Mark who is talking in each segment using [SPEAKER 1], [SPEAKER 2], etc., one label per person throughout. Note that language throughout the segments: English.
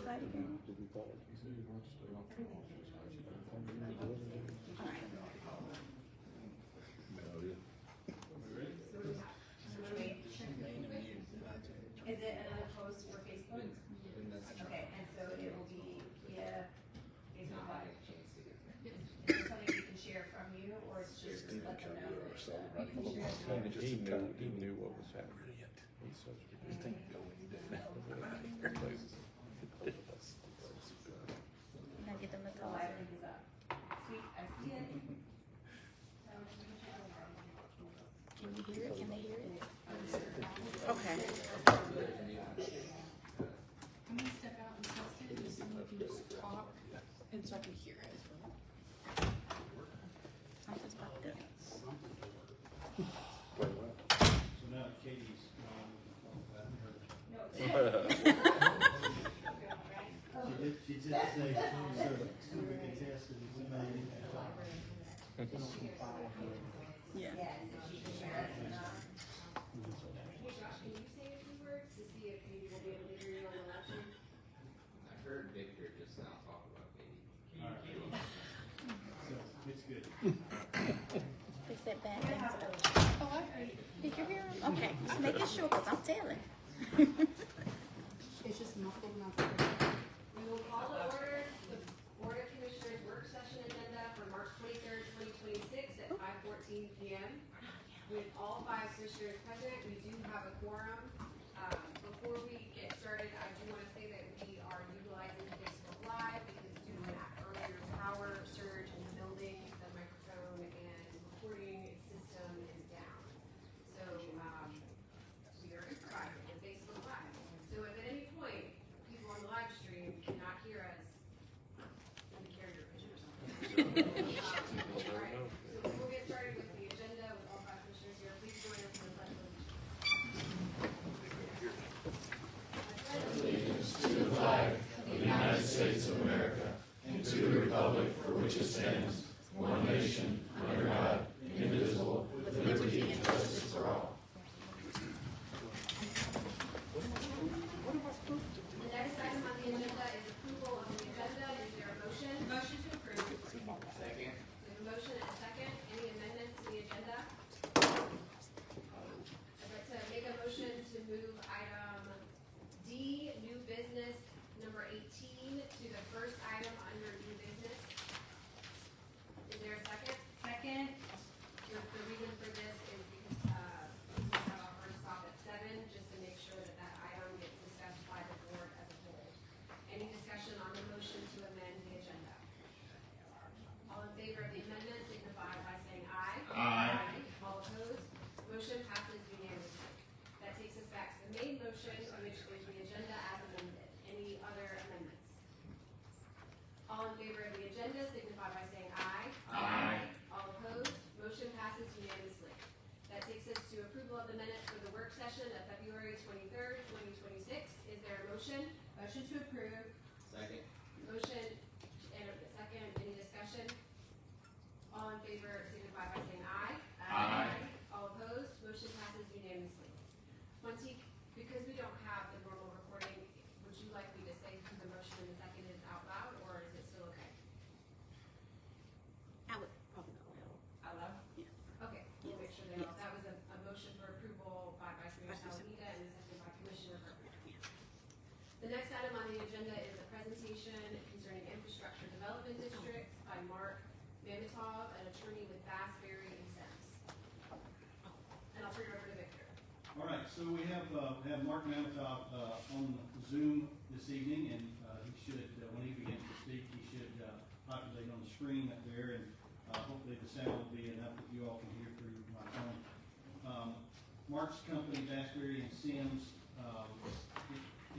[SPEAKER 1] website again?
[SPEAKER 2] Is it another post for Facebook? Okay, and so it will be via Facebook Live. Is it something you can share from you, or it's just let them know?
[SPEAKER 3] He knew what was happening.
[SPEAKER 1] Can I get them to
[SPEAKER 2] The
[SPEAKER 1] call?
[SPEAKER 2] live link is up. Sweet, I see it.
[SPEAKER 1] Can you hear it? Can they hear it? Okay.
[SPEAKER 4] I'm gonna step out and test it, just so we can just talk, and so I can hear it.
[SPEAKER 1] Something's popped up.
[SPEAKER 5] So now Katie's,
[SPEAKER 2] No, it's
[SPEAKER 5] she did say, so we can test it, we made it.
[SPEAKER 1] Yeah.
[SPEAKER 2] Yes, if she can share it. Hey Josh, can you say a few words to see if maybe we'll be able to hear you on the live stream?
[SPEAKER 6] I heard Victor just now talk about Katie.
[SPEAKER 5] So, it's good.
[SPEAKER 1] They said bad things about you.
[SPEAKER 4] Oh, I heard it.
[SPEAKER 1] Did you hear them? Okay, just making sure, cause I'm telling.
[SPEAKER 4] It's just muffled and I
[SPEAKER 2] We will call to order the Board of Commissioners work session agenda for March 23rd, 2026 at 5:14 p.m. With all 5 commissioners present, we do have a quorum. Before we get started, I do want to say that we are utilizing Facebook Live because due to an earlier power surge in the building, the microphone and recording system is down. So we are improvising on Facebook Live. So if at any point people on the live stream cannot hear us, maybe carry your picture or something. Alright, so we'll get started with the agenda with all 5 commissioners here. Please join us in the pledge of allegiance. The next item on the agenda is approval of the agenda. Is there a motion? Motion to approve.
[SPEAKER 6] Second.
[SPEAKER 2] We have a motion and a second. Any amendments to the agenda? I'd like to make a motion to move item D, new business, number 18, to the first item under new business. Is there a second? Second. The reason for this is because, we have our first stop at 7, just to make sure that that item gets discussed by the board as a whole. Any discussion on the motion to amend the agenda? All in favor of the amendment signify by saying aye.
[SPEAKER 6] Aye.
[SPEAKER 2] All opposed? Motion passes unanimously. That takes us back to the main motion, which is the agenda as amended. Any other amendments? All in favor of the agenda signify by saying aye.
[SPEAKER 6] Aye.
[SPEAKER 2] All opposed? Motion passes unanimously. That takes us to approval of the minutes for the work session of February 23rd, 2026. Is there a motion? Motion to approve.
[SPEAKER 6] Second.
[SPEAKER 2] Motion and a second. Any discussion? All in favor signify by saying aye.
[SPEAKER 6] Aye.
[SPEAKER 2] All opposed? Motion passes unanimously. Monteek, because we don't have the normal recording, would you like me to say who the motion and the second is out loud, or is it still okay?
[SPEAKER 1] I would probably go out.
[SPEAKER 2] Out loud?
[SPEAKER 1] Yeah.
[SPEAKER 2] Okay, we'll make sure that, that was a motion for approval by Vice Mayor Salamita and a second by Commissioner Herbert. The next item on the agenda is a presentation concerning infrastructure development districts by Mark Mamitov, an attorney with Bassberry and Sims. And I'll turn it over to Victor.
[SPEAKER 5] All right, so we have Mark Mamitov, on Zoom this evening, and, he should, when he begins to speak, he should, populate on the screen up there, and, hopefully the sound will be enough that you all can hear through my phone. Mark's company, Bassberry and Sims,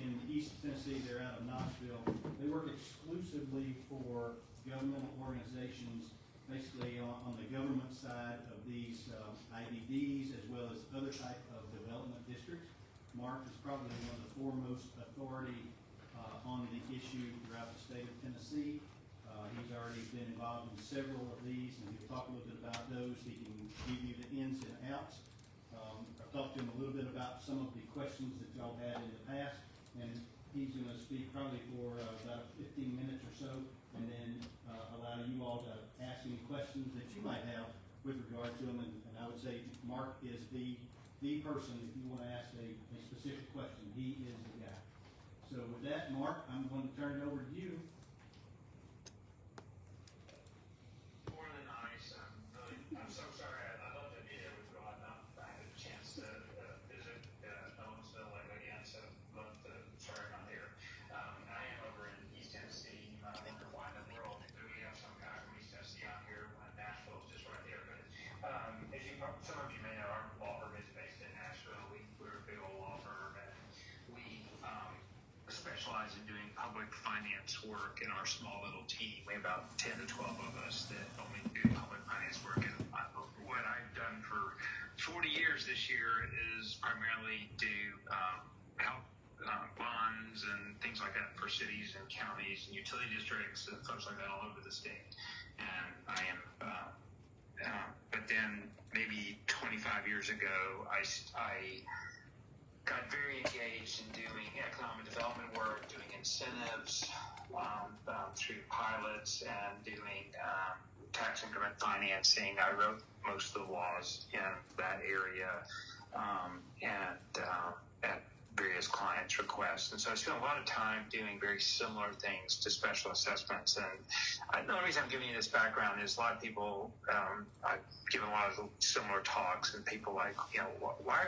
[SPEAKER 5] in East Tennessee, they're out of Knoxville. They work exclusively for governmental organizations, basically on the government side of these IDDs, as well as other type of development districts. Mark is probably one of the foremost authority on the issue throughout the state of Tennessee. He's already been involved in several of these, and he'll talk a little bit about those. He can give you the ins and outs. I've talked to him a little bit about some of the questions that y'all had in the past, and He's going to speak probably for about 15 minutes or so, and then allow you all to ask any questions that you might have with regard to him. And I would say Mark is the person if you want to ask a specific question. He is the guy. So with that, Mark, I'm going to turn it over to you.
[SPEAKER 3] More than nice. I'm so sorry. I'd love to be there with you. I had a chance to visit Nolensville again, so sorry I'm not here. I am over in East Tennessee. I wonder why in the world do we have some guy from East Tennessee out here when Nashville is just right there. But as some of you may know, our law firm is based in Nashville. We're a big old law firm, and we specialize in doing public finance work in our small little team. We have about 10 to 12 of us that only do public finance work. And what I've done for 40 years this year is primarily do help bonds and things like that for cities and counties and utility districts and folks like that all over the state. And I am, but then maybe 25 years ago, I got very engaged in doing economic development work, doing incentives through pilots, and doing tax increment financing. I wrote most of the laws in that area at various clients' requests. And so I spent a lot of time doing very similar things to special assessments. And the only reason I'm giving you this background is a lot of people, I've given a lot of similar talks, and people like, why,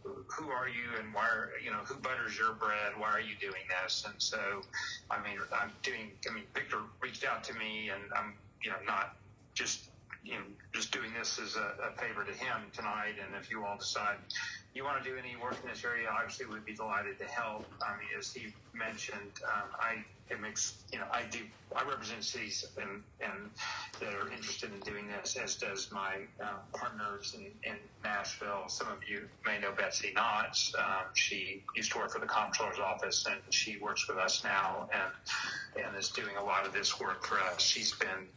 [SPEAKER 3] who are you and why are, who butters your bread? Why are you doing this? And so, Victor reached out to me, and I'm, not just doing this as a favor to him tonight. And if you all decide you want to do any work in this area, obviously we'd be delighted to help. As he mentioned, I represent cities and that are interested in doing this, as does my partners in Nashville. Some of you may know Betsy Knotts. She used to work for the Comptroller's office, and she works with us now and is doing a lot of this work for us. She's been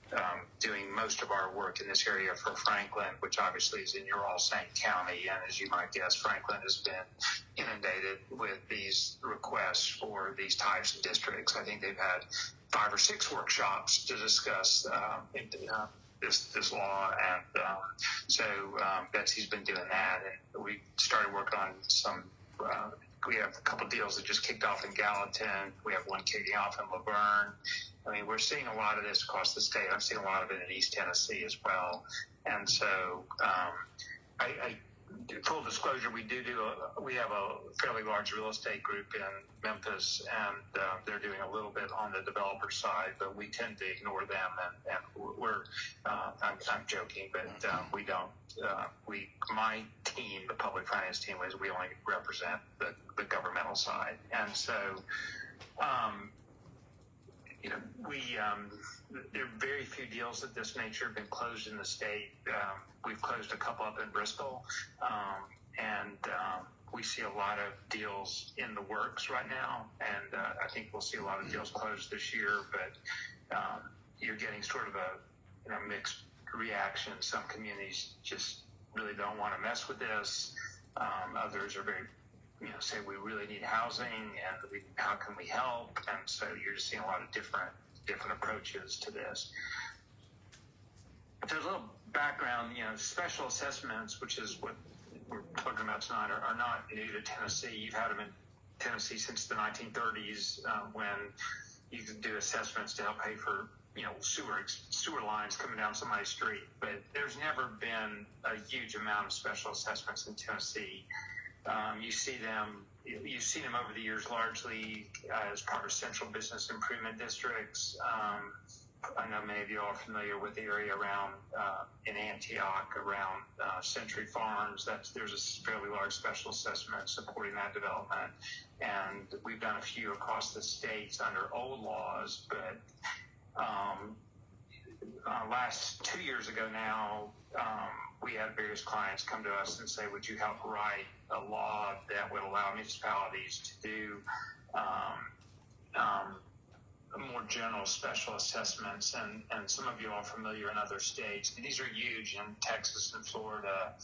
[SPEAKER 3] doing most of our work in this area for Franklin, which obviously is in your all Saint County. And as you might guess, Franklin has been inundated with these requests for these types of districts. I think they've had 5 or 6 workshops to discuss this law, and so Betsy's been doing that, and we started working on some. We have a couple deals that just kicked off in Gallatin. We have one kicking off in Laverne. We're seeing a lot of this across the state. I'm seeing a lot of it in East Tennessee as well. And so, full disclosure, we have a fairly large real estate group in Memphis, and they're doing a little bit on the developer side, but we tend to ignore them. And we're, I'm joking, but we don't. My team, the public finance team, we only represent the governmental side, and so. There are very few deals of this nature have been closed in the state. We've closed a couple up in Bristol, and we see a lot of deals in the works right now, and I think we'll see a lot of deals closed this year, but you're getting sort of a mixed reaction. Some communities just really don't want to mess with this. Others are very say we really need housing, and how can we help? And so you're just seeing a lot of different approaches to this. So a little background, special assessments, which is what we're talking about tonight, are not new to Tennessee. You've had them in Tennessee since the 1930s, when you could do assessments to help pay for sewer lines coming down somebody's street. But there's never been a huge amount of special assessments in Tennessee. You've seen them over the years largely as part of central business improvement districts. I know many of you are familiar with the area around in Antioch, around Century Farms. There's a fairly large special assessment supporting that development, and we've done a few across the states under old laws. But last 2 years ago now, we had various clients come to us and say, would you help write a law that would allow municipalities to do more general special assessments? And some of you are familiar in other states. And these are huge in Texas and Florida,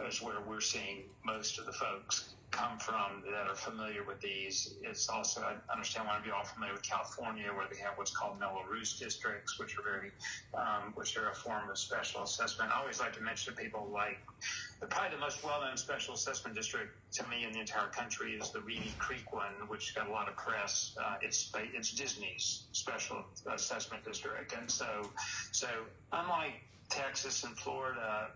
[SPEAKER 3] is where we're seeing most of the folks come from that are familiar with these. It's also, I understand one of you all familiar with California, where they have what's called Mello-Roos districts, which are a form of special assessment. I always like to mention to people, like, probably the most well-known special assessment district to me in the entire country is the Reedy Creek one, which got a lot of press. It's Disney's special assessment district, and so unlike Texas and Florida,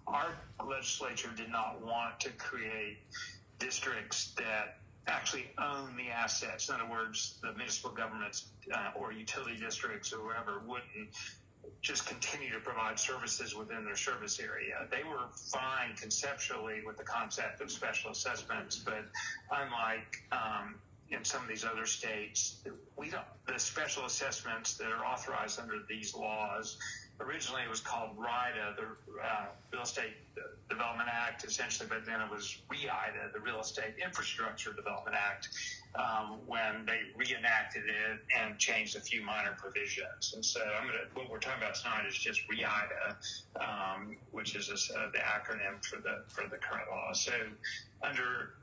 [SPEAKER 3] our legislature did not want to create districts that actually own the assets. In other words, the municipal governments or utility districts or whoever wouldn't just continue to provide services within their service area. They were fine conceptually with the concept of special assessments, but unlike in some of these other states, the special assessments that are authorized under these laws, originally it was called RIDA, the Real Estate Development Act, essentially, but then it was REIDA, the Real Estate Infrastructure Development Act, when they reenacted it and changed a few minor provisions. And so what we're talking about tonight is just REIDA, which is the acronym for the current law. So under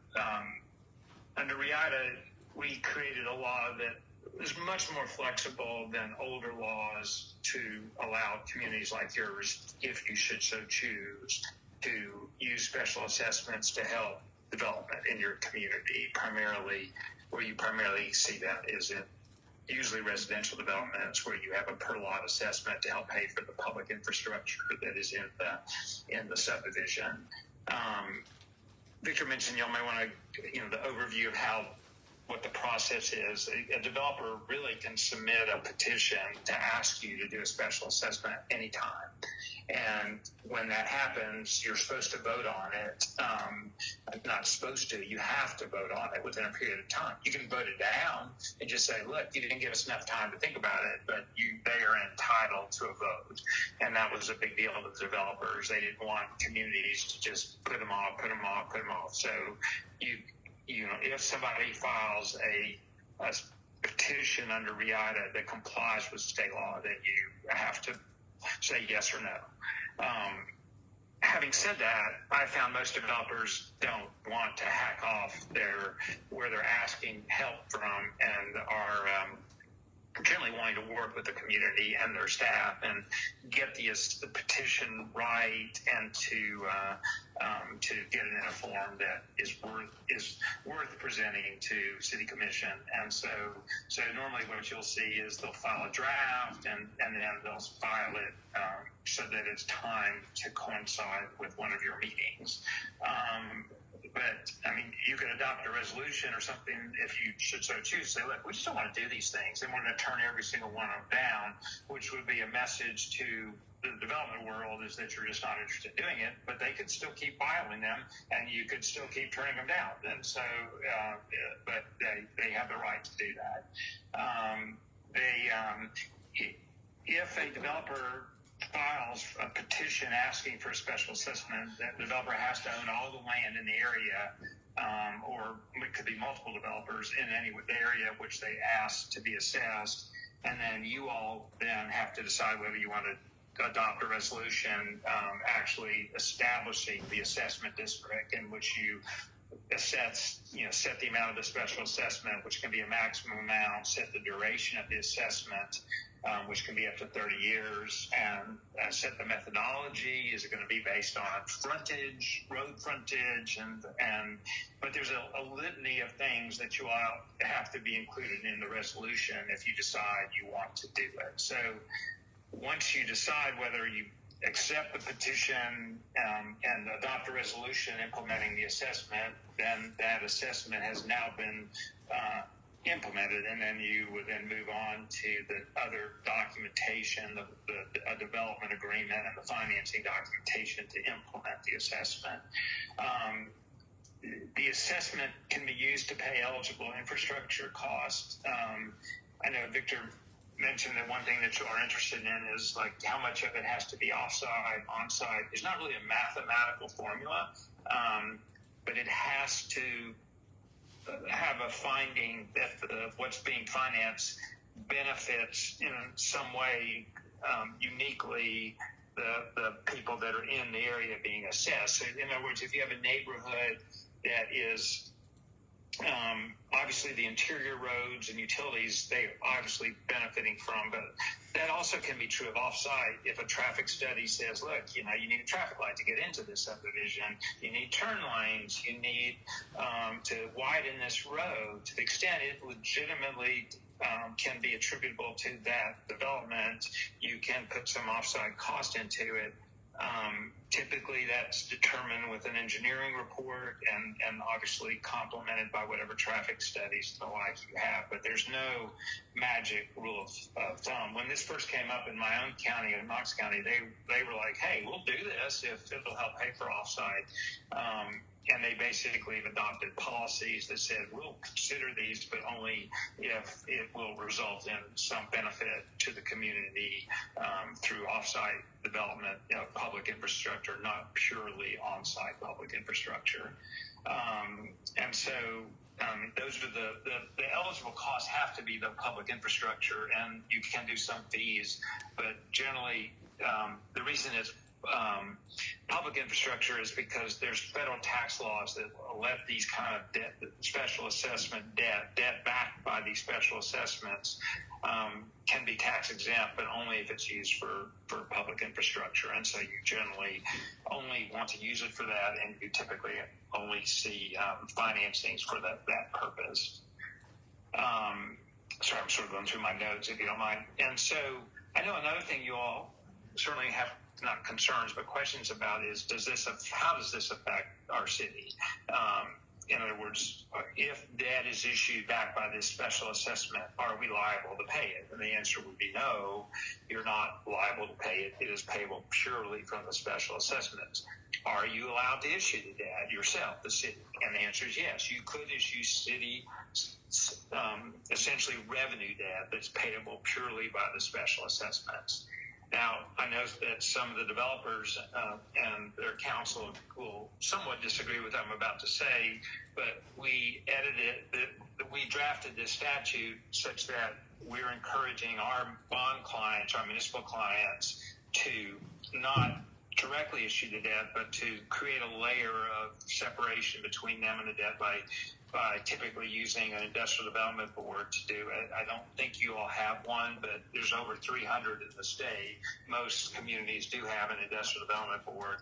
[SPEAKER 3] REIDA, we created a law that is much more flexible than older laws to allow communities like yours, if you should so choose, to use special assessments to help development in your community. Primarily, where you primarily see that is in usually residential developments, where you have a per lot assessment to help pay for the public infrastructure that is in the subdivision. Victor mentioned y'all may want to, the overview of what the process is. A developer really can submit a petition to ask you to do a special assessment anytime. And when that happens, you're supposed to vote on it. Not supposed to, you have to vote on it within a period of time. You can vote it down and just say, look, you didn't give us enough time to think about it, but they are entitled to a vote. And that was a big deal to the developers. They didn't want communities to just put them off. So if somebody files a petition under REIDA that complies with state law, then you have to say yes or no. Having said that, I found most developers don't want to hack off where they're asking help from, and are generally wanting to work with the community and their staff and get the petition right, and to get it in a form that is worth presenting to City Commission. And so normally what you'll see is they'll file a draft, and then they'll file it so that it's timed to coincide with one of your meetings. But, you can adopt a resolution or something if you should so choose. Say, look, we just don't want to do these things, and we're going to turn every single one of them down, which would be a message to the development world is that you're just not interested in doing it. But they could still keep filing them, and you could still keep turning them down. And so, but they have the right to do that. If a developer files a petition asking for a special assessment, that developer has to own all the land in the area, or it could be multiple developers in any area which they ask to be assessed. And then you all then have to decide whether you want to adopt a resolution actually establishing the assessment district in which you set the amount of the special assessment, which can be a maximum amount, set the duration of the assessment, which can be up to 30 years, and set the methodology. Is it going to be based on road frontage, but there's a litany of things that you all have to be included in the resolution if you decide you want to do it. So once you decide whether you accept the petition and adopt a resolution implementing the assessment, then that assessment has now been implemented, and then you would then move on to the other documentation, a development agreement and the financing documentation to implement the assessment. The assessment can be used to pay eligible infrastructure costs. I know Victor mentioned that one thing that you are interested in is like how much of it has to be offsite, onsite. There's not really a mathematical formula, but it has to have a finding that what's being financed benefits in some way uniquely the people that are in the area being assessed. So in other words, if you have a neighborhood that is obviously the interior roads and utilities, they obviously benefiting from, but that also can be true of offsite. If a traffic study says, look, you need a traffic light to get into this subdivision, you need turn lanes, you need to widen this road, to the extent it legitimately can be attributable to that development, you can put some offsite cost into it. Typically that's determined with an engineering report and obviously complemented by whatever traffic studies and the like you have, but there's no magic rule of thumb. When this first came up in my own county, in Knox County, they were like, hey, we'll do this if it'll help pay for offsite. And they basically have adopted policies that said we'll consider these, but only if it will result in some benefit to the community through offsite development of public infrastructure, not purely on-site public infrastructure. And so those are the eligible costs have to be the public infrastructure, and you can do some fees, but generally the reason it's public infrastructure is because there's federal tax laws that let these kind of debt, special assessment debt backed by these special assessments can be tax exempt, but only if it's used for public infrastructure. And so you generally only want to use it for that, and you typically only see financings for that purpose. Sorry, I'm sort of going through my notes, if you don't mind. And so I know another thing you all certainly have not concerns, but questions about is, how does this affect our city? In other words, if debt is issued back by this special assessment, are we liable to pay it? And the answer would be no, you're not liable to pay it. It is payable purely from the special assessments. Are you allowed to issue the debt yourself, the city? And the answer is yes. You could issue city essentially revenue debt that's payable purely by the special assessments. Now, I know that some of the developers and their counsel will somewhat disagree with what I'm about to say, but we drafted this statute such that we're encouraging our bond clients, our municipal clients, to not directly issue the debt, but to create a layer of separation between them and the debt by typically using an industrial development board to do it. I don't think you all have one, but there's over 300 in the state. Most communities do have an industrial development board,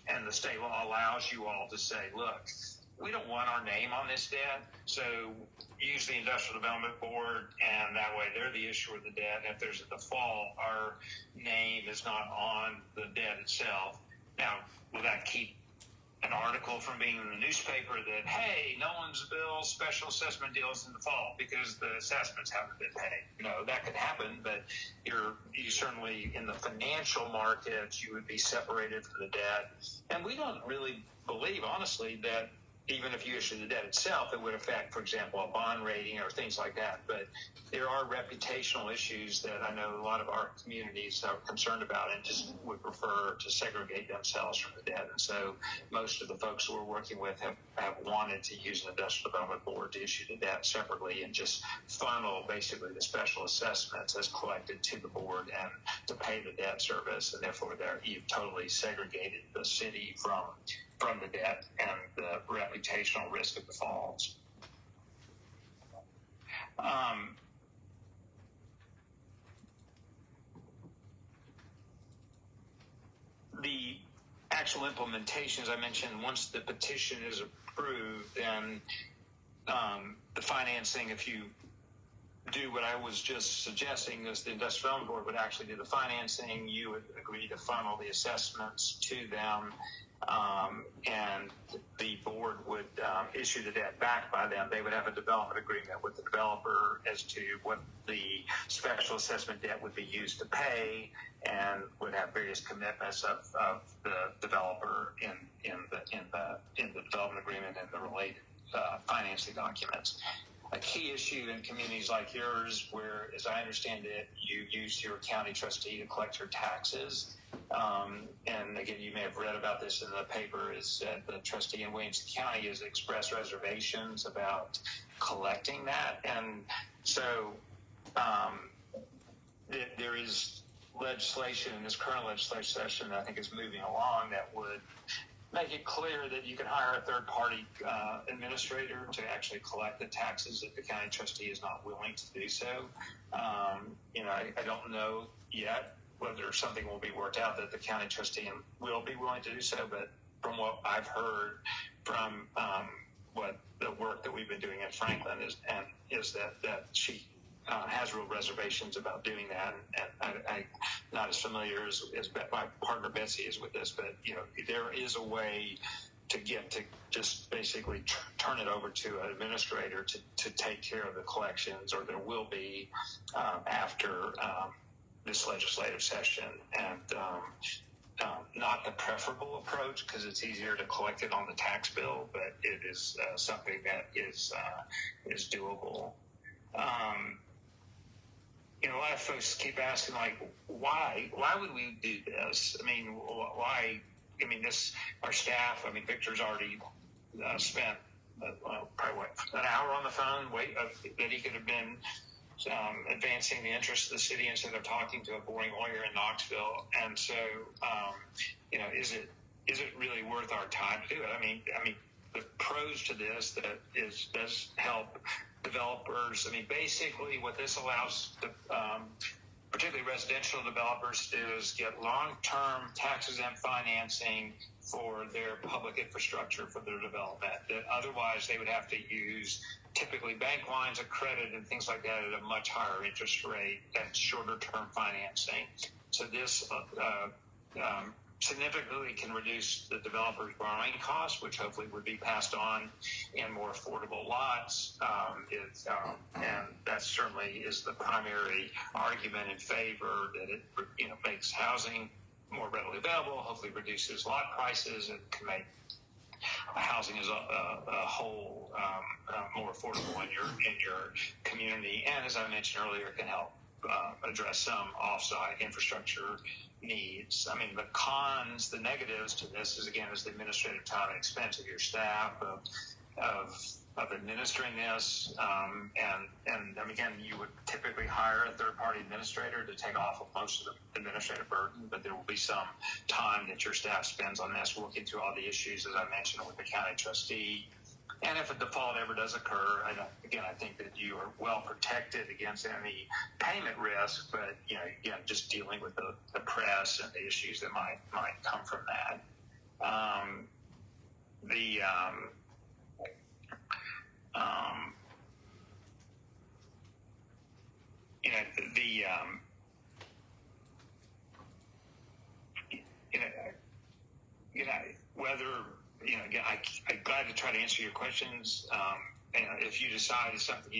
[SPEAKER 3] and the state law allows you all to say, look, we don't want our name on this debt, so use the industrial development board, and that way they're the issuer of the debt. If there's a default, our name is not on the debt itself. Now, will that keep an article from being in the newspaper that, hey, Nolensville special assessment deal is in default because the assessments haven't been paid? No, that could happen, but you certainly, in the financial markets, you would be separated from the debt. And we don't really believe, honestly, that even if you issue the debt itself, it would affect, for example, a bond rating or things like that. But there are reputational issues that I know a lot of our communities are concerned about and just would prefer to segregate themselves from the debt. And so most of the folks who we're working with have wanted to use an industrial development board to issue the debt separately and just funnel basically the special assessments as collected to the board and to pay the debt service. And therefore, you've totally segregated the city from the debt and the reputational risk of defaults. The actual implementation, as I mentioned, once the petition is approved, then the financing, if you do what I was just suggesting, is the industrial development board would actually do the financing. You would agree to funnel the assessments to them, and the board would issue the debt back by them. They would have a development agreement with the developer as to what the special assessment debt would be used to pay, and would have various commitments of the developer in the development agreement and the related financing documents. A key issue in communities like yours, where, as I understand it, you use your county trustee to collect your taxes. And again, you may have read about this in the paper, is that the trustee in Williamson County has expressed reservations about collecting that. And so there is legislation in this current legislation session that I think is moving along that would make it clear that you can hire a third-party administrator to actually collect the taxes if the county trustee is not willing to do so. I don't know yet whether something will be worked out that the county trustee will be willing to do so, but from what I've heard from what the work that we've been doing in Franklin is that she has real reservations about doing that, and I'm not as familiar as my partner Betsy is with this, but there is a way to get to just basically turn it over to an administrator to take care of the collections, or there will be after this legislative session, and not the preferable approach because it's easier to collect it on the tax bill, but it is something that is doable. A lot of folks keep asking, like, why would we do this? I mean, why? I mean, our staff. I mean, Victor's already spent probably an hour on the phone. That he could have been advancing the interests of the city instead of talking to a boring lawyer in Knoxville. And so, is it really worth our time to do it? I mean, the pros to this does help developers. I mean, basically, what this allows particularly residential developers to do is get long-term tax-exempt financing for their public infrastructure for their development that otherwise they would have to use typically bank lines of credit and things like that at a much higher interest rate and shorter-term financing. So this significantly can reduce the developer's borrowing costs, which hopefully would be passed on in more affordable lots. And that certainly is the primary argument in favor that it makes housing more readily available, hopefully reduces lot prices, and can make housing as a whole more affordable in your community. And as I mentioned earlier, can help address some off-site infrastructure needs. I mean, the negatives to this is the administrative time and expense of your staff, of administering this, and again, you would typically hire a third-party administrator to take off most of the administrative burden, but there will be some time that your staff spends on this, working through all the issues, as I mentioned, with the county trustee. And if a default ever does occur, I think that you are well protected against any payment risk, but just dealing with the press and the issues that might come from that. I'm glad to try to answer your questions. If you decide it's something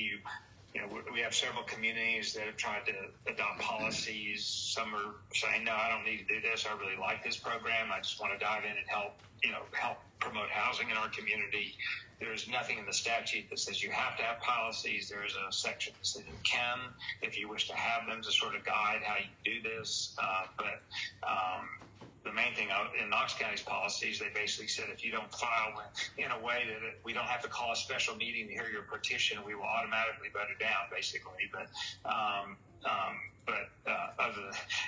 [SPEAKER 3] we have several communities that have tried to adopt policies. Some are saying, no, I don't need to do this. I really like this program. I just want to dive in and help promote housing in our community. There's nothing in the statute that says you have to have policies. There is a section that says you can, if you wish to have them, to sort of guide how you do this. But the main thing in Knox County's policies, they basically said if you don't file in a way that we don't have to call a special meeting to hear your petition, we will automatically vote it down, basically. But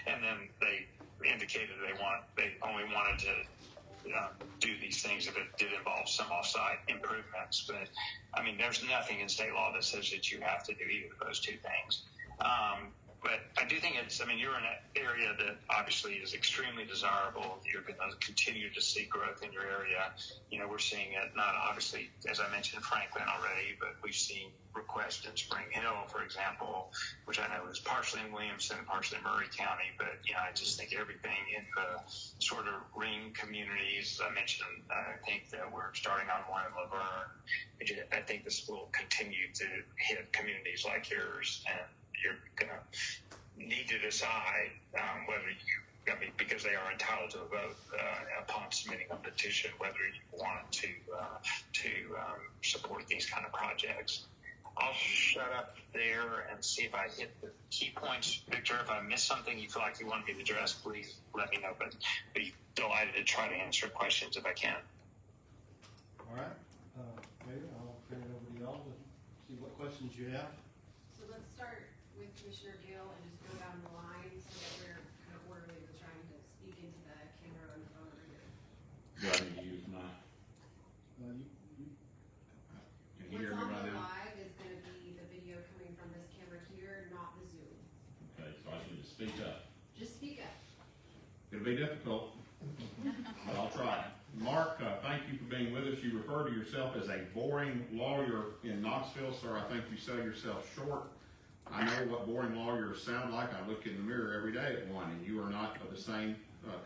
[SPEAKER 3] and then they indicated they only wanted to do these things if it did involve some off-site improvements. But I mean, there's nothing in state law that says that you have to do either of those two things. But I do think you're in an area that obviously is extremely desirable. You're going to continue to see growth in your area. We're seeing it not obviously, as I mentioned, in Franklin already, but we've seen requests in Spring Hill, for example, which I know is partially in Williamson, partially in Murray County. But, I just think everything in the sort of ring communities, I mentioned, I think that we're starting on one in Laverne. I think this will continue to hit communities like yours, and you're going to need to decide whether because they are entitled to a vote upon submitting a petition, whether you want to support these kind of projects. I'll shut up there and see if I hit the key points. Victor, if I missed something you feel like you want me to address, please let me know. But be delighted to try to answer questions if I can.
[SPEAKER 5] All right. Mayor, I'll turn it over to y'all to see what questions you have.
[SPEAKER 2] So let's start with Commissioner Gill and just go down the line so that we're kind of orderly. We're trying to speak into the camera on the phone over here.
[SPEAKER 6] Do I need to use
[SPEAKER 7] It'll be difficult, but I'll try. Mark, thank you for being with us. You refer to yourself as a boring lawyer in Knoxville, sir. I think you sell yourself short. I know what boring lawyers sound like. I look in the mirror every day at one, and you are not of the same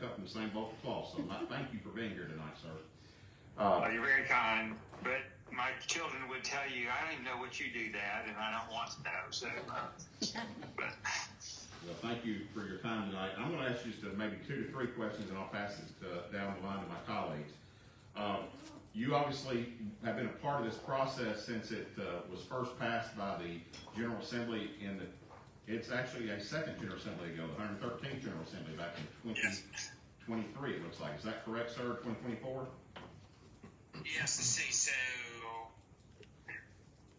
[SPEAKER 7] cut from the same bowl of cloth. So thank you for being here tonight, sir.
[SPEAKER 3] You're very kind, but my children would tell you, I don't even know what you do, Dad, and I don't want to know. So, but.
[SPEAKER 7] Well, thank you for your time tonight. I'm going to ask you just maybe 2 to 3 questions, and I'll pass it down the line to my colleagues. You obviously have been a part of this process since it was first passed by the General Assembly it's actually a second General Assembly ago, the 113th General Assembly back in 2023, it looks like. Is that correct, sir, 2024?
[SPEAKER 3] Yes, let's see. So,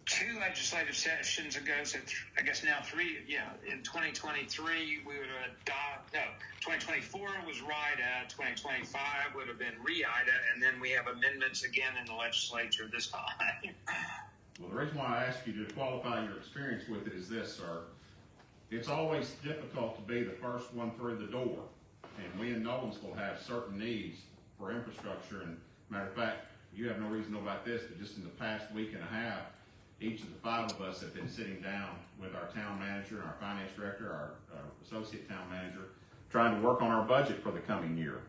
[SPEAKER 3] 2 legislative sessions ago, so I guess now 3, yeah, in 2023, we would adopt, 2024 was RIDA, 2025 would have been RE-IDA, and then we have amendments again in the legislature this time.
[SPEAKER 7] Well, the reason why I ask you to qualify your experience with it is this, sir. It's always difficult to be the first one through the door, and we in Nolensville have certain needs for infrastructure, and matter of fact, you have no reason to know about this, but just in the past week and a half, each of the 5 of us have been sitting down with our town manager and our finance director, our associate town manager, trying to work on our budget for the coming year.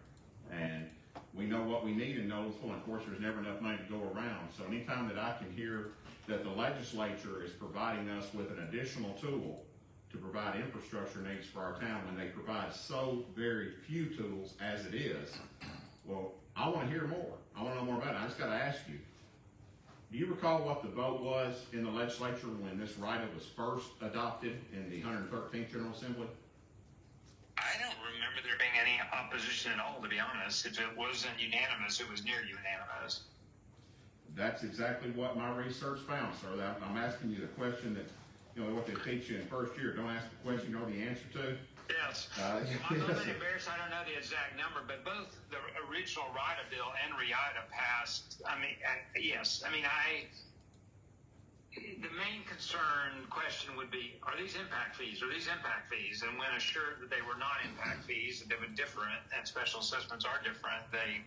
[SPEAKER 7] And we know what we need in Nolensville, and of course there's never enough money to go around. So anytime that I can hear that the legislature is providing us with an additional tool to provide infrastructure needs for our town when they provide so very few tools as it is, well, I want to hear more. I want to know more about it. I just got to ask you, do you recall what the vote was in the legislature when this RIDA was first adopted in the 113th General Assembly?
[SPEAKER 3] I don't remember there being any opposition at all, to be honest. If it wasn't unanimous, it was near unanimous.
[SPEAKER 7] That's exactly what my research found, sir. I'm asking you the question that, what they teach you in first year. Don't ask the question you know the answer to.
[SPEAKER 3] Yes. I'm a little bit embarrassed. I don't know the exact number, but both the original RIDA bill and RE-IDA passed. Yes. The main question would be, are these impact fees? Are these impact fees? And when assured that they were not impact fees, that they were different, and special assessments are different, the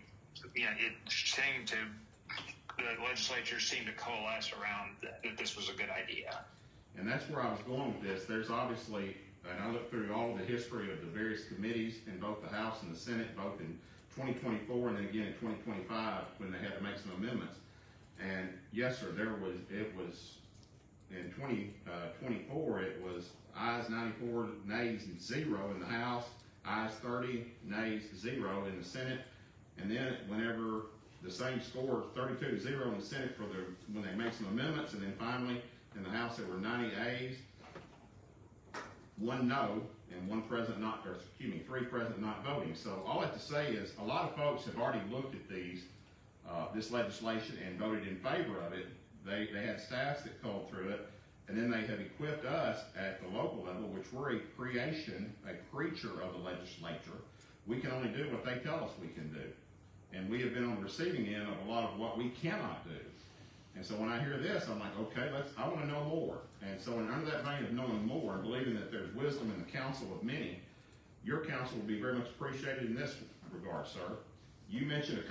[SPEAKER 3] legislature seemed to coalesce around that this was a good idea.
[SPEAKER 7] And that's where I was going with this. There's obviously, and I looked through all of the history of the various committees in both the House and the Senate, both in 2024 and then again in 2025 when they had to make some amendments. And yes, sir, it was in 2024, it was ayes 94, nays 0 in the House, ayes 30, nays 0 in the Senate. And then whenever the same score, 32-0 in the Senate when they made some amendments, and then finally in the House there were 90 ayes, 1 no, and 3 present not voting. So all I have to say is a lot of folks have already looked at this legislation and voted in favor of it. They had staffs that called through it, and then they have equipped us at the local level, which we're a creature of the legislature. We can only do what they tell us we can do. And we have been on the receiving end of a lot of what we cannot do. And so when I hear this, I'm like, okay, I want to know more. And so under that vein of knowing more and believing that there's wisdom in the counsel of many, your counsel will be very much appreciated in this regard, sir. You mentioned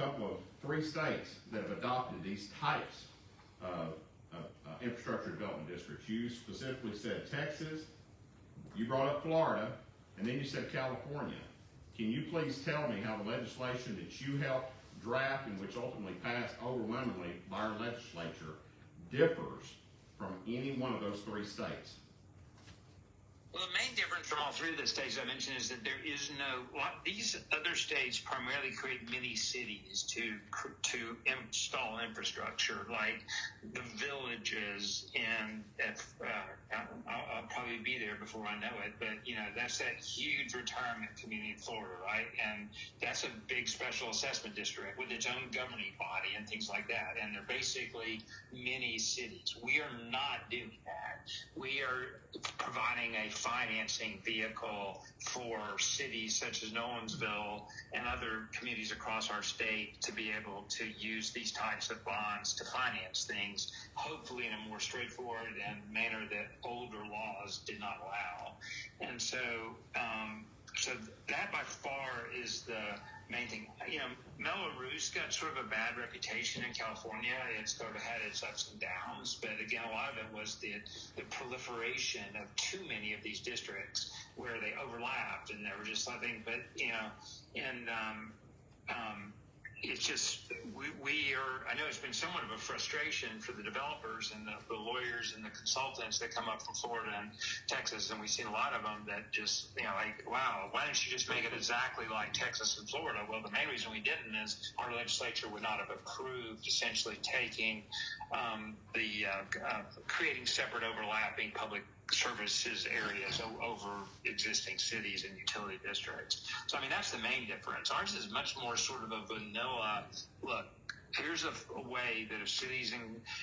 [SPEAKER 7] 3 states that have adopted these types of infrastructure development districts. You specifically said Texas, you brought up Florida, and then you said California. Can you please tell me how the legislation that you helped draft and which ultimately passed overwhelmingly by our legislature differs from any one of those 3 states?
[SPEAKER 3] Well, the main difference from all 3 of the states I mentioned is that there is these other states primarily create mini cities to install infrastructure, like the villages I'll probably be there before I know it, but that's that huge retirement community in Florida, right? And that's a big special assessment district with its own governing body and things like that. And they're basically mini cities. We are not doing that. We are providing a financing vehicle for cities such as Nolensville and other communities across our state to be able to use these types of bonds to finance things, hopefully in a more straightforward and manner that older laws did not allow. And so So that by far is the main thing. You know, Mello-Roos got sort of a bad reputation in California. It's sort of had its ups and downs, but again, a lot of it was the proliferation of too many of these districts where they overlapped and there were just something. But you know, and it's just we are. I know it's been somewhat of a frustration for the developers and the lawyers and the consultants that come up from Florida and Texas, and we've seen a lot of them that just like, wow, why don't you just make it exactly like Texas and Florida? Well, the main reason we didn't is our legislature would not have approved essentially taking creating separate overlapping public services areas over existing cities and utility districts. So, I mean, that's the main difference. Ours is much more sort of a vanilla look. Here's a way that if cities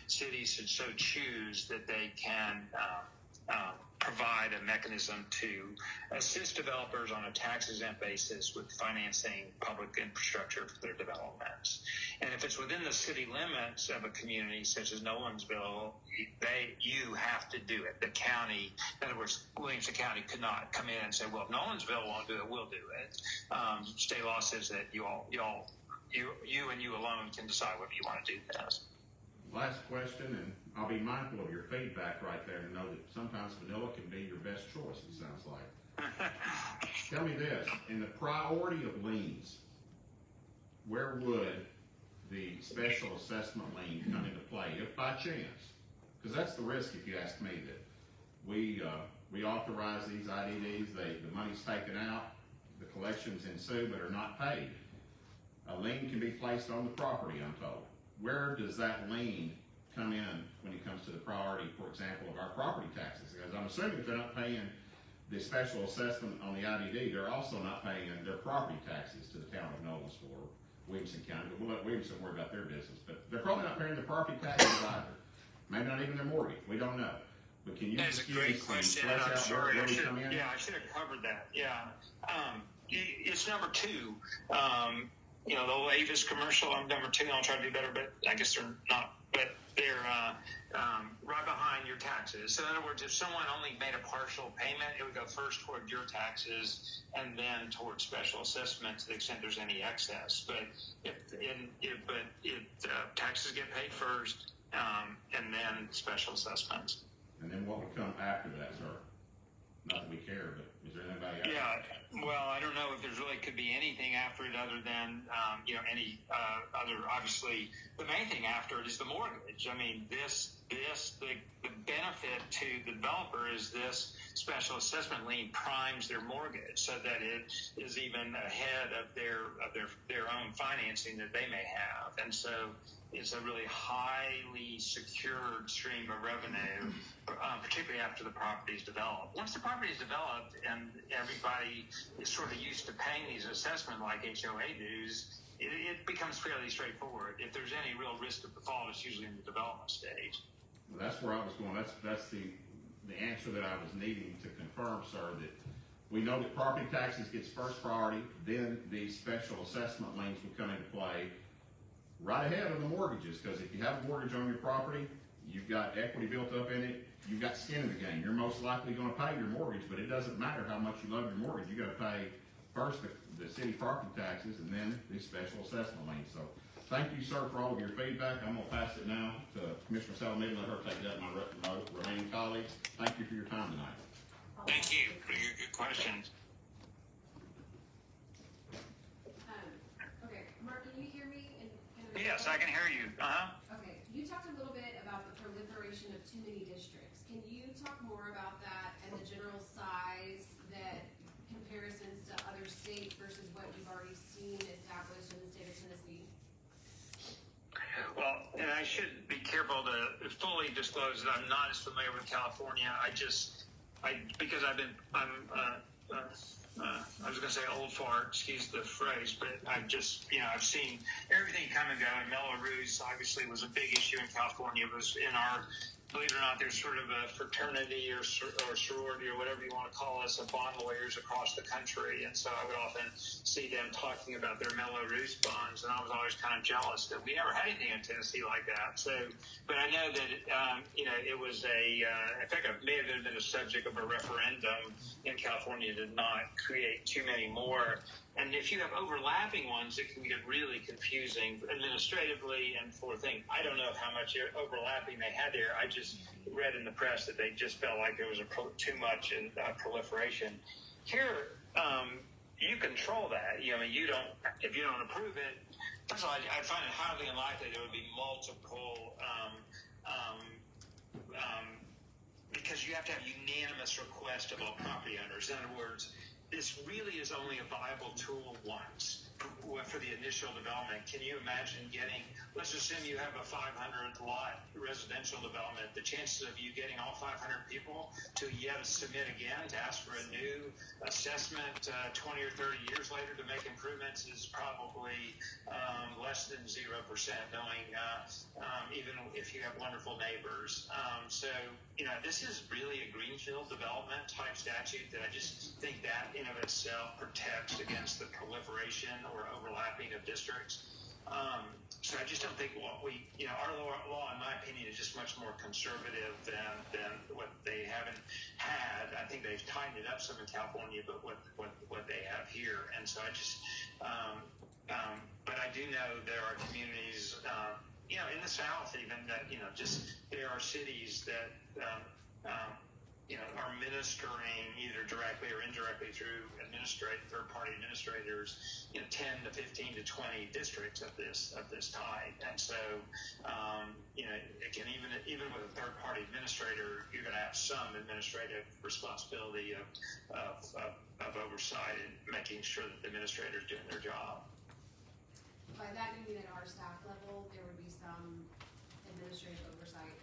[SPEAKER 3] should so choose that they can provide a mechanism to assist developers on a tax-exempt basis with financing public infrastructure for their developments. And if it's within the city limits of a community such as Nolensville, you have to do it. The county, in other words, Williamson County could not come in and say, well, if Nolensville won't do it, we'll do it. State law says that you and you alone can decide whether you want to do this.
[SPEAKER 7] Last question, and I'll be mindful of your feedback right there and know that sometimes vanilla can be your best choice, it sounds like. Tell me this, in the priority of liens, where would the special assessment lien come into play, if by chance? Because that's the risk, if you ask me, that we authorize these IDDs, the money's taken out, the collections ensue but are not paid. A lien can be placed on the property, I'm told. Where does that lien come in when it comes to the priority, for example, of our property taxes? Because I'm assuming if they're not paying the special assessment on the IDD, they're also not paying their property taxes to the town of Nolensville or Williamson County. But we'll let Williamson worry about their business. But they're probably not paying their property taxes either. Maybe not even their mortgage. We don't know. But can you
[SPEAKER 3] That's
[SPEAKER 7] just
[SPEAKER 3] a great question.
[SPEAKER 7] flesh out where we come in?
[SPEAKER 3] Yeah, I should have covered that. Yeah. It's number two. You know, the old Avis commercial, I'm number two, I'll try to do better, but I guess they're not, but they're right behind your taxes. So in other words, if someone only made a partial payment, it would go first toward your taxes and then toward special assessment to the extent there's any excess. But taxes get paid first and then special assessments.
[SPEAKER 7] And then what would come after that, sir? Not that we care, but is there anybody else?
[SPEAKER 3] Yeah, well, I don't know if there's really could be anything after it other than, any other, obviously, the main thing after it is the mortgage. I mean, the benefit to the developer is this special assessment lien primes their mortgage so that it is even ahead of their own financing that they may have. And so it's a really highly secured stream of revenue, particularly after the property is developed. Once the property is developed and everybody is sort of used to paying these assessments like HOA dues, it becomes fairly straightforward. If there's any real risk of default, it's usually in the development stage.
[SPEAKER 7] Well, that's where I was going. That's the answer that I was needing to confirm, sir, that we know that property taxes gets first priority, then the special assessment liens would come into play right ahead of the mortgages, because if you have a mortgage on your property, you've got equity built up in it, you've got skin in the game. You're most likely going to pay your mortgage, but it doesn't matter how much you love your mortgage. You got to pay first the city property taxes and then the special assessment lien. So thank you, sir, for all of your feedback. I'm going to pass it now to Commissioner Salamini, let her take that and my remaining colleagues. Thank you for your time tonight.
[SPEAKER 3] Thank you for your good questions.
[SPEAKER 2] Okay, Mark, can you hear me?
[SPEAKER 3] Yes, I can hear you.
[SPEAKER 2] Okay, you talked a little bit about the proliferation of too many districts. Can you talk more about that and the general size, that comparisons to other states versus what you've already seen established in the state of Tennessee?
[SPEAKER 3] Well, and I should be careful to fully disclose that I'm not as familiar with California. Because I was going to say old fart, excuse the phrase, but I've seen everything come and go. And Mello-Roos obviously was a big issue in California. It was in our, believe it or not, there's sort of a fraternity or sorority or whatever you want to call us of bond lawyers across the country. And so I would often see them talking about their Mello-Roos bonds. And I was always kind of jealous that we never had anything in Tennessee like that. So, but I know that, it was in fact, it may have been a subject of a referendum in California did not create too many more. And if you have overlapping ones, it can get really confusing administratively and for things. I don't know how much overlapping they had there. I just read in the press that they just felt like there was too much in proliferation. Here, you control that. You know, I mean, if you don't approve it, first of all, I find it highly unlikely there would be multiple, because you have to have unanimous request of all property owners. In other words, this really is only a viable tool once for the initial development. Can you imagine let's assume you have a 500 lot residential development. The chances of you getting all 500 people to yet submit again to ask for a new assessment 20 or 30 years later to make improvements is probably less than 0%, knowing even if you have wonderful neighbors. So, you know, this is really a greenfield development type statute that I just think that in of itself protects against the proliferation or overlapping of districts. So I just don't think our law, in my opinion, is just much more conservative than what they haven't had. I think they've tightened it up some in California, but what they have here. And so I just, but I do know there are communities, you know, in the South even that, you know, just there are cities that, you know, are ministering either directly or indirectly through third-party administrators, you know, 10 to 15 to 20 districts of this type. And so, you know, again, even with a third-party administrator, you're going to have some administrative responsibility of oversight and making sure that the administrator is doing their job.
[SPEAKER 2] By that, you mean at our staff level, there would be some administrative oversight?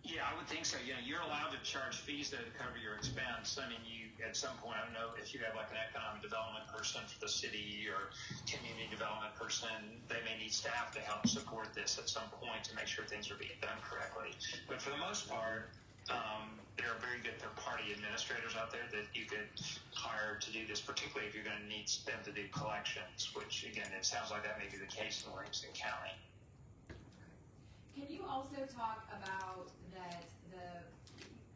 [SPEAKER 3] Yeah, I would think so. You know, you're allowed to charge fees that cover your expense. I mean, you at some point, I don't know if you have like an economic development person for the city or community development person, they may need staff to help support this at some point to make sure things are being done correctly. But for the most part, there are very good third-party administrators out there that you could hire to do this, particularly if you're going to need them to do collections, which, again, it sounds like that may be the case in Livingston County.
[SPEAKER 2] Can you also talk about that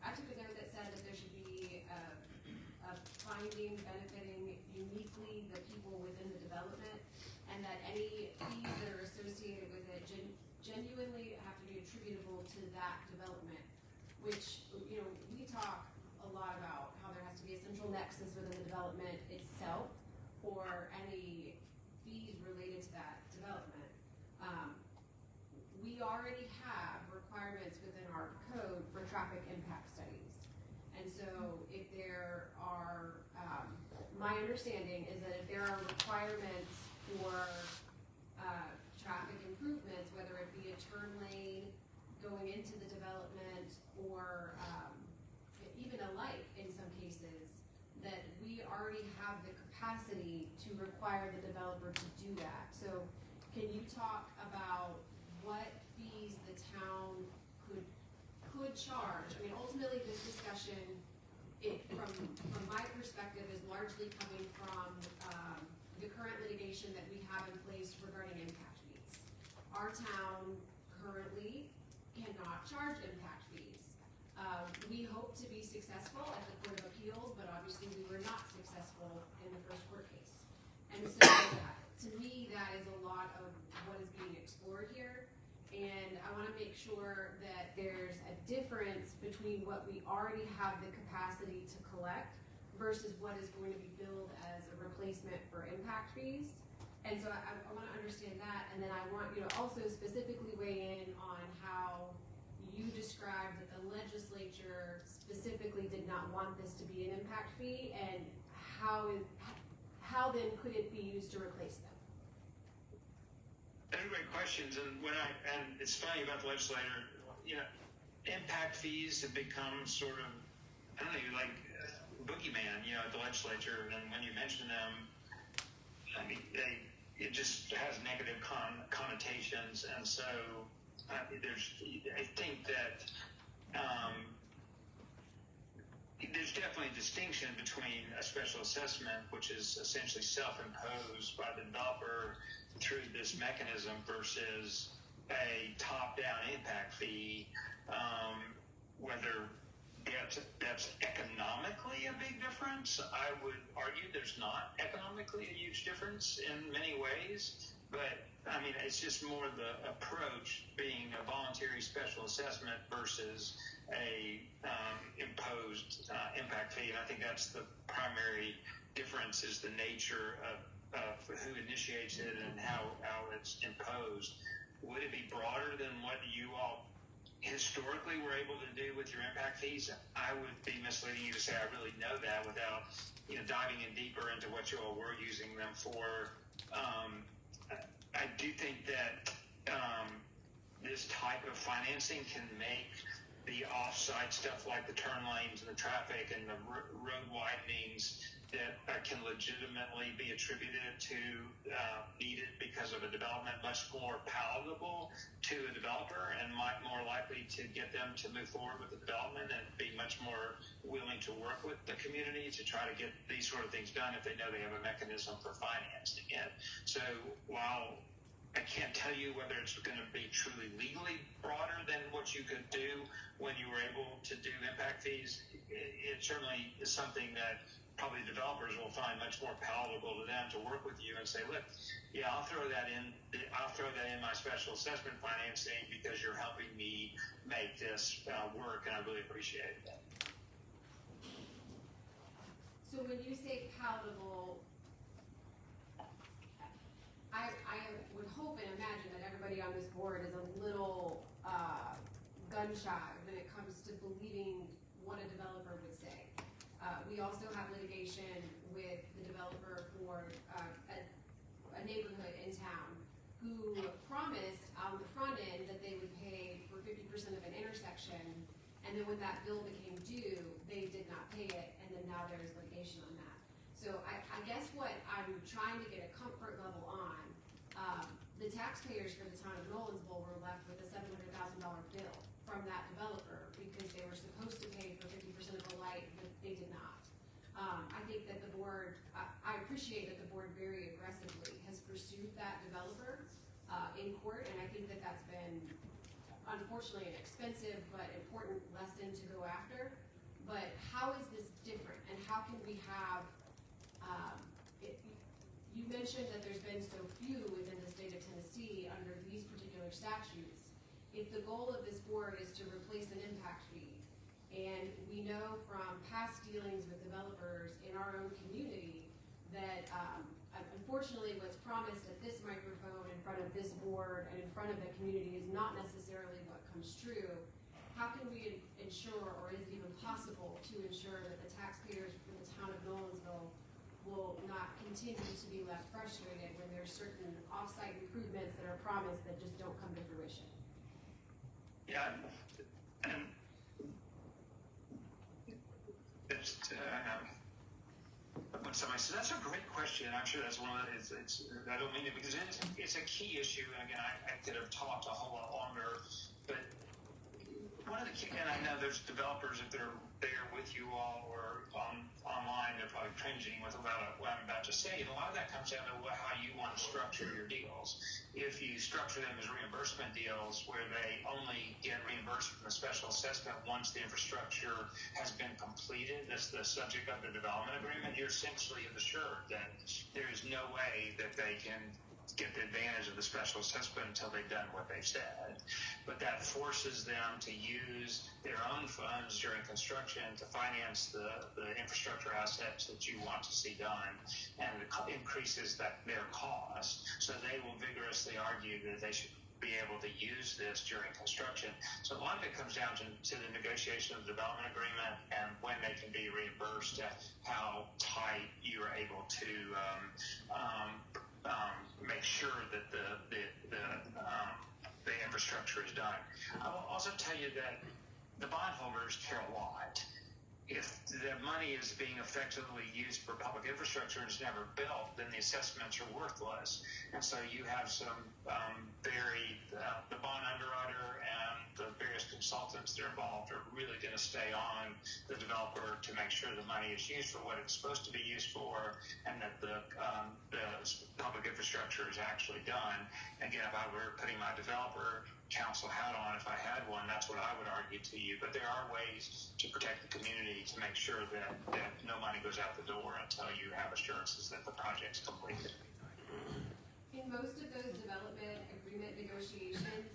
[SPEAKER 2] I took a note that said that there should be a finding benefiting uniquely the people within the development, and that any fees that are associated with it genuinely have to be attributable to that development, which, you know, we talk a lot about how there has to be a central nexus within the development itself for any fees related to that development. We already have requirements within our code for traffic impact studies. And so if there are, my understanding is that if there are requirements for traffic improvements, whether it be a turn lane going into the development or even a light in some cases, that we already have the capacity to require the developer to do that. So can you talk about what fees the town could charge? I mean, ultimately, this discussion, from my perspective, is largely coming from the current litigation that we have in place regarding impact fees. Our town currently cannot charge impact fees. We hope to be successful at the Court of Appeals, but obviously we were not successful in the first court case. And so, to me, that is a lot of what is being explored here. And I want to make sure that there's a difference between what we already have the capacity to collect versus what is going to be billed as a replacement for impact fees. And so I want to understand that, and then I want you to also specifically weigh in on how you described that the legislature specifically did not want this to be an impact fee, and how then could it be used to replace them?
[SPEAKER 3] They're great questions, and it's funny about the legislator. You know, impact fees have become sort of, I don't know, like boogeyman. You know, at the legislature, and when you mention them, I mean, it just has negative connotations, and so I think that there's definitely a distinction between a special assessment, which is essentially self-imposed by the developer through this mechanism, versus a top-down impact fee, whether that's economically a big difference. I would argue there's not economically a huge difference in many ways, but I mean, it's just more the approach being a voluntary special assessment versus a imposed impact fee. And I think that's the primary difference, is the nature of who initiates it and how it's imposed. Would it be broader than what you all historically were able to do with your impact fees? I would be misleading you to say I really know that without diving in deeper into what you all were using them for. I do think that this type of financing can make the off-site stuff like the turn lanes and the traffic and the road widenings that can legitimately be attributed to needed because of a development much more palatable to a developer, and might more likely to get them to move forward with the development and be much more willing to work with the community to try to get these sort of things done if they know they have a mechanism for financing it. So while I can't tell you whether it's going to be truly legally broader than what you could do when you were able to do impact fees, it certainly is something that probably developers will find much more palatable to them to work with you and say, look, yeah, I'll throw that in my special assessment financing because you're helping me make this work, and I really appreciate that.
[SPEAKER 2] So when you say palatable, I would hope and imagine that everybody on this board is a little gun shy when it comes to believing what a developer would say. We also have litigation with the developer for a neighborhood in town who promised on the front end that they would pay for 50% of an intersection, and then when that bill became due, they did not pay it, and then now there's litigation on that. So I guess what I'm trying to get a comfort level on, the taxpayers for the town of Nolensville were left with a $700,000 bill from that developer because they were supposed to pay for 50% of the light, but they did not. I think that the board, I appreciate that the board very aggressively has pursued that developer in court, and I think that that's been unfortunately an expensive but important lesson to go after. But how is this different, and how can we have, you mentioned that there's been so few within the state of Tennessee under these particular statutes. If the goal of this board is to replace an impact fee, and we know from past dealings with developers in our own community that unfortunately what's promised at this microphone in front of this board and in front of the community is not necessarily what comes true, how can we ensure, or is it even possible to ensure, that the taxpayers from the town of Nolensville will not continue to be left frustrated when there's certain off-site improvements that are promised that just don't come to fruition?
[SPEAKER 3] Yeah, and it's when somebody says that's a great question, I'm sure that's one of the, I don't mean it, because it's a key issue, and again, I could have talked a whole lot longer, but one of the key, and I know there's developers, if they're there with you all or online, they're probably cringing with what I'm about to say, and a lot of that comes down to how you want to structure your deals. If you structure them as reimbursement deals where they only get reimbursed from the special assessment once the infrastructure has been completed, that's the subject of the development agreement, you're essentially assured that there is no way that they can get the advantage of the special assessment until they've done what they've said. But that forces them to use their own funds during construction to finance the infrastructure assets that you want to see done, and it increases their cost. So they will vigorously argue that they should be able to use this during construction. So a lot of it comes down to the negotiation of the development agreement and when they can be reimbursed, how tight you are able to make sure that the infrastructure is done. I will also tell you that the bondholders care a lot. If the money is being effectively used for public infrastructure and is never built, then the assessments are worthless. And so you have some the bond underwriter and the various consultants that are involved are really going to stay on the developer to make sure the money is used for what it's supposed to be used for, and that the public infrastructure is actually done. Again, if I were putting my developer council hat on, if I had one, that's what I would argue to you. But there are ways to protect the community to make sure that no money goes out the door until you have assurances that the project's completed.
[SPEAKER 2] In most of those development agreement negotiations,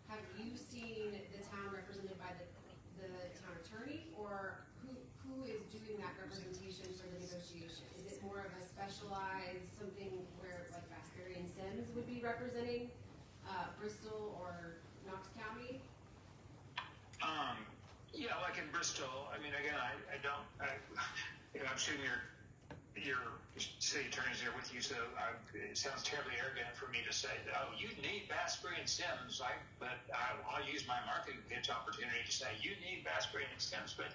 [SPEAKER 2] have you seen the town represented by the town attorney, or who is doing that representation for the negotiation? Is it more of a specialized, something where like Vasbury and Sims would be representing Bristol or Knox County?
[SPEAKER 3] Yeah, like in Bristol, I mean, again, I'm assuming your city attorney's there with you, so it sounds terribly arrogant for me to say that, oh, you need Vasbury and Sims, but I'll use my marketing pitch opportunity to say you need Vasbury and Sims. But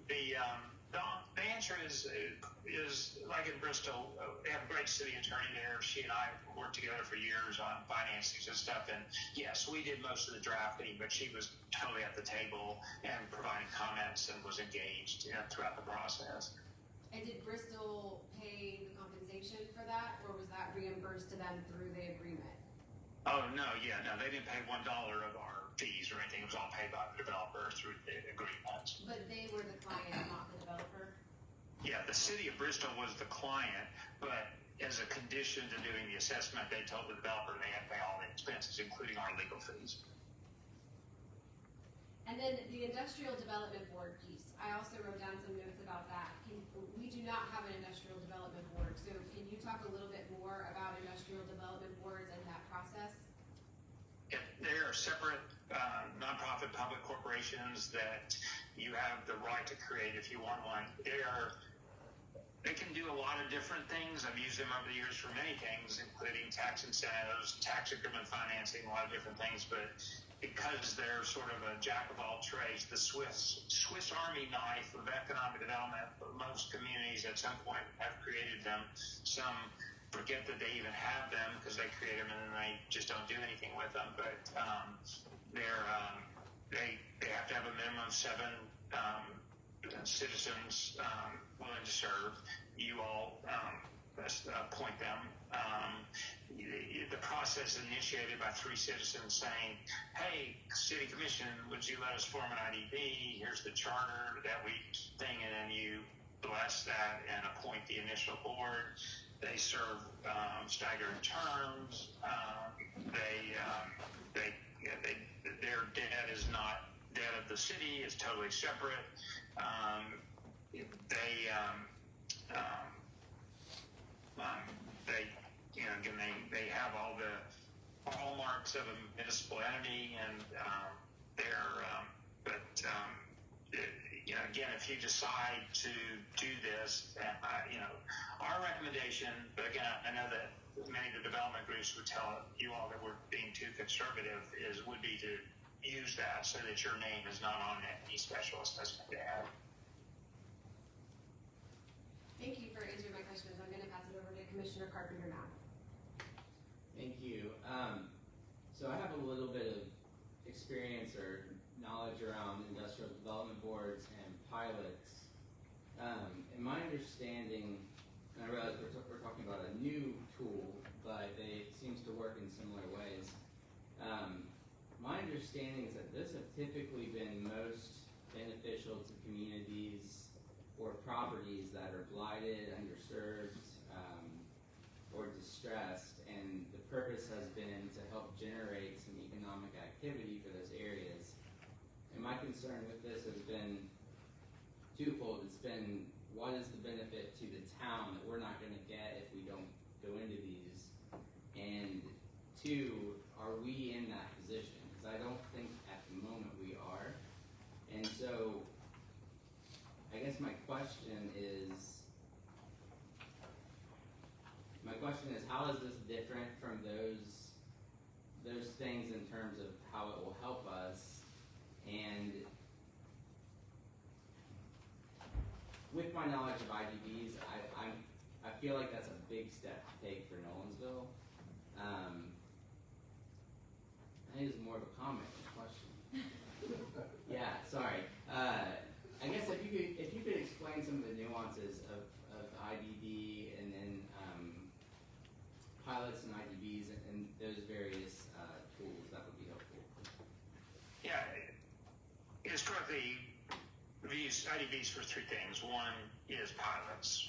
[SPEAKER 3] the answer is like in Bristol, they have a great city attorney there. She and I worked together for years on financings and stuff. And yes, we did most of the drafting, but she was totally at the table and providing comments and was engaged throughout the process.
[SPEAKER 2] And did Bristol pay the compensation for that, or was that reimbursed to them through the agreement?
[SPEAKER 3] Oh, no, they didn't pay $1 of our fees or anything. It was all paid by the developer through the agreement.
[SPEAKER 2] But they were the client, not the developer?
[SPEAKER 3] Yeah, the city of Bristol was the client, but as a condition to doing the assessment, they told the developer they had to pay all the expenses, including our legal fees.
[SPEAKER 2] And then the industrial development board piece, I also wrote down some notes about that. We do not have an industrial development board, so can you talk a little bit more about industrial development boards and that process?
[SPEAKER 3] If they are separate nonprofit public corporations that you have the right to create if you want one. They can do a lot of different things. I've used them over the years for many things, including tax incentives, tax increment financing, a lot of different things. But because they're sort of a jack of all trades, the Swiss Army knife of economic development, most communities at some point have created them. Some forget that they even have them because they create them and then they just don't do anything with them. But they have to have a minimum of 7 citizens willing to serve. You all appoint them. The process is initiated by 3 citizens saying, hey, City Commission, would you let us form an IDB? Here's the charter that we thing, and then you bless that and appoint the initial board. They serve staggered terms. Their debt is not debt of the city; it's totally separate. They have all the hallmarks of a municipal entity, and again, if you decide to do this, our recommendation, but again, I know that many of the development groups would tell you all that we're being too conservative, would be to use that so that your name is not on any special assessment to have.
[SPEAKER 2] Thank you for answering my questions. I'm going to pass it over to Commissioner Carpenter now.
[SPEAKER 6] Thank you. So I have a little bit of experience or knowledge around industrial development boards and pilots. In my understanding, and I realize we're talking about a new tool, but it seems to work in similar ways. My understanding is that this have typically been most beneficial to communities or properties that are blighted, underserved, or distressed, and the purpose has been to help generate some economic activity for those areas. And my concern with this has been twofold. It's been, what is the benefit to the town that we're not going to get if we don't go into these? And 2, are we in that position? Because I don't think at the moment we are. And so, I guess my question is, how is this different from those things in terms of how it will help us? And with my knowledge of IDBs, I feel like that's a big step to take for Nolensville. I think it's more of a comment than a question. Yeah, sorry. I guess if you could explain some of the nuances of IDB and then pilots and IDBs and those various tools, that would be helpful.
[SPEAKER 3] IDBs for three things. One is pilots,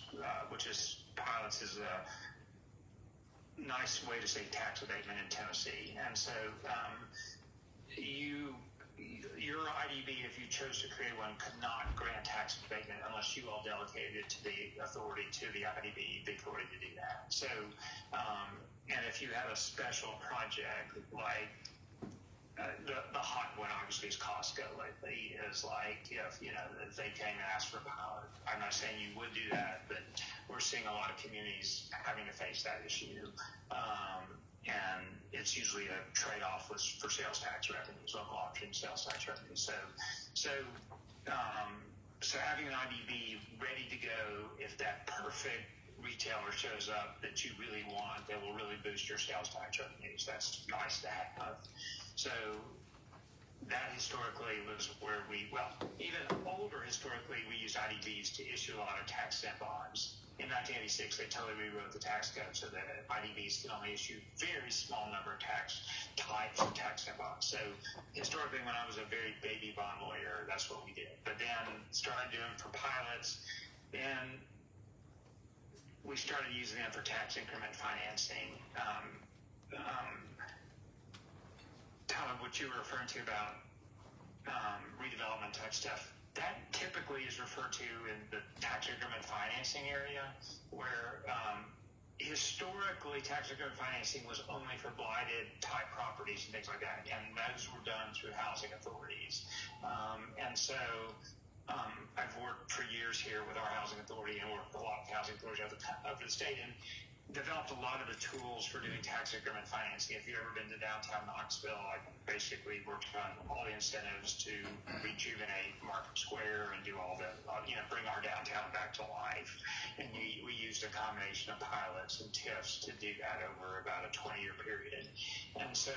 [SPEAKER 3] pilots is a nice way to say tax abatement in Tennessee. And so your IDB, if you chose to create one, could not grant tax abatement unless you all delegated it to the authority, to the IDB, the authority to do that. So, and if you have a special project like the hot one, obviously, is Costco lately, is like if they came and asked for a pilot. I'm not saying you would do that, but we're seeing a lot of communities having to face that issue. And it's usually a trade-off for sales tax revenues, local option sales tax revenues. So having an IDB ready to go if that perfect retailer shows up that you really want, that will really boost your sales tax revenues, that's nice to have. So that historically was where even older historically, we used IDBs to issue a lot of tax exempt bonds. In 1986, they totally rewrote the tax code so that IDBs can only issue very small number of tax types of tax exempt bonds. So historically, when I was a very baby bond lawyer, that's what we did. But then started doing for pilots, and we started using them for tax increment financing. Tyler, what you were referring to about redevelopment type stuff, that typically is referred to in the tax increment financing area, where historically tax increment financing was only for blighted type properties and things like that, and those were done through housing authorities. And so I've worked for years here with our housing authority and worked with a lot of housing authorities over the state, and developed a lot of the tools for doing tax increment financing. If you've ever been to downtown Knoxville, I basically worked on all the incentives to rejuvenate Market Square and do all the, bring our downtown back to life. And we used a combination of pilots and TIFs to do that over about a 20-year period. And so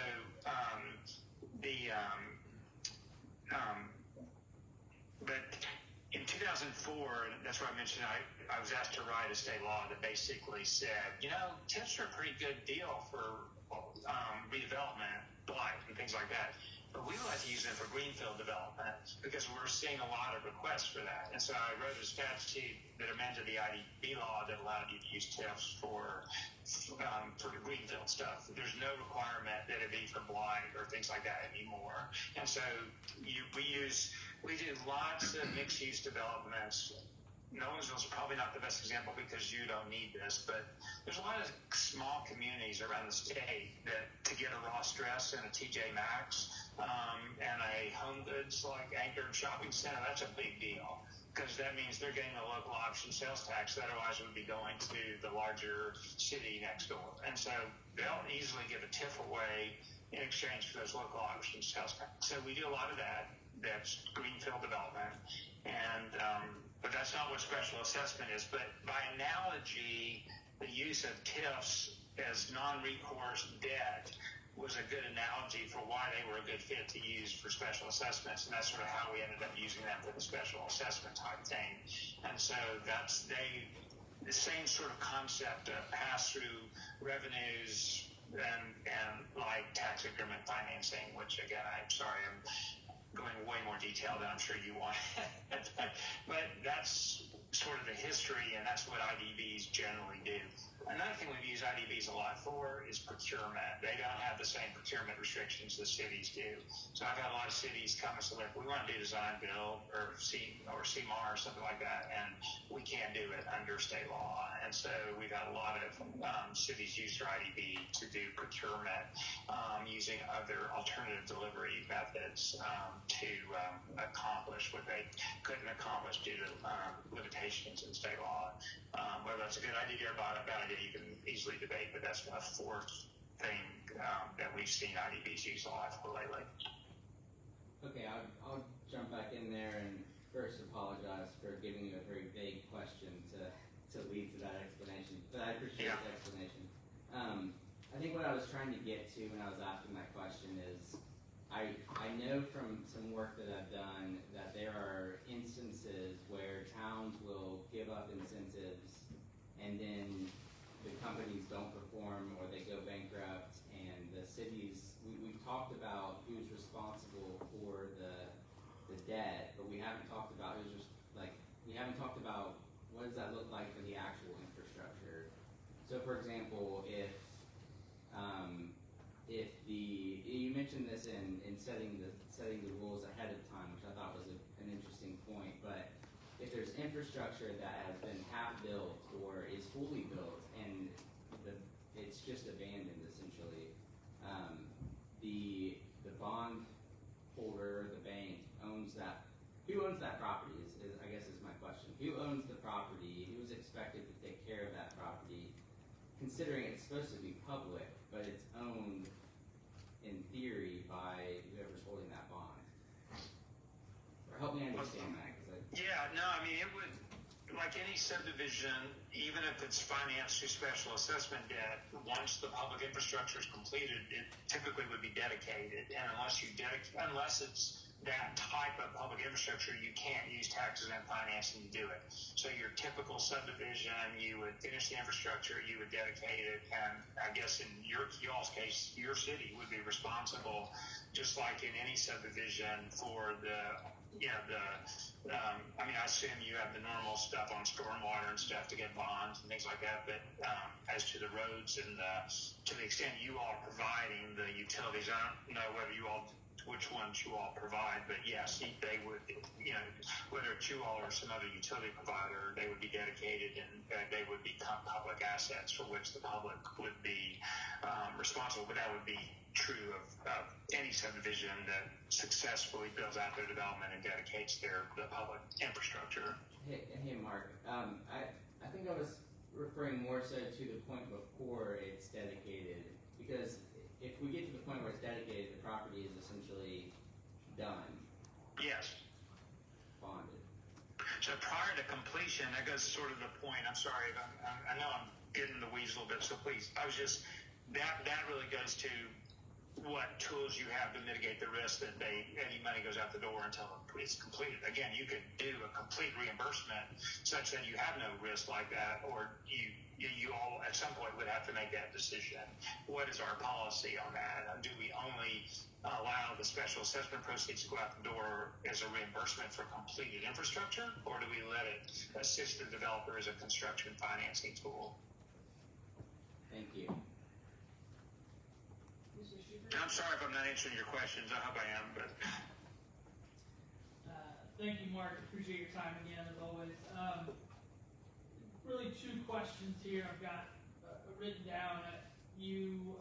[SPEAKER 3] but in 2004, that's where I mentioned I was asked to write a state law that basically said, TIFs are a pretty good deal for redevelopment, blight, and things like that. But we like to use them for greenfield development because we're seeing a lot of requests for that. And so I wrote a statute that amended the IDB law that allowed you to use TIFs for greenfield stuff. There's no requirement that it be for blight or things like that anymore. And so we do lots of mixed-use developments. Nolensville is probably not the best example because you don't need this, but there's a lot of small communities around the state that to get a Ross Dress and a TJ Maxx and a Home Goods like Anchor Shopping Center, that's a big deal because that means they're getting a local option sales tax that otherwise would be going to the larger city next door. And so they'll easily give a TIF away in exchange for those local option sales tax. So we do a lot of that. That's greenfield development. And but that's not what special assessment is. But by analogy, the use of TIFs as non-recourse debt was a good analogy for why they were a good fit to use for special assessments, and that's sort of how we ended up using them for the special assessment type thing. And so that's the same sort of concept of pass-through revenues and like tax increment financing, which again, I'm sorry, I'm going way more detail than I'm sure you want. But that's sort of the history, and that's what IDBs generally do. Another thing we've used IDBs a lot for is procurement. They don't have the same procurement restrictions that cities do. So I've had a lot of cities come and say, look, we want to do design build or CMAR or something like that, and we can't do it under state law. And so we've had a lot of cities use their IDB to do procurement using other alternative delivery methods to accomplish what they couldn't accomplish due to limitations in state law. Whether that's a good idea or a bad idea, you can easily debate, but that's a fourth thing that we've seen IDBs use a lot for lately.
[SPEAKER 6] Okay, I'll jump back in there and first apologize for giving you a very vague question to lead to that explanation, but I appreciate the explanation. I think what I was trying to get to when I was asking that question is I know from some work that I've done that there are instances where towns will give up incentives and then the companies don't perform or they go bankrupt, and the cities, we've talked about who's responsible for the debt, but we haven't talked about who's So for example, if you mentioned this in setting the rules ahead of time, which I thought was an interesting point, but if there's infrastructure that has been half built or is fully built and it's just abandoned essentially, the bond holder, the bank owns that. Who owns that property is I guess is my question. Who owns the property? Who is expected to take care of that property? Considering it's supposed to be public, but it's owned in theory by whoever's holding that bond. Or help me understand that,
[SPEAKER 3] Yeah, no, I mean, it would, like any subdivision, even if it's financed through special assessment debt, once the public infrastructure is completed, it typically would be dedicated. And unless it's that type of public infrastructure, you can't use taxes and financing to do it. So your typical subdivision, you would finish the infrastructure, you would dedicate it, and I guess in y'all's case, your city would be responsible, just like in any subdivision, for I mean, I assume you have the normal stuff on stormwater and stuff to get bonds and things like that, but as to the roads and to the extent you all are providing the utilities, I don't know which ones you all provide, but yes, they would, whether it's you all or some other utility provider, they would be dedicated and they would become public assets for which the public would be responsible. But that would be true of any subdivision that successfully builds out their development and dedicates the public infrastructure.
[SPEAKER 6] Hey Mark, I think I was referring more so to the point before it's dedicated, because if we get to the point where it's dedicated, the property is essentially done.
[SPEAKER 3] Yes.
[SPEAKER 6] Bonded.
[SPEAKER 3] So prior to completion, that goes sort of the point. I'm sorry, I know I'm getting the weeds a little bit, so please. That really goes to what tools you have to mitigate the risk that any money goes out the door until it's completed. Again, you could do a complete reimbursement such that you have no risk like that, or you all at some point would have to make that decision. What is our policy on that? Do we only allow the special assessment proceeds to go out the door as a reimbursement for completed infrastructure, or do we let it assist the developer as a construction financing tool?
[SPEAKER 6] Thank you.
[SPEAKER 3] I'm sorry if I'm not answering your questions. I hope I am, but.
[SPEAKER 8] Thank you, Mark. Appreciate your time again, as always. Really two questions here I've got written down. You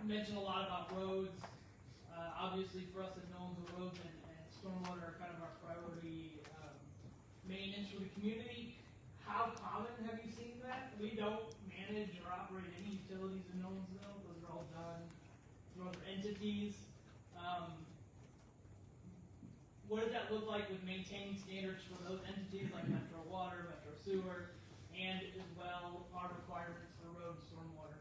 [SPEAKER 8] mentioned a lot about roads. Obviously, for us at Nolensville, roads and stormwater are kind of our priority maintenance for the community. How common have you seen that? We don't manage or operate any utilities in Nolensville. Those are all done through other entities. What does that look like with maintaining standards for those entities like Metro Water, Metro Sewer, and as well our requirements for road and stormwater?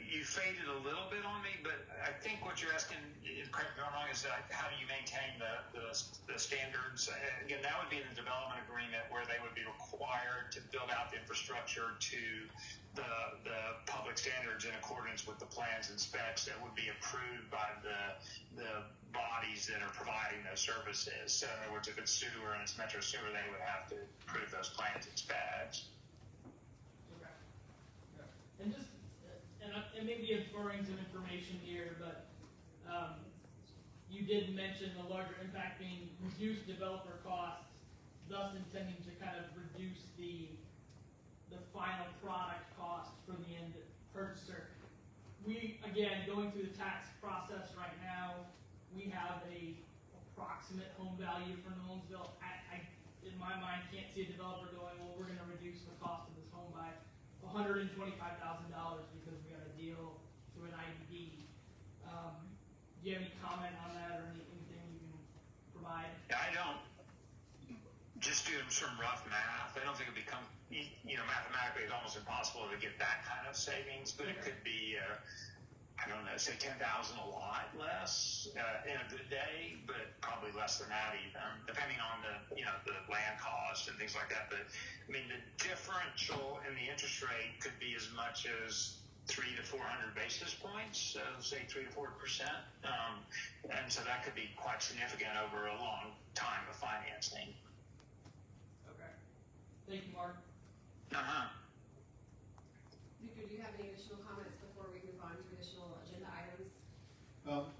[SPEAKER 3] You faded a little bit on me, but I think what you're asking, correct me if I'm wrong, is how do you maintain the standards? Again, that would be in the development agreement where they would be required to build out the infrastructure to the public standards in accordance with the plans and specs that would be approved by the bodies that are providing those services. So in other words, if it's sewer and it's Metro Sewer, they would have to approve those plans and specs.
[SPEAKER 8] Okay. And just, and maybe inferring some information here, but you did mention the larger impact being reduced developer costs, thus intending to kind of reduce the final product cost for the end purchaser. We, again, going through the tax process right now, we have a approximate home value for Nolensville. I in my mind, can't see a developer going, well, we're going to reduce the cost of this home by $125,000 because we got a deal through an IDD. Do you have any comment on that or anything you can provide?
[SPEAKER 3] I don't. Just doing some rough math, I don't think it become, mathematically it's almost impossible to get that kind of savings, but it could be, I don't know, say 10,000 a lot less in a good day, but probably less than that even, depending on the land cost and things like that. But I mean, the differential in the interest rate could be as much as 300 to 400 basis points, so say 3 to 4%, and so that could be quite significant over a long time of financing.
[SPEAKER 8] Thank you, Mark.
[SPEAKER 2] Victor, do you have any additional comments before we move on to additional agenda items?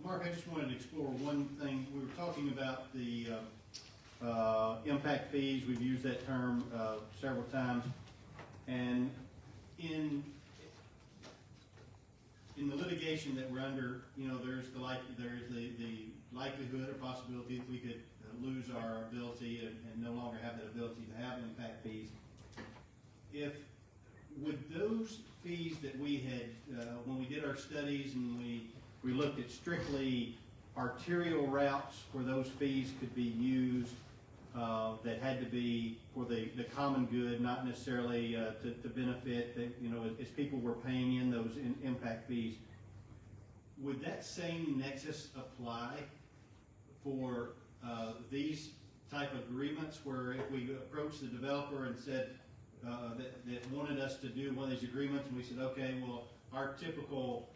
[SPEAKER 5] Mark, I just wanted to explore one thing. We were talking about the impact fees. We've used that term several times. And in the litigation that we're under, you know, there's the likelihood or possibility that we could lose our ability and no longer have that ability to have impact fees. Would those fees that we had, when we did our studies and we looked at strictly arterial routes where those fees could be used, that had to be for the common good, not necessarily to benefit, that, you know, as people were paying in those impact fees, would that same nexus apply for these type of agreements, where if we approached the developer and said that wanted us to do one of these agreements, and we said, okay, well, our typical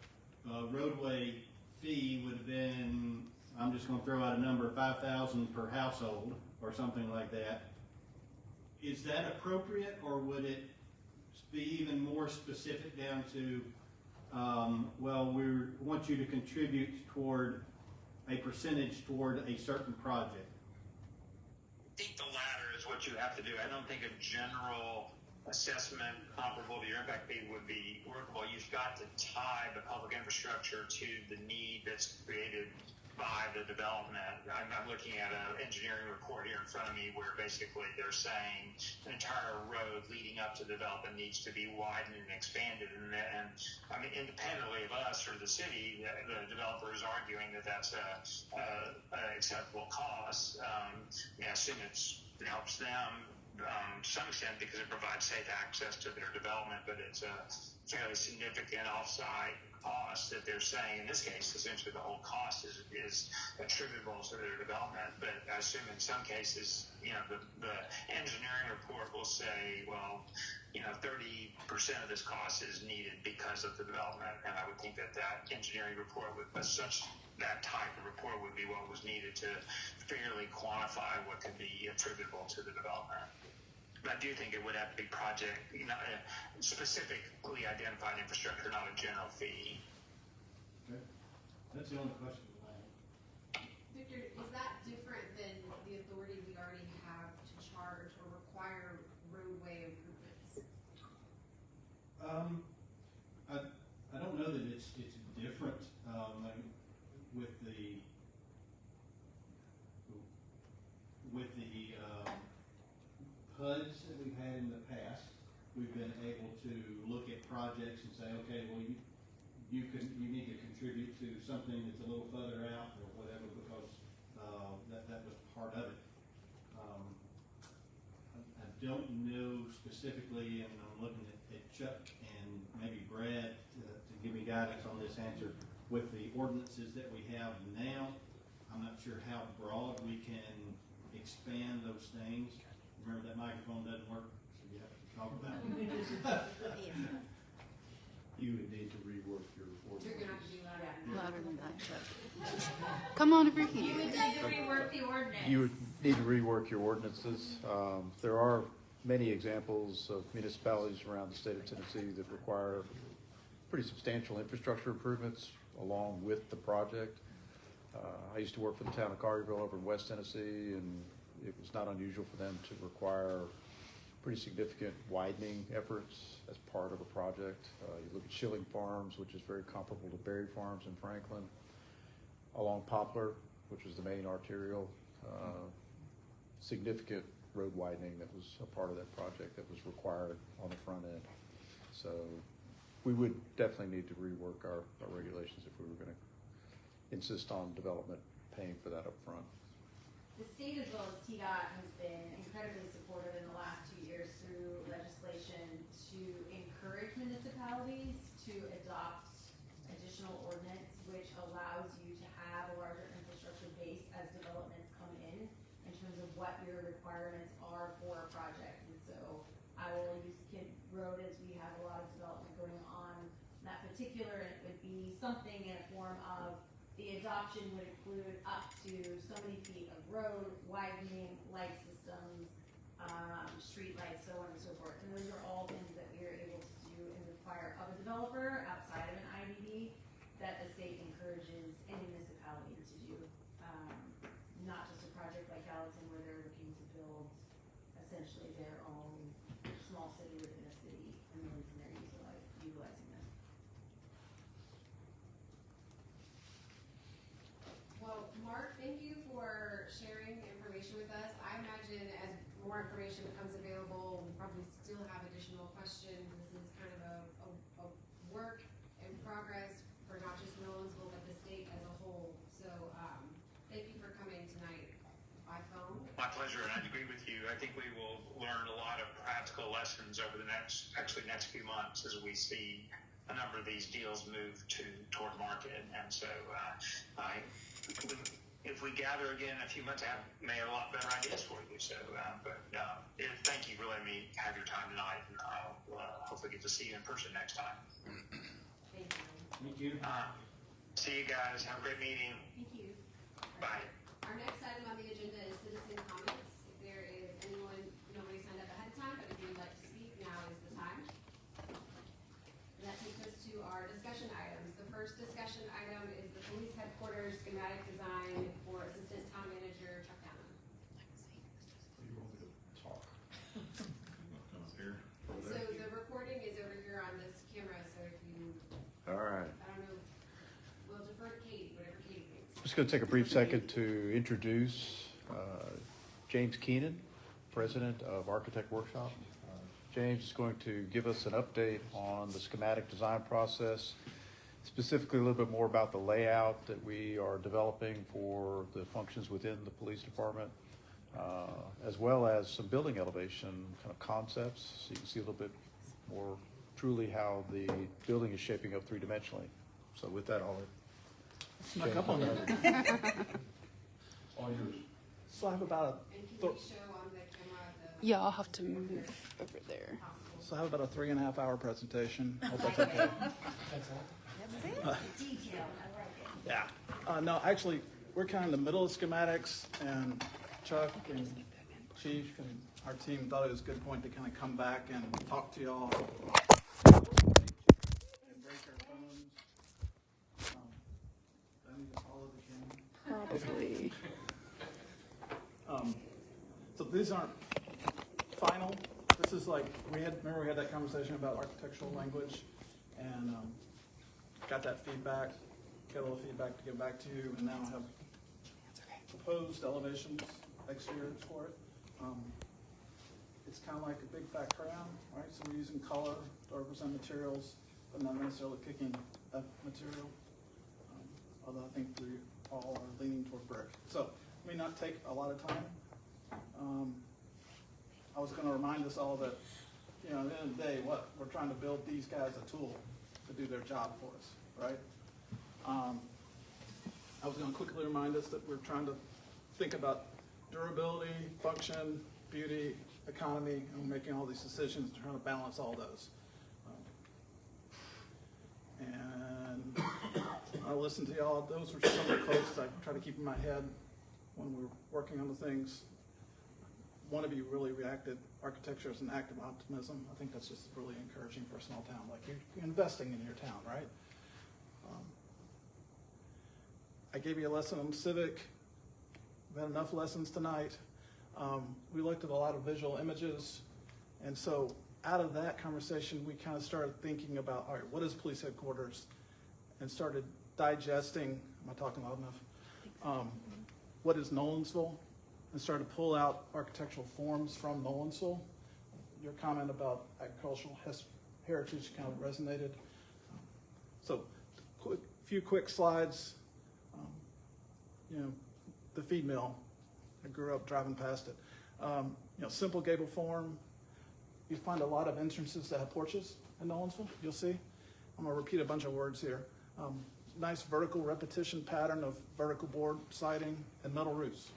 [SPEAKER 5] roadway fee would have been, I'm just going to throw out a number, $5,000 per household or something like that. Is that appropriate, or would it be even more specific down to, well, we want you to contribute toward a percentage toward a certain project?
[SPEAKER 3] I think the latter is what you have to do. I don't think a general assessment comparable to your impact fee would be workable. You've got to tie the public infrastructure to the need that's created by the development. I'm looking at an engineering report here in front of me where basically they're saying an entire road leading up to the development needs to be widened and expanded. And I mean, independently of us or the city, the developer is arguing that that's a acceptable cost. I assume it helps them to some extent because it provides safe access to their development, but it's a fairly significant offsite cost that they're saying in this case essentially the whole cost is attributable to their development. But I assume in some cases, you know, the engineering report will say, well, you know, 30% of this cost is needed because of the development, and I would think that engineering report that type of report would be what was needed to fairly quantify what could be attributable to the development. But I do think it would have to be project, you know, specifically identified infrastructure, not a general fee.
[SPEAKER 5] Okay. That's the only question I have.
[SPEAKER 2] Victor, is that different than the authority we already have to charge or require roadway improvements?
[SPEAKER 5] I don't know that it's different with the HUDs that we've had in the past. We've been able to look at projects and say, okay, well, you need to contribute to something that's a little further out or whatever, because that was part of it. I don't know specifically, and I'm looking at Chuck and maybe Brad to give me guidance on this answer. With the ordinances that we have now, I'm not sure how broad we can expand those things. Remember, that microphone doesn't work, so you have to talk about it.
[SPEAKER 9] You would need to rework your ordinance.
[SPEAKER 2] You're gonna have to do that.
[SPEAKER 1] Louder than that, Chuck. Come on over here.
[SPEAKER 10] You would need to rework the ordinance.
[SPEAKER 9] You would need to rework your ordinances. There are many examples of municipalities around the state of Tennessee that require pretty substantial infrastructure improvements along with the project. I used to work for the town of Collierville over in West Tennessee, and it was not unusual for them to require pretty significant widening efforts as part of a project. You look at Schilling Farms, which is very comparable to Berry Farms in Franklin, along Poplar, which was the main arterial, significant road widening that was a part of that project that was required on the front end. So we would definitely need to rework our regulations if we were going to insist on development paying for that up front.
[SPEAKER 10] The state as well as TDOT has been incredibly supportive in the last 2 years through legislation to encourage municipalities to adopt additional ordinance, which allows you to have a larger infrastructure base as developments come in terms of what your requirements are for a project. And so I will use Kid Road as we have a lot of development going on that particular, and it would be something in a form of the adoption would include up to so many feet of road, widening, light systems, street lights, so on and so forth. And those are all things that we are able to do and require of a developer outside of an IDD that the state encourages any municipality to do. Not just a project like Gallatin where they're looking to build essentially their own small city within a city, and the reason they're utilizing this.
[SPEAKER 2] Well, Mark, thank you for sharing information with us. I imagine as more information becomes available, we probably still have additional questions. This is kind of a work in progress for not just Nolensville, but the state as a whole. So, thank you for coming tonight by phone.
[SPEAKER 3] My pleasure, and I agree with you. I think we will learn a lot of practical lessons over the next few months as we see a number of these deals move toward market. And so, if we gather again in a few months, I may have a lot better ideas for you. So, thank you for letting me have your time tonight, and I'll hopefully get to see you in person next time.
[SPEAKER 2] Thank you.
[SPEAKER 5] Thank you.
[SPEAKER 3] See you guys. Have a great meeting.
[SPEAKER 2] Thank you.
[SPEAKER 3] Bye.
[SPEAKER 2] Our next item on the agenda is citizen comments. If there is anyone, nobody signed up ahead of time, but if you'd like to speak, now is the time. And that takes us to our discussion items. The first discussion item is the police headquarters schematic design for Assistant Town Manager Chuck Allen. So the recording is over here on this camera, so if you,
[SPEAKER 9] All right.
[SPEAKER 2] I don't know, we'll defer to Katie, whatever Katie thinks.
[SPEAKER 9] Just going to take a brief second to introduce James Keenan, President of Architect Workshop. James is going to give us an update on the schematic design process, specifically a little bit more about the layout that we are developing for the functions within the police department, as well as some building elevation kind of concepts, so you can see a little bit more truly how the building is shaping up three-dimensionally. So with that, I'll
[SPEAKER 11] Snuck up on that.
[SPEAKER 9] all yours.
[SPEAKER 11] So I have about
[SPEAKER 2] And can you show on the camera the
[SPEAKER 4] Yeah, I'll have to move over there.
[SPEAKER 11] so I have about a 3.5 hour presentation. Hope that's okay.
[SPEAKER 10] Detail, I like it.
[SPEAKER 11] Yeah. No, actually, we're kind of in the middle of schematics, and Chuck and Chief and our team thought it was a good point to kind of come back and talk to y'all and break our phones. I need to follow the camera.
[SPEAKER 4] Probably.
[SPEAKER 11] So these aren't final. This is like, remember we had that conversation about architectural language, and got that feedback, got all the feedback to give back to you, and now have proposed elevations, exteriors for it. It's kind of like a big fat crayon, right? So we're using color to represent materials, but not necessarily picking a material. Although I think we all are leaning toward brick. So it may not take a lot of time. I was going to remind us all that, you know, at the end of the day, we're trying to build these guys a tool to do their job for us, right? I was going to quickly remind us that we're trying to think about durability, function, beauty, economy, and we're making all these decisions to try to balance all those. And I listened to y'all. Those were some of the quotes I try to keep in my head when we're working on the things. One of you really reacted, architecture is an act of optimism. I think that's just really encouraging for a small town. Like you're investing in your town, right? I gave you a lesson on civic. We've had enough lessons tonight. We looked at a lot of visual images. And so out of that conversation, we kind of started thinking about, all right, what is police headquarters? And started digesting, am I talking loud enough? What is Nolensville? And started to pull out architectural forms from Nolensville. Your comment about agricultural heritage kind of resonated. So few quick slides. You know, the feed mill, I grew up driving past it. You know, simple gable form. You find a lot of entrances that have porches in Nolensville, you'll see. I'm gonna repeat a bunch of words here. Nice vertical repetition pattern of vertical board siding and metal roofs.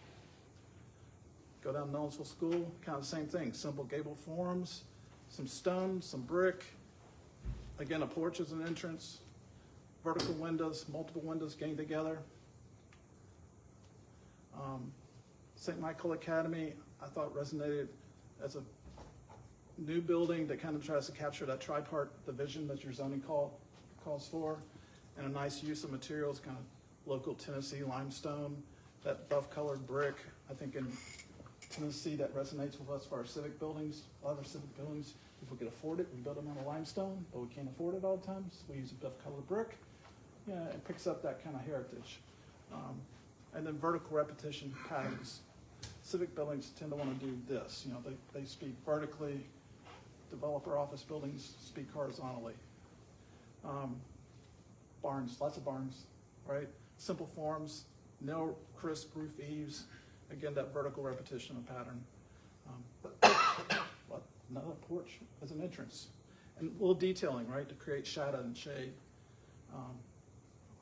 [SPEAKER 11] Go down Nolensville School, kind of the same thing. Simple gable forms, some stone, some brick. Again, a porch as an entrance. Vertical windows, multiple windows getting together. St. Michael Academy, I thought resonated as a new building that kind of tries to capture that tripart division that your zoning calls for, and a nice use of materials, kind of local Tennessee limestone, that buff-colored brick. I think in Tennessee that resonates with us for our civic buildings. A lot of our civic buildings, if we could afford it, we build them out of limestone, but we can't afford it all the time, so we use a buff-colored brick. Yeah, it picks up that kind of heritage. And then vertical repetition patterns. Civic buildings tend to want to do this. You know, they speak vertically. Developer office buildings speak horizontally. Barns, lots of barns, right? Simple forms, no crisp roof eaves. Again, that vertical repetition of pattern. But another porch as an entrance. And a little detailing, right, to create shadow and shade.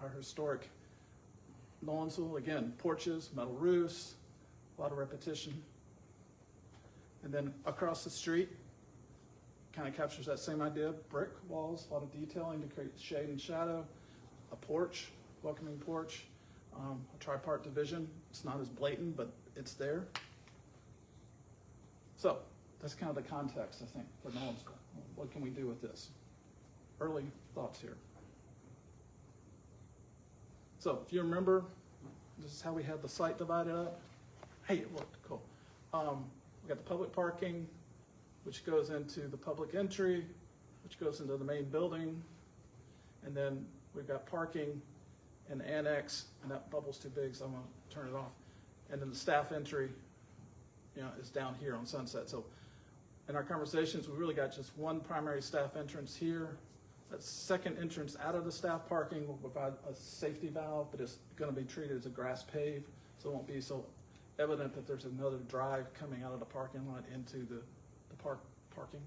[SPEAKER 11] Our historic Nolensville, again, porches, metal roofs, a lot of repetition. And then across the street, kind of captures that same idea, brick walls, a lot of detailing to create shade and shadow, a porch, welcoming porch, a tripart division. It's not as blatant, but it's there. So that's kind of the context, I think, for Nolensville. What can we do with this? Early thoughts here. So if you remember, this is how we had the site divided up. Hey, it worked, cool. We got the public parking, which goes into the public entry, which goes into the main building. And then we've got parking and annex, and that bubble's too big, so I'm gonna turn it off. And then the staff entry, you know, is down here on Sunset. So in our conversations, we really got just one primary staff entrance here. That second entrance out of the staff parking will provide a safety valve, but it's gonna be treated as a grass pave, so it won't be so evident that there's another drive coming out of the parking lot into the parking.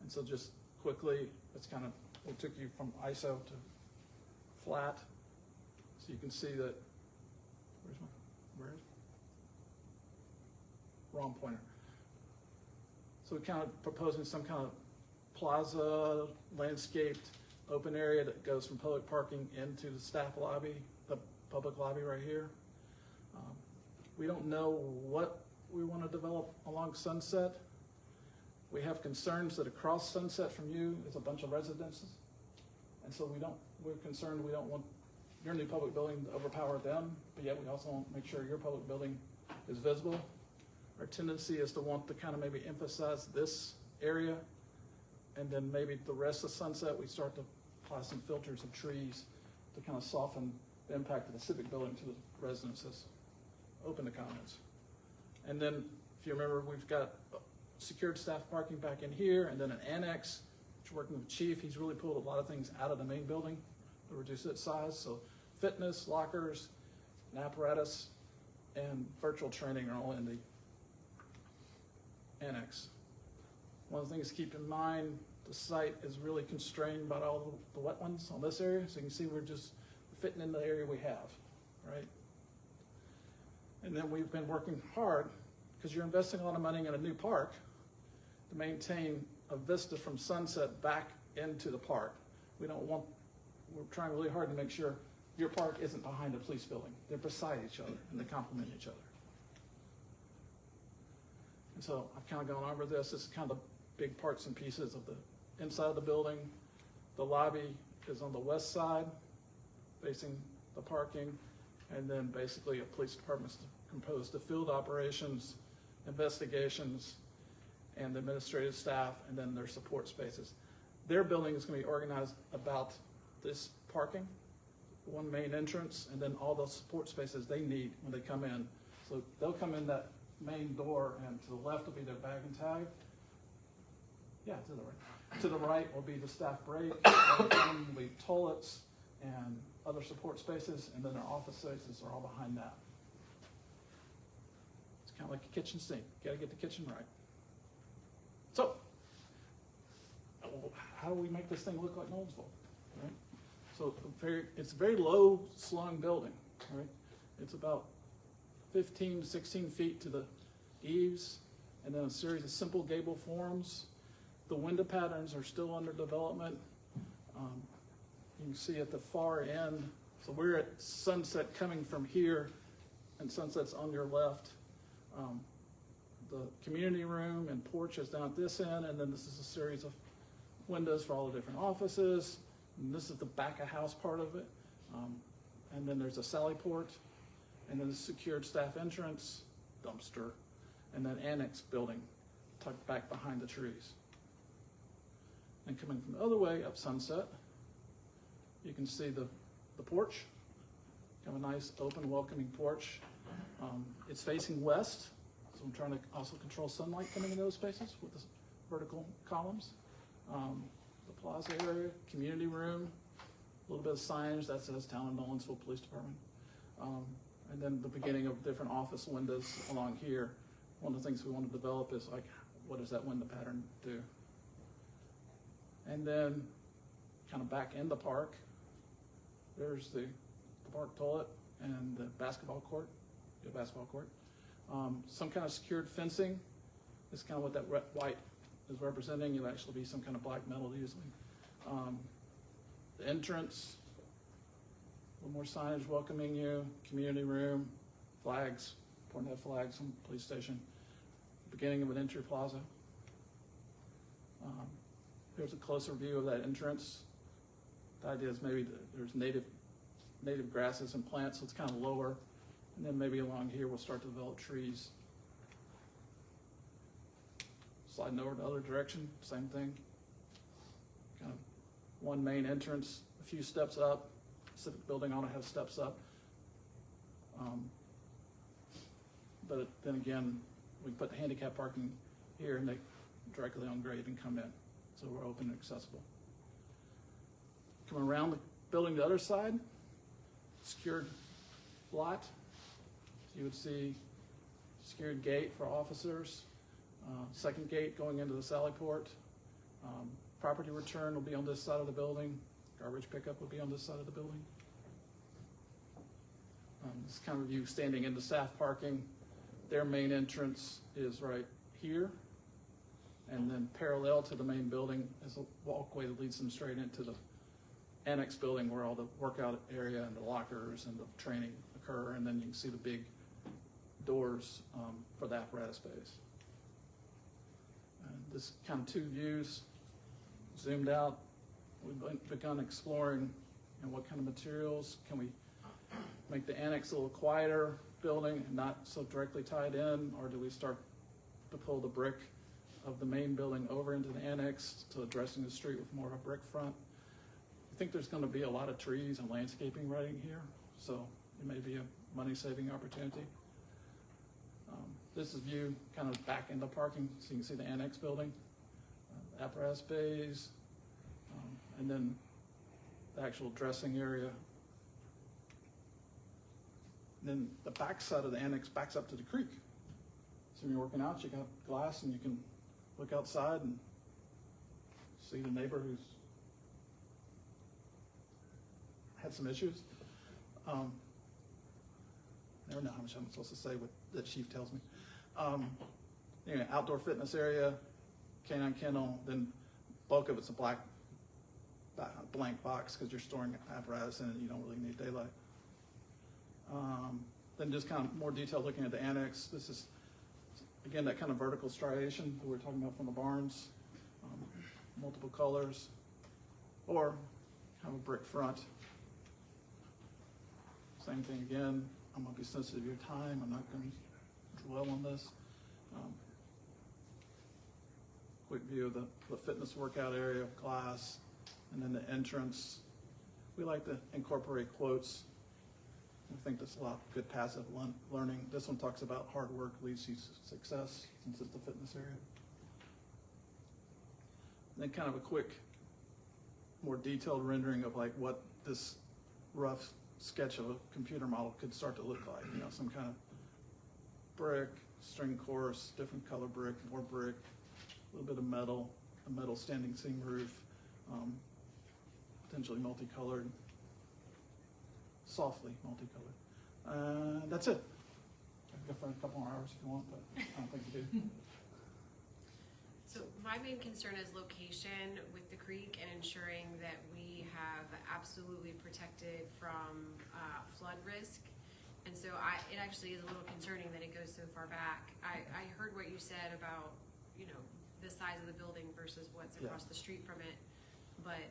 [SPEAKER 11] And so just quickly, it's kind of, we took you from ISO to flat, so you can see that, where is it? Wrong pointer. So we're kind of proposing some kind of plaza, landscaped, open area that goes from public parking into the staff lobby, the public lobby right here. We don't know what we want to develop along Sunset. We have concerns that across Sunset from you is a bunch of residences. And so we're concerned we don't want your new public building to overpower them, but yet we also want to make sure your public building is visible. Our tendency is to want to kind of maybe emphasize this area, and then maybe the rest of Sunset, we start to apply some filters of trees to kind of soften the impact of the civic building to the residences. Open to comments. And then, if you remember, we've got secured staff parking back in here, and then an annex, which working with Chief, he's really pulled a lot of things out of the main building to reduce its size. So fitness, lockers, and apparatus, and virtual training are all in the annex. One of the things to keep in mind, the site is really constrained by all the wetlands on this area. So you can see we're just fitting in the area we have, right? And then we've been working hard, because you're investing a lot of money in a new park, to maintain a vista from Sunset back into the park. We're trying really hard to make sure your park isn't behind a police building. They're beside each other, and they complement each other. And so I've kind of gone over this. This is kind of the big parts and pieces of the inside of the building. The lobby is on the west side, facing the parking, and then basically a police department composed of field operations, investigations, and the administrative staff, and then their support spaces. Their building is going to be organized about this parking, one main entrance, and then all the support spaces they need when they come in. So they'll come in that main door, and to the left will be their bag and tag. Yeah, to the right. To the right will be the staff break, will be toilets and other support spaces, and then their office spaces are all behind that. It's kind of like a kitchen sink. You got to get the kitchen right. So, how do we make this thing look like Nolensville? Right? So it's a very low slung building. Right? It's about 15, 16 feet to the eaves, and then a series of simple gable forms. The window patterns are still under development. You can see at the far end, so we're at Sunset coming from here, and Sunset's on your left. The community room and porch is down at this end, and then this is a series of windows for all the different offices. And this is the back of house part of it. And then there's a sally port, and then the secured staff entrance, dumpster, and then annex building tucked back behind the trees. And coming from the other way up Sunset, you can see the porch. Have a nice open welcoming porch. It's facing west, so I'm trying to also control sunlight coming into those spaces with the vertical columns. The plaza area, community room, a little bit of signage that says Town of Nolensville Police Department. And then the beginning of different office windows along here. One of the things we want to develop is like, what does that window pattern do? And then kind of back in the park, there's the park toilet and the basketball court, some kind of secured fencing is kind of what that white is representing. It'll actually be some kind of black metal usually. The entrance, a little more signage welcoming you, community room, flags, important to have flags on the police station, beginning of an entry plaza. Here's a closer view of that entrance. The idea is maybe there's native grasses and plants, so it's kind of lower. And then maybe along here we'll start to develop trees. Sliding over the other direction, same thing. Kind of one main entrance, a few steps up. Civic building ought to have steps up. But then again, we put the handicap parking here and they directly on grade and come in. So we're open and accessible. Come around the building the other side, secured lot. So you would see secured gate for officers, second gate going into the sally port. Property return will be on this side of the building. Garbage pickup will be on this side of the building. This kind of view standing into staff parking. Their main entrance is right here. And then parallel to the main building is a walkway that leads them straight into the annex building where all the workout area and the lockers and the training occur. And then you can see the big doors for the apparatus space. And this kind of two views, zoomed out, we've begun exploring what kind of materials can we make the annex a little quieter building and not so directly tied in, or do we start to pull the brick of the main building over into the annex to addressing the street with more of a brick front? I think there's going to be a lot of trees and landscaping right in here, so it may be a money-saving opportunity. This is view kind of back into parking, so you can see the annex building, apparatus bays, and then the actual dressing area. And then the back side of the annex backs up to the creek. So when you're working out, you got glass and you can look outside and see the neighbor who's had some issues. Never know how much I'm supposed to say what the chief tells me. Anyway, outdoor fitness area, canine kennel, then bulk of it's a blank box because you're storing apparatus in it and you don't really need daylight. Then just kind of more detail looking at the annex. This is, again, that kind of vertical striation that we were talking about from the barns, multiple colors, or have a brick front. Same thing again. I'm going to be sensitive to your time. I'm not going to dwell on this. Quick view of the fitness workout area of glass, and then the entrance. We like to incorporate quotes. I think that's a lot of good passive learning. This one talks about hard work leads to success, since it's the fitness area. And then kind of a quick, more detailed rendering of like what this rough sketch of a computer model could start to look like. You know, some kind of brick, string course, different color brick, more brick, a little bit of metal, a metal standing seam roof, potentially multicolored, softly multicolored. That's it. I can go for a couple more hours if you want, but I don't think you do.
[SPEAKER 2] So my main concern is location with the creek and ensuring that we have absolutely protected from flood risk. And so it actually is a little concerning that it goes so far back. I heard what you said about, you know, the size of the building versus what's
[SPEAKER 11] Yeah.
[SPEAKER 2] across the street from it. But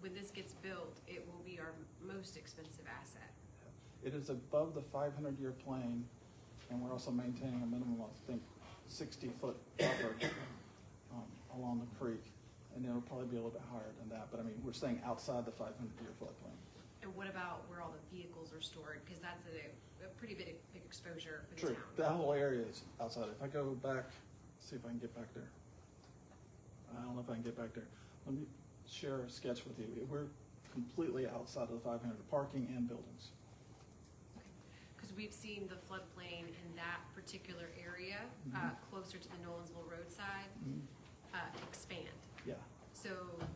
[SPEAKER 2] when this gets built, it will be our most expensive asset.
[SPEAKER 11] It is above the 500-year plain, and we're also maintaining a minimum of, I think, 60-foot buffer along the creek, and it'll probably be a little bit higher than that, but I mean, we're staying outside the 500-year floodplain.
[SPEAKER 2] And what about where all the vehicles are stored? Because that's a pretty big exposure for the
[SPEAKER 11] True,
[SPEAKER 2] town.
[SPEAKER 11] that whole area is outside. If I go back, see if I can get back there. I don't know if I can get back there. Let me share a sketch with you. We're completely outside of the 500, parking and buildings.
[SPEAKER 2] Because we've seen the floodplain in that particular area, closer to the Nolensville roadside, expand.
[SPEAKER 11] Yeah.
[SPEAKER 2] So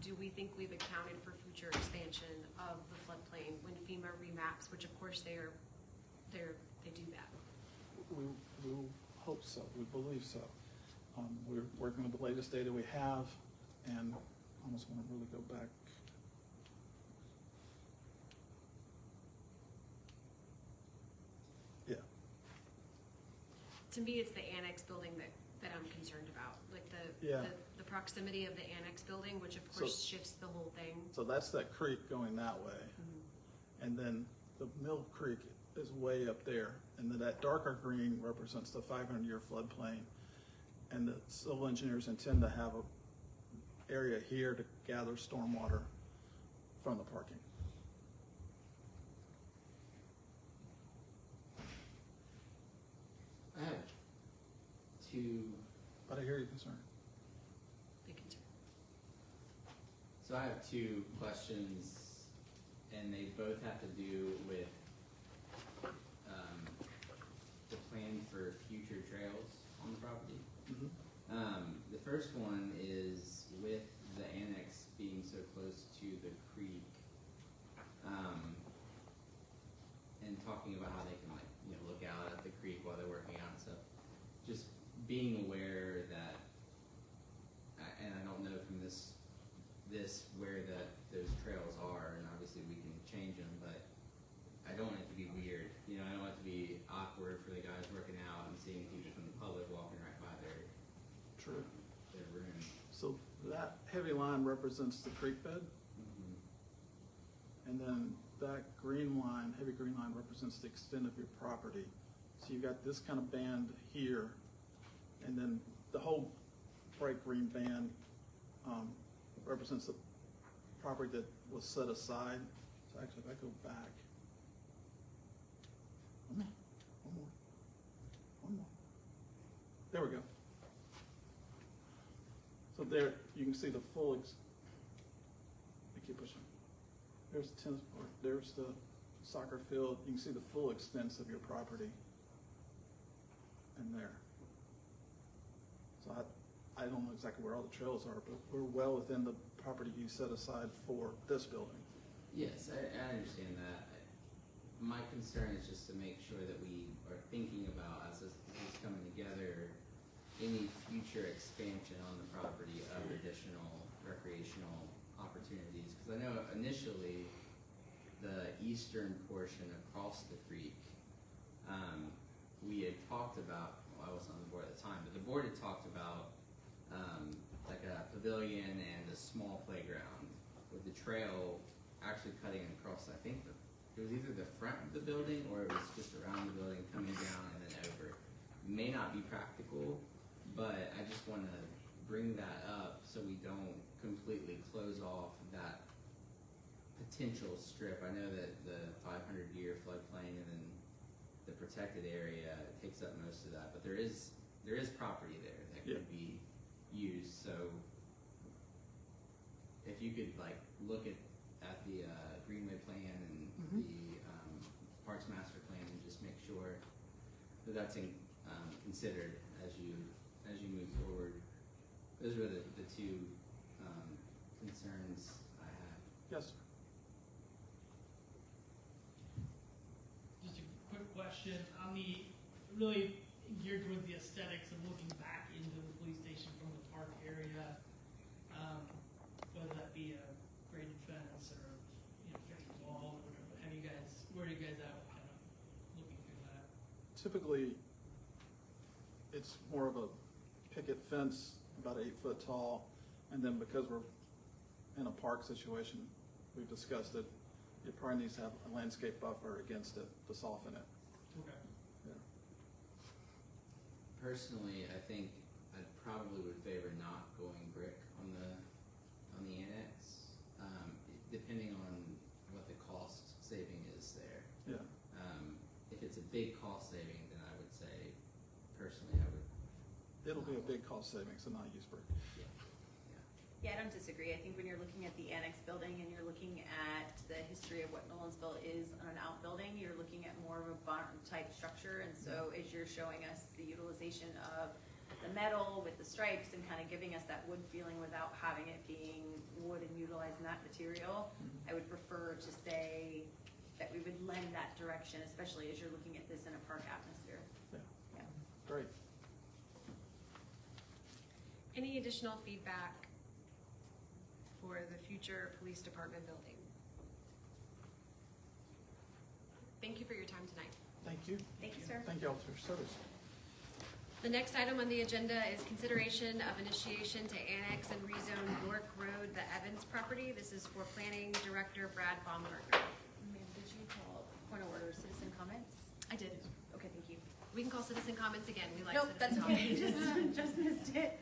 [SPEAKER 2] do we think we've accounted for future expansion of the floodplain when FEMA remaps, which of course they do that?
[SPEAKER 11] We hope so. We believe so. We're working with the latest data we have, and I almost want to really go back. Yeah.
[SPEAKER 2] To me, it's the annex building that I'm concerned about, like
[SPEAKER 11] Yeah.
[SPEAKER 2] the proximity of the annex building, which of course shifts the whole thing.
[SPEAKER 11] So that's that creek going that way. And then the Mill Creek is way up there. And then that darker green represents the 500-year floodplain. And the civil engineers intend to have a area here to gather stormwater from the parking.
[SPEAKER 6] I have two.
[SPEAKER 11] But I hear your concern.
[SPEAKER 2] Big concern.
[SPEAKER 6] So I have two questions, and they both have to do with the plan for future trails on the property. The first one is with the annex being so close to the creek, and talking about how they can, like, you know, look out at the creek while they're working out and stuff. Just being aware that, and I don't know from this where those trails are, and obviously we can change them, but I don't want it to be weird. You know, I don't want it to be awkward for the guys working out and seeing people from the public walking right by their room.
[SPEAKER 11] So that heavy line represents the creek bed. And then that green line, heavy green line, represents the extent of your property. So you've got this kind of band here, and then the whole bright green band represents the property that was set aside. So actually, if I go back, one more. There we go. So there, you can see the full, I keep pushing. There's the tennis court, there's the soccer field. You can see the full extent of your property in there. So I don't know exactly where all the trails are, but we're well within the property you set aside for this building.
[SPEAKER 6] Yes, I understand that. My concern is just to make sure that we are thinking about, as this is coming together, any future expansion on the property of additional recreational opportunities. Because I know initially the eastern portion across the creek, we had talked about, well, I wasn't on the board at the time, but the board had talked about like a pavilion and a small playground with the trail actually cutting across, I think it was either the front of the building or it was just around the building, coming down and then over. May not be practical, but I just want to bring that up so we don't completely close off that potential strip. I know that the 500-year floodplain and then the protected area takes up most of that, but there is property there that could be used. So if you could like look at the Greenway plan and the Parks Master Plan and just make sure that that's considered as you move forward. Those were the two concerns I had.
[SPEAKER 11] Yes, sir.
[SPEAKER 8] Just a quick question on the, really geared towards the aesthetics of looking back into the police station from the park area, whether that be a graded fence or, you know, fixed wall or whatever. Where are you guys at with kind of
[SPEAKER 11] typically, it's more of a picket fence, about 8 foot tall, and then because we're in a park situation, we've discussed it, it probably needs to have a landscape buffer against it to soften it.
[SPEAKER 8] Okay.
[SPEAKER 11] Yeah.
[SPEAKER 6] Personally, I think I probably would favor not going brick on the annex, depending on what the cost saving is there.
[SPEAKER 11] Yeah.
[SPEAKER 6] If it's a big cost saving, then I would say, personally, I would.
[SPEAKER 11] It'll be a big cost savings to not use brick.
[SPEAKER 10] Yeah, I don't disagree. I think when you're looking at the annex building and you're looking at the history of what Nolensville is on an outbuilding, you're looking at more of a barn type structure. And so as you're showing us the utilization of the metal with the stripes and kind of giving us that wood feeling without having it being wood and utilizing that material, I would prefer to say that we would lend that direction, especially as you're looking at this in a park atmosphere.
[SPEAKER 11] Yeah. Great.
[SPEAKER 2] Any additional feedback for the future police department building? Thank you for your time tonight.
[SPEAKER 11] Thank you.
[SPEAKER 10] Thank you, sir.
[SPEAKER 11] Thank you all for your service.
[SPEAKER 2] The next item on the agenda is consideration of initiation to annex and rezone York Road, the Evans property. This is for Planning Director Brad Baumgartner.
[SPEAKER 10] Ma'am, did you call point of order citizen comments?
[SPEAKER 2] I did.
[SPEAKER 10] Okay, thank you.
[SPEAKER 2] We can call citizen comments again. We like
[SPEAKER 10] Nope, that's
[SPEAKER 2] citizen
[SPEAKER 10] okay.
[SPEAKER 2] comments.
[SPEAKER 10] Just missed it.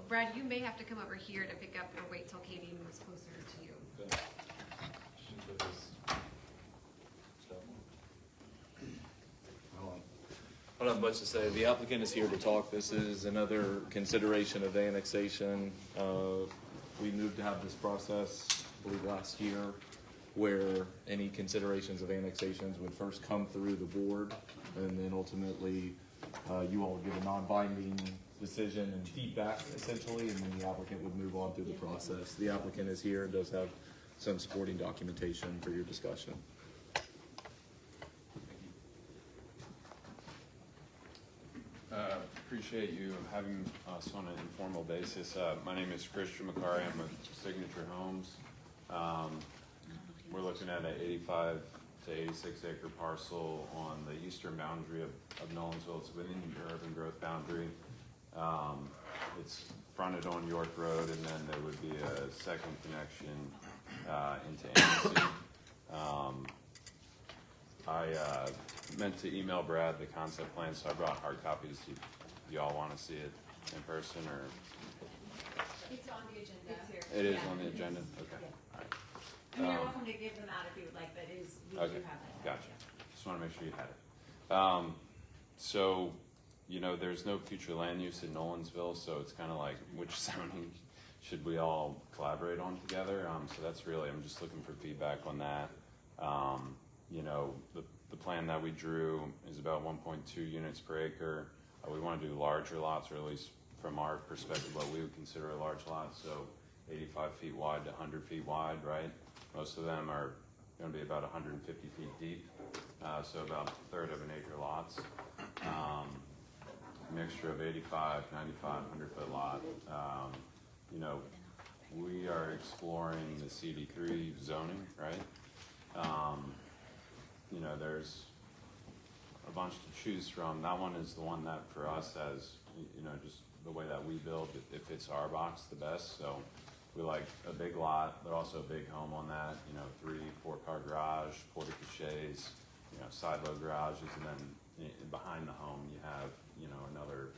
[SPEAKER 2] Brad, you may have to come over here to pick up or wait till Katie moves closer to you.
[SPEAKER 12] I don't have much to say. The applicant is here to talk. This is another consideration of annexation. We moved to have this process, I believe, last year, where any considerations of annexations would first come through the board, and then ultimately you all would give a non-binding decision and feedback, essentially, and then the applicant would move on through the process. The applicant is here and does have some supporting documentation for your discussion.
[SPEAKER 13] Appreciate you having us on an informal basis. My name is Christian McCarry. I'm with Signature Homes. We're looking at an 85 to 86 acre parcel on the eastern boundary of Nolensville. It's within the urban growth boundary. It's fronted on York Road, and then there would be a second connection into Anderson. I meant to email Brad the concept plan, so I brought hard copies. Do y'all want to see it in person, or?
[SPEAKER 10] It's on the agenda. It's here.
[SPEAKER 13] It is
[SPEAKER 10] Yeah.
[SPEAKER 13] on the agenda? Okay.
[SPEAKER 10] Yeah.
[SPEAKER 13] All right.
[SPEAKER 10] I mean, you're welcome to give them out if you would like, but we do have that.
[SPEAKER 13] Gotcha. Just want to make sure you had it. So, you know, there's no future land use in Nolensville, so it's kind of like which zoning should we all collaborate on together? So that's really, I'm just looking for feedback on that. You know, the plan that we drew is about 1.2 units per acre. We want to do larger lots, or at least from our perspective, what we would consider a large lot. So 85 feet wide to 100 feet wide, right? Most of them are going to be about 150 feet deep. So about a third of an acre lots. Mixture of 85, 95, 100 foot lot. You know, we are exploring the CD3 zoning, right? You know, there's a bunch to choose from. That one is the one that for us has, you know, just the way that we build, it fits our box the best. So we like a big lot, but also a big home on that, you know, 3-4 car garage, porta coches, you know, side load garages, and then behind the home you have, you know, another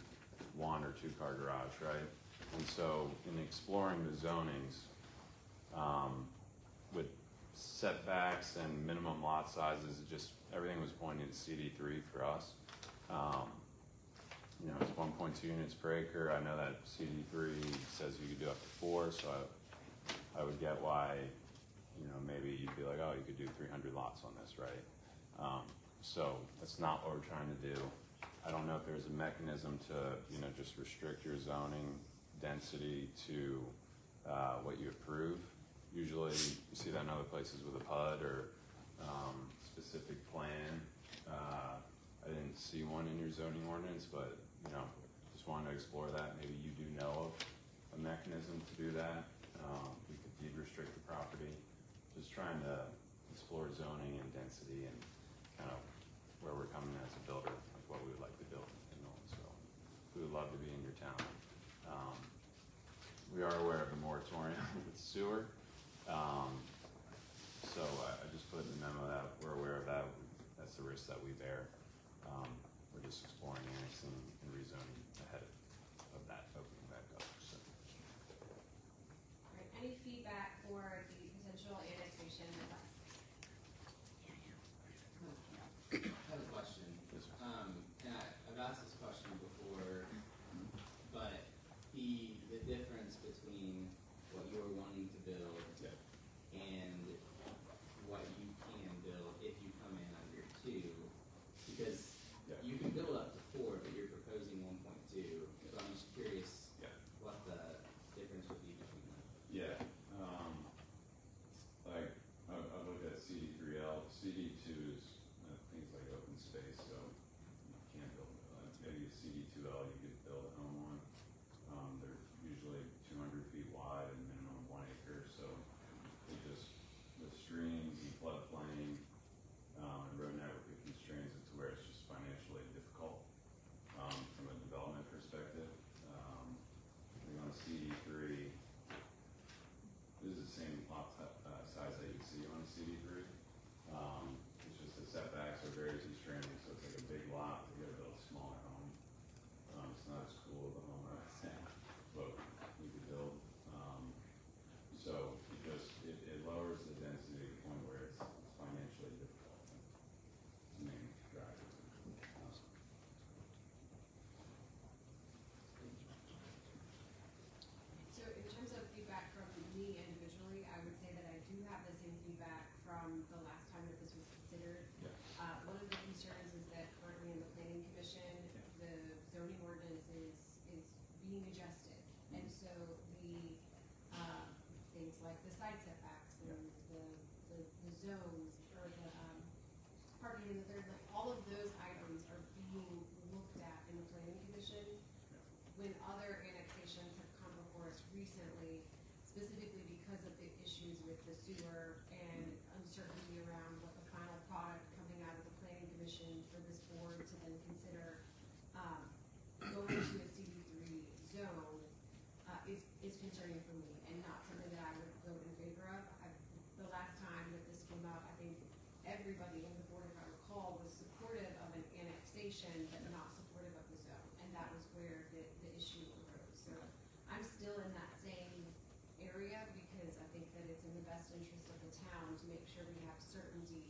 [SPEAKER 13] 1 or 2 car garage, right? And so in exploring the zonings, with setbacks and minimum lot sizes, everything was pointing to CD3 for us. You know, it's 1.2 units per acre. I know that CD3 says you could do up to 4, so I would get why, you know, maybe you'd be like, oh, you could do 300 lots on this, right? So that's not what we're trying to do. I don't know if there's a mechanism to, you know, just restrict your zoning density to what you approve. Usually you see that in other places with a PUD or specific plan. I didn't see one in your zoning ordinance, but, you know, just wanted to explore that. Maybe you do know of a mechanism to do that. We could deed restrict the property. Just trying to explore zoning and density and kind of where we are aware of the moratorium with sewer. So I just put in the memo that we're aware of that. That's the risk that we bear. We're just exploring annexing and rezoning ahead of that opening back up. So.
[SPEAKER 2] All right, any feedback for the potential annexation request?
[SPEAKER 6] I have a question.
[SPEAKER 13] Yes, sir.
[SPEAKER 6] And I've asked this question before, but the difference between what you're wanting to build and what you can build if you come in under 2, because you can build up to 4, but you're proposing 1.2. So I'm just curious what the difference would be between them.
[SPEAKER 13] Yeah. Like I've looked at CD3L. CD2 is things like open space, so you can't build. Maybe a CD2L you could build a home on. They're usually 200 feet wide and minimum 1 acre. So it just with streams and floodplain and road network it constrains it to where it's just financially difficult from a development perspective. I think on CD3. This is the same lot size that you see on CD3. It's just the setbacks are very constraining, so it's like a big lot to get a build a smaller home. It's not as cool of a home, I would say, but we could build. So it lowers the density to the point where it's financially difficult. It's the main driver.
[SPEAKER 2] So in terms of feedback from me individually, I would say that I do have the same feedback from the last time that this was considered. One of the concerns is that currently in the planning commission, the zoning ordinance is being adjusted. And so the things like the side setbacks and the zones or the parking in the third, like all of those items are being looked at in the planning commission. When other annexations have come before us recently, specifically because of the issues with the sewer and uncertainty around what the final product coming out of the planning commission for this board to then consider going to a CD3 zone is concerning for me and not something that I would vote in favor of. The last time that this came up, I think everybody in the board, if I recall, was supportive of an annexation but not supportive of the zone, and that was where the issue arose. So I'm still in that same area because I think that it's in the best interest of the town to make sure we have certainty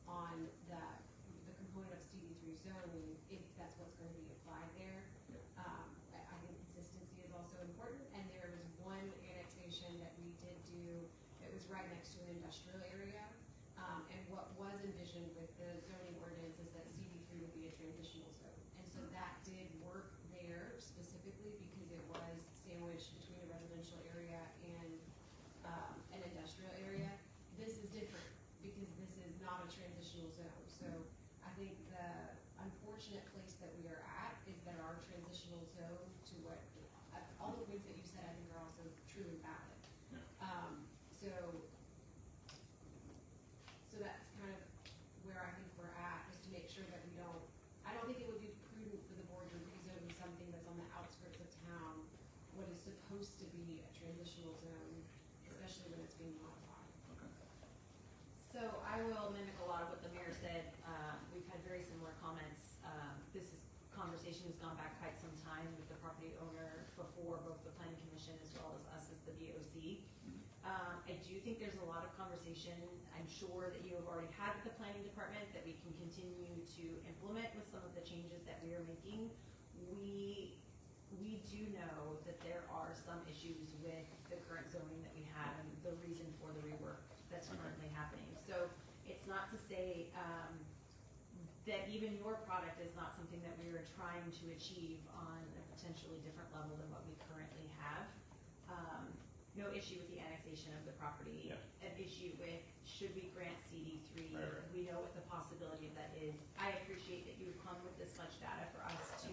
[SPEAKER 2] on the component of CD3 zoning if that's what's going to be applied there. I think consistency is also important, and there was one annexation that we did do that was right next to an industrial area. And what was envisioned with the zoning ordinance is that CD3 would be a transitional zone. And so that did work there specifically because it was sandwiched between a residential area and an industrial area. This is different because this is not a transitional zone. So I think the unfortunate place that we are at is that our transitional zone to what, all the points that you said I think are also truly valid. So that's kind of where I think we're at, just to make sure that we don't, I don't think it would be prudent for the board to rezone something that's on the outskirts of town, what is supposed to be a transitional zone, especially when it's being modified.
[SPEAKER 10] So I will mimic a lot of what the mayor said. We've had very similar comments. Conversation has gone back quite some time with the property owner before both the planning commission as well as us as the VOC. I do think there's a lot of conversation, I'm sure that you have already had with the planning department that we can continue to implement with some of the changes that we are making. We do know that there are some issues with the current zoning that we have and the reason for the rework that's currently happening. So it's not to say that even your product is not something that we are trying to achieve on a potentially different level than what we currently have. No issue with the annexation of the property. An issue with should we grant CD3?
[SPEAKER 13] Right.
[SPEAKER 10] We know what the possibility of that is. I appreciate that you've come with this much data for us to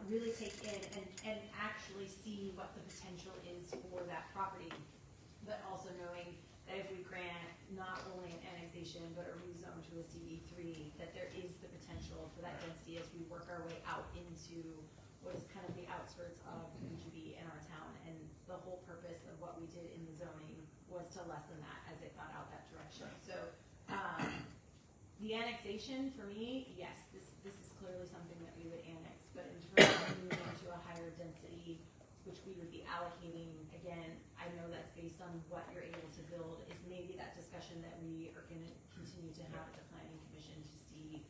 [SPEAKER 10] really take in and actually see what the potential is for that property, but also knowing that if we grant not only an annexation but a rezone to a CD3, that there is the potential for that density as we work our way out into what is kind of the outskirts of UGB in our town. And the whole purpose of what we did in the zoning was to lessen that as it got out that direction. So, the annexation, for me, yes, this is clearly something that we would annex, but in terms of moving to a higher density, which we would be allocating, again, I know that's based on what you're able to build, is maybe that discussion that we are gonna continue to have at the planning commission to see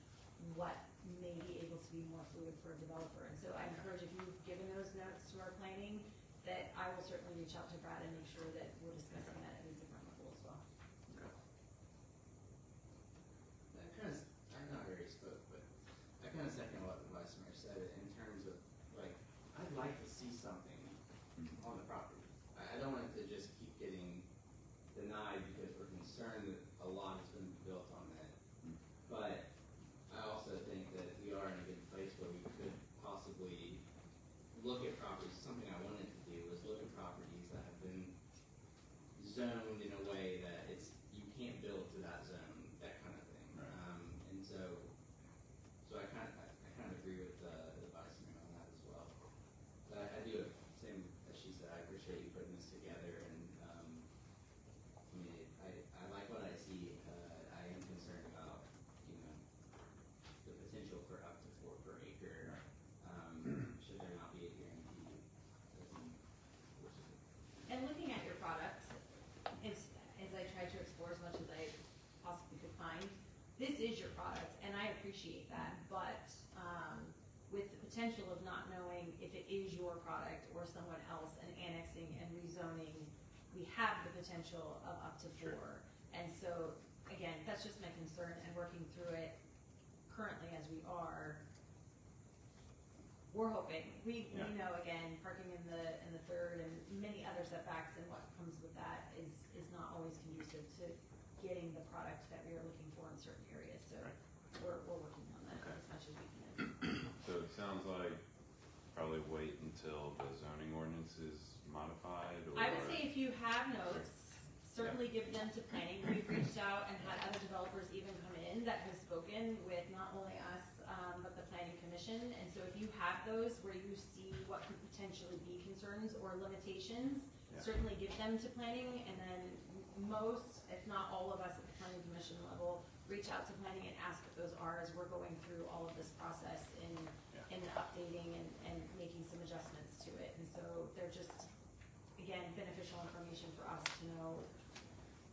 [SPEAKER 10] what may be able to be more fluid for a developer. And so I encourage, if you've given those notes to our planning, that I will certainly reach out to Brad and make sure that we're discussing that at a different level as well.
[SPEAKER 6] I'm not very spoke, but I kind of second what the vice mayor said in terms of, like, I'd like to see something on the property. I don't want it to just keep getting denied because we're concerned that a lot has been built on it. But I also think that we are in a good place where we could possibly look at properties. Something I wanted to do was look at properties that have been zoned in a way that you can't build to that zone, that kind of thing. And so I kind of agree with the vice mayor on that as well. But I do, same as she said, I appreciate you putting this together, and I mean, I like what I see. I am concerned about, the potential for up to 4 per acre. Should there not be a guarantee?
[SPEAKER 10] And looking at your products, as I tried to explore as much as I possibly could find, this is your product, and I appreciate that, but with the potential of not knowing if it is your product or someone else, and annexing and rezoning, we have the potential of up to 4. And so, again, that's just my concern, and working through it currently as we are, we're hoping. We know, again, parking in the third and many other setbacks and what comes with that is not always conducive to getting the product that we are looking for in certain areas. So we're working on that as much as we can.
[SPEAKER 13] So it sounds like probably wait until the zoning ordinance is modified, or?
[SPEAKER 10] I would say if you have notes, certainly give them to planning. We've reached out and had other developers even come in that have spoken with not only us, but the planning commission. And so if you have those where you see what could potentially be concerns or limitations, certainly give them to planning. And then most, if not all of us at the planning commission level, reach out to planning and ask what those are as we're going through all of this process in updating and making some adjustments to it. And so they're just, again, beneficial information for us to know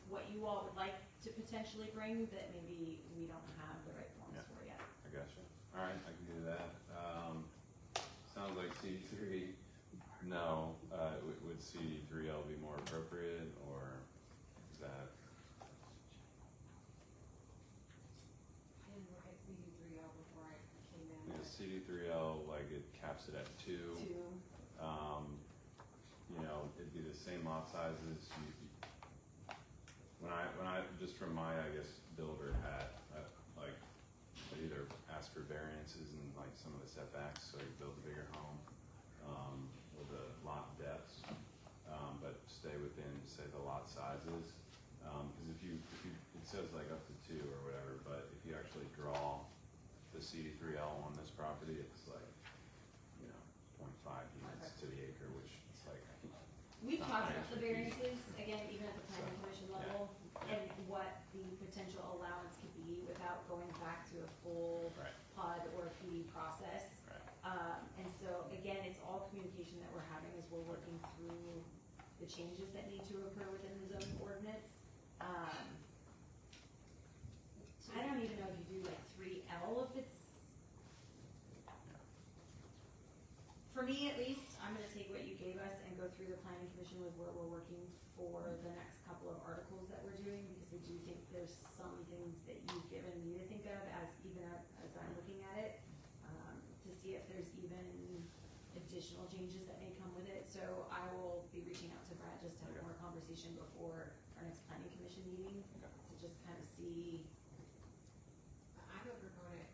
[SPEAKER 10] what you all would like to potentially bring that maybe we don't have the right forms for yet.
[SPEAKER 13] I gotcha. All right, I can do that. Sounds like CD3, no. Would CD3L be more appropriate, or is that?
[SPEAKER 2] I didn't look at CD3L before I came in.
[SPEAKER 13] Yeah, CD3L, like it caps it at 2. It'd be the same lot sizes. When I just from my, I guess, builder hat, I either ask for variances in like some of the setbacks, so you build a bigger home with the lot depths, but stay within, say, the lot sizes. Because if you, it says like up to 2 or whatever, but if you actually draw the CD3L on this property, it's like 0.5 units to the acre, which it's like.
[SPEAKER 10] We've talked about the variances, again, even at the planning commission level, and what the potential allowance could be without going back to a full PUD or a PD process. And so, again, it's all communication that we're having as we're working through the changes that need to occur within the zoning ordinance. I don't even know if you do like 3L if it's, for me at least, I'm gonna take what you gave us and go through the planning commission with where we're working for the next couple of articles that we're doing, because I do think there's some things that you've given me to think of as I'm looking at it, to see if there's even additional changes that may come with it. So I will be reaching out to Brad just to have more conversation before our next planning commission meeting, to just kind of see.
[SPEAKER 2] I'm a proponent,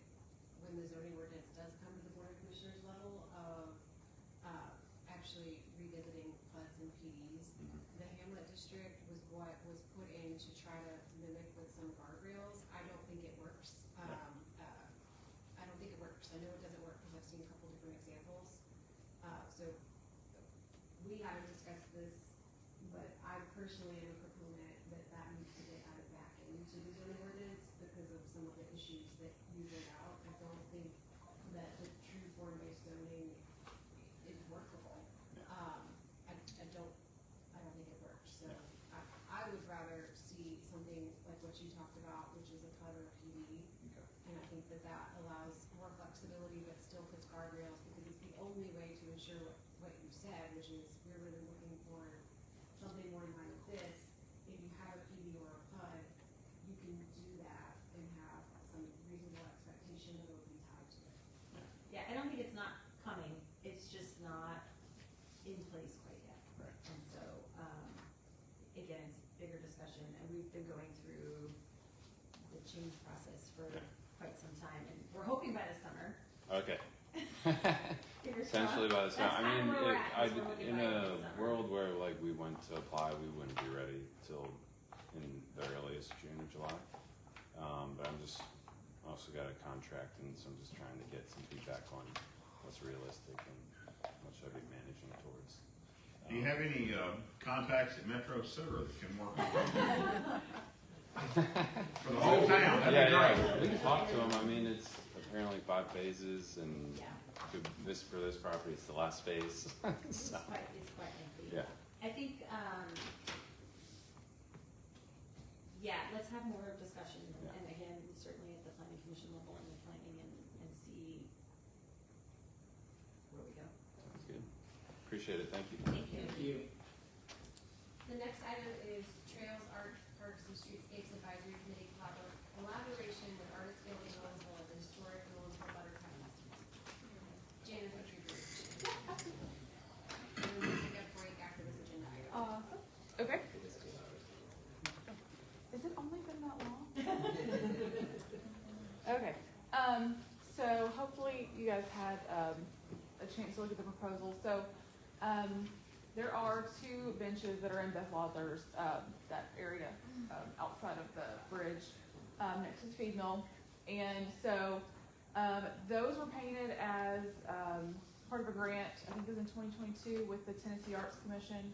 [SPEAKER 2] when the zoning ordinance does come to the board of commissioners level, of actually revisiting PUDs and PDs. The Hamlet district was what was put in to try to mimic with some guardrails. I don't think it works. I don't think it works. I know it doesn't work because I've seen a couple different examples. So we haven't discussed the personally am a proponent that that needs to get added back into the zoning ordinance because of some of the issues that you laid out. I don't think that the true form-based zoning is workable. I don't think it works. So I would rather see something like what you talked about, which is a PUD or a PD. And I think that that allows more flexibility, but still puts guardrails, because it's the only way to ensure what you said, which is we're really looking for something more in line with this. If you have a PD or a PUD, you can do that and have some reasonable expectation that it will be tied to it.
[SPEAKER 10] Yeah, I don't think it's not coming, it's just not in place quite yet.
[SPEAKER 13] Right.
[SPEAKER 10] And so, again, it's bigger discussion, and we've been going through the change process for quite some time, and we're hoping by the summer.
[SPEAKER 13] Okay.
[SPEAKER 10] Fingers
[SPEAKER 13] Essentially by the
[SPEAKER 10] crossed.
[SPEAKER 13] time,
[SPEAKER 10] That's
[SPEAKER 13] I mean,
[SPEAKER 10] kinda where we're at, is we're looking
[SPEAKER 13] in
[SPEAKER 10] by
[SPEAKER 13] a
[SPEAKER 10] mid-summer.
[SPEAKER 13] world where like we went to apply, we wouldn't be ready till in the earliest June or July. But I'm just also got a contract, and so I'm just trying to get some feedback on what's realistic and what should I be managing towards.
[SPEAKER 7] Do you have any contacts at Metro Sewer that can work for the whole town? That'd be great.
[SPEAKER 13] Yeah, we can talk to them. I mean, it's apparently 5 phases, and
[SPEAKER 10] Yeah.
[SPEAKER 13] for this property, it's the last phase.
[SPEAKER 10] It's
[SPEAKER 13] So,
[SPEAKER 10] quite lengthy.
[SPEAKER 13] yeah.
[SPEAKER 10] I think, yeah, let's have more discussion,
[SPEAKER 13] Yeah.
[SPEAKER 10] and again, certainly at the planning commission level and the planning, and see where we go.
[SPEAKER 13] Sounds good. Appreciate it. Thank you.
[SPEAKER 10] Thank you.
[SPEAKER 6] Thank you.
[SPEAKER 2] The next item is Trails, Art, Parks, and Streetscapes Advisory Committee collaboration with Artist Guild of Nolensville at the Historic Nolensville Buttercup Festival. Janice, what's your group? And we'll take a break after this agenda item.
[SPEAKER 4] Okay. Has it only been that long? Okay, so hopefully you guys had, a chance to look at the proposal. So, there are 2 benches that are in Beth Lawther's, that area, outside of the bridge, next to the feed mill. And so, those were painted as, part of a grant, I think it was in 2022 with the Tennessee Arts Commission.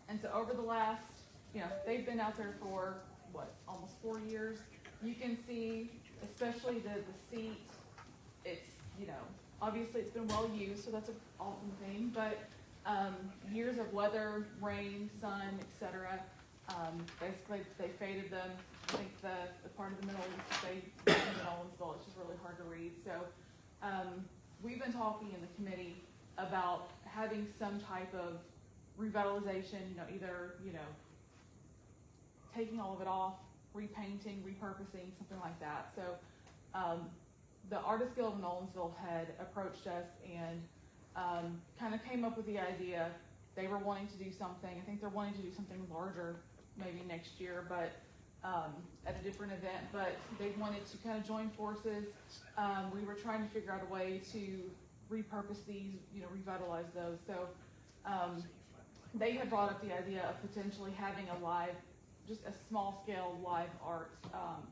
[SPEAKER 4] And so over the last, they've been out there for, almost 4 years. You can see, especially the seat, it's, obviously it's been well used, so that's an awesome thing, but, years of weather, rain, sun, etc., basically they faded them. I think the part of the middle, they in Nolensville, it's just really hard to read. So, we've been talking in the committee about having some type of revitalization, either, taking all of it off, repainting, repurposing, something like that. So, the Artist Guild of Nolensville had approached us and kind of came up with the idea. They were wanting to do something. I think they're wanting to do something larger maybe next year, but at a different event. But they wanted to kind of join forces. We were trying to figure out a way to repurpose these, revitalize those. So they had brought up the idea of potentially having a live, just a small scale live art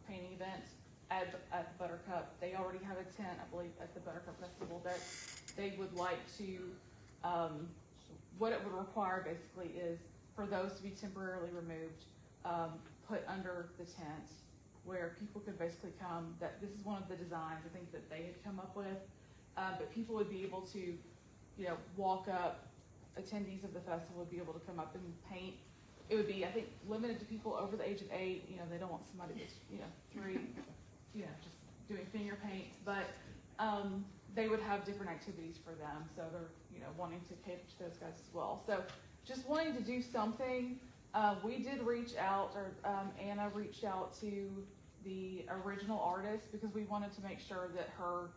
[SPEAKER 4] painting event at the Buttercup. They already have a tent, I believe, at the Buttercup Festival that they would like to, what it would require basically is for those to be temporarily removed, put under the tent where people could basically come. That this is one of the designs I think that they had come up with, but people would be able to, walk up. Attendees of the festival would be able to come up and paint. It would be, I think, limited to people over the age of 8. They don't want somebody that's, 3, just doing finger paints. But they would have different activities for them. So they're, wanting to cater to those guys as well. So just wanting to do something. We did reach out, or Anna reached out to the original artist because we wanted to make sure that her,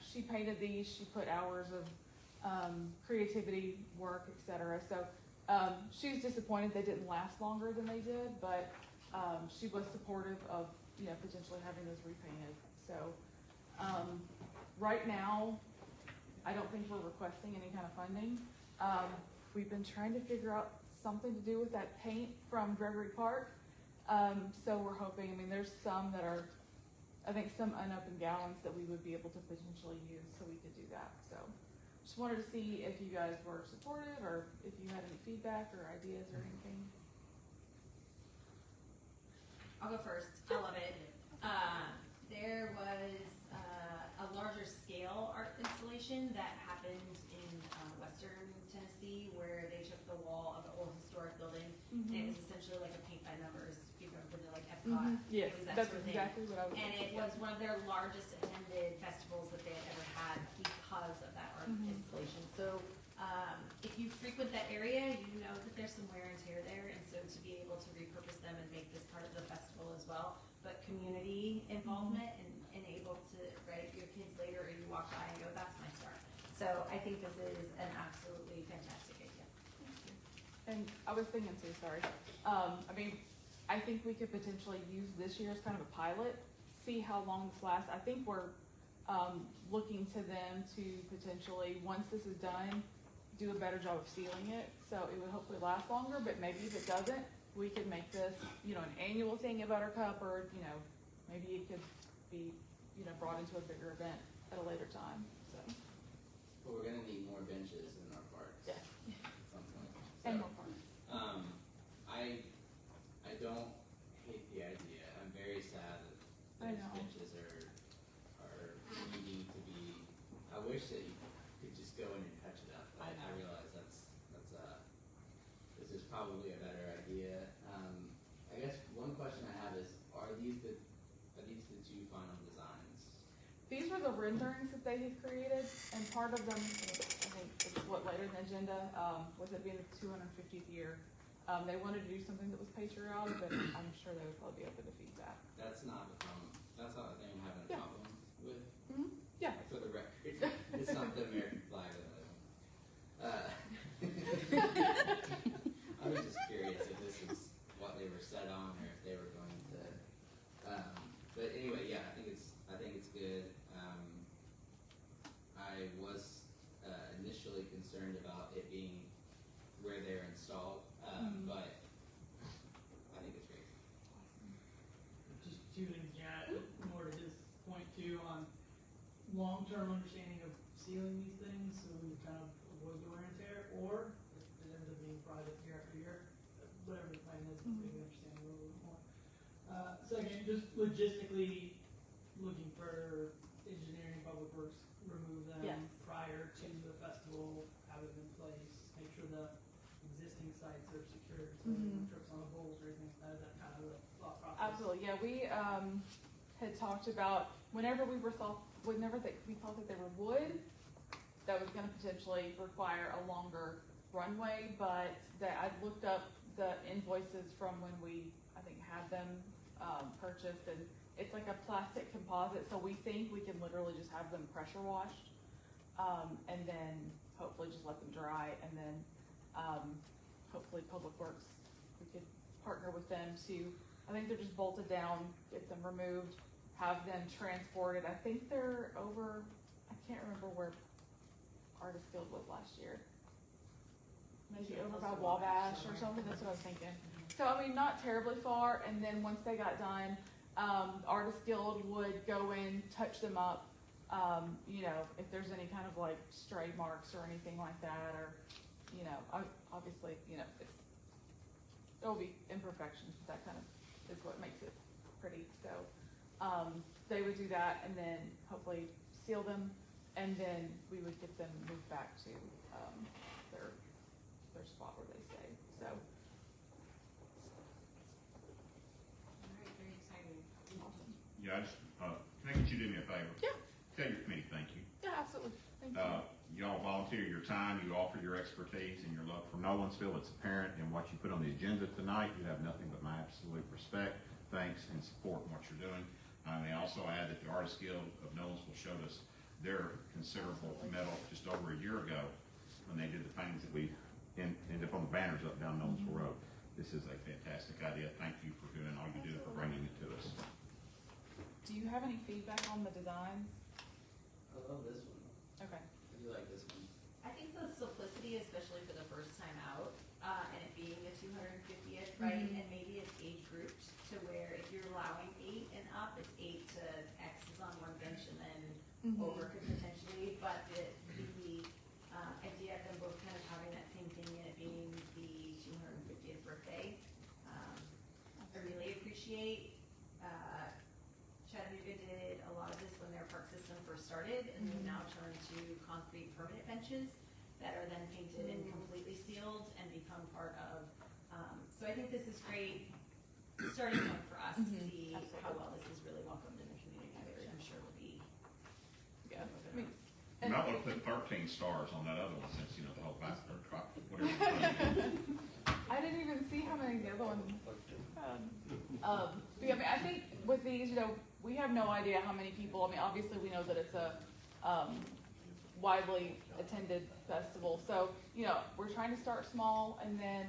[SPEAKER 4] she painted these, she put hours of creativity, work, etc. So she's disappointed they didn't last longer than they did, but she was supportive of potentially having those repainted. So right now, I don't think we're requesting any kind of funding. We've been trying to figure out something to do with that paint from Gregory Park. So we're hoping. There's some that are, I think, some unopened gallons that we would be able to potentially use, so we could do that. So just wanted to see if you guys were supportive or if you had any feedback or ideas or anything.
[SPEAKER 10] I'll go first. I love it. There was a larger scale art installation that happened in Western Tennessee where they took the wall of an old historic building and it was essentially like a paint by numbers. If you've ever been to like Epcot,
[SPEAKER 4] Yes,
[SPEAKER 10] it was that
[SPEAKER 4] that's
[SPEAKER 10] sort of thing.
[SPEAKER 4] exactly what I was.
[SPEAKER 10] And it was one of their largest attended festivals that they had ever had because of that art installation. So if you frequent that area, you know that there's some wear and tear there, and so to be able to repurpose them and make this part of the festival as well, but community involvement and able to, right, your kids later or you walk by and go, that's my star. So I think this is an absolutely fantastic idea.
[SPEAKER 4] And I was thinking too, sorry. I mean, I think we could potentially use this year as kind of a pilot, see how long this lasts. I think we're looking to them to potentially, once this is done, do a better job of sealing it. So it would hopefully last longer, but maybe if it doesn't, we could make this, you know, an annual thing at Buttercup, or, you know, maybe it could be, you know, brought into a bigger event at a later time, so.
[SPEAKER 6] But we're gonna need more benches in our parks.
[SPEAKER 4] Yeah.
[SPEAKER 6] At some point.
[SPEAKER 4] And
[SPEAKER 6] So,
[SPEAKER 4] more fun.
[SPEAKER 6] I don't hate the idea. I'm very sad that
[SPEAKER 4] I
[SPEAKER 6] those
[SPEAKER 4] know.
[SPEAKER 6] benches are needing to be, I wish that you could just go in and touch it up.
[SPEAKER 4] I
[SPEAKER 6] I
[SPEAKER 4] know.
[SPEAKER 6] realize this is probably a better idea. I guess one question I have is, are these the two final designs?
[SPEAKER 4] These were the renderings that they had created, and part of them, I think it's what later in the agenda, with it being the 250th year, they wanted to do something that was patriotic, but I'm sure they would probably be open to feedback.
[SPEAKER 6] That's not the problem. That's not the thing I'm having a
[SPEAKER 4] Yeah.
[SPEAKER 6] problem with.
[SPEAKER 4] Yeah.
[SPEAKER 6] For the record, it's not the American flag that I was just curious if this is what they were set on or if they were going to. But anyway, yeah, I think it's good. I was initially concerned about it being where they're installed, but I think it's great.
[SPEAKER 8] Just two things, yeah, more to his point too, on long-term understanding of sealing these things, so we kind of avoid the wear and tear, or if it ends up being private year after year, whatever the plan is, maybe understand a little bit more. Second, just logistically, looking for engineering, public works, remove them
[SPEAKER 4] Yes.
[SPEAKER 8] prior to the festival, have it in place, make sure the existing sites are secured, so no trips on the poles or anything like that. Is that kind of the thought process?
[SPEAKER 4] Absolutely, yeah, we, had talked about, whenever we thought that they were wood, that was gonna potentially require a longer runway, but that I've looked up the invoices from when we, I think, had them, purchased, and it's like a plastic composite, so we think we can literally just have them pressure washed, and then hopefully just let them dry, and then, hopefully Public Works, we could partner with them to, I think they're just bolted down, get them removed, have them transported. I think they're over, I can't remember where Artist Field was last year. Maybe over by Wabash or something, that's what I was thinking. So, I mean, not terribly far, and then once they got done, Artist Guild would go in, touch them up, you know, if there's any kind of like stray marks or anything like that, or, you know, obviously, you know, there'll be imperfections, but that kind of is what makes it pretty, so, they would do that, and then hopefully seal them, and then we would get them moved back to, their spot where they stay, so.
[SPEAKER 10] Alright, very exciting.
[SPEAKER 4] Awesome.
[SPEAKER 7] Yeah, I just, can I get you to do me a favor?
[SPEAKER 4] Yeah.
[SPEAKER 7] Tell your committee thank you.
[SPEAKER 4] Yeah, absolutely, thank you.
[SPEAKER 7] Y'all volunteer your time, you offer your expertise and your love for Nolensville. It's apparent in what you put on the agenda tonight. You have nothing but my absolute respect, thanks, and support in what you're doing. I may also add that the Artist Guild of Nolensville showed us their considerable medal just over a year ago when they did the paintings that we ended up on the banners up down Nolensville Road. This is a fantastic idea. Thank you for doing all you do for bringing it to us.
[SPEAKER 4] Do you have any feedback on the designs?
[SPEAKER 6] I love this one.
[SPEAKER 4] Okay.
[SPEAKER 6] I do like this one.
[SPEAKER 10] I think the simplicity, especially for the first time out, and it being the 250th, right? And maybe it's age grouped to where if you're allowing 8 and up, it's 8 to X is on one bench and then over could potentially, but the appreciate, Chattanooga did a lot of this when their park system first started, and they've now turned to concrete permanent benches that are then painted and completely sealed and become part of, so I think this is great starting point for us to see how well this is really welcomed in the community, which I'm sure will be.
[SPEAKER 4] Yeah.
[SPEAKER 7] You might want to put 13 stars on that other one since, you know, the whole back, or truck, whatever. You're putting in.
[SPEAKER 4] I didn't even see how many the other one had. But yeah, I mean, I think with these, you know, we have no idea how many people. I mean, obviously we know that it's a widely attended festival. So, you know, we're trying to start small, and then,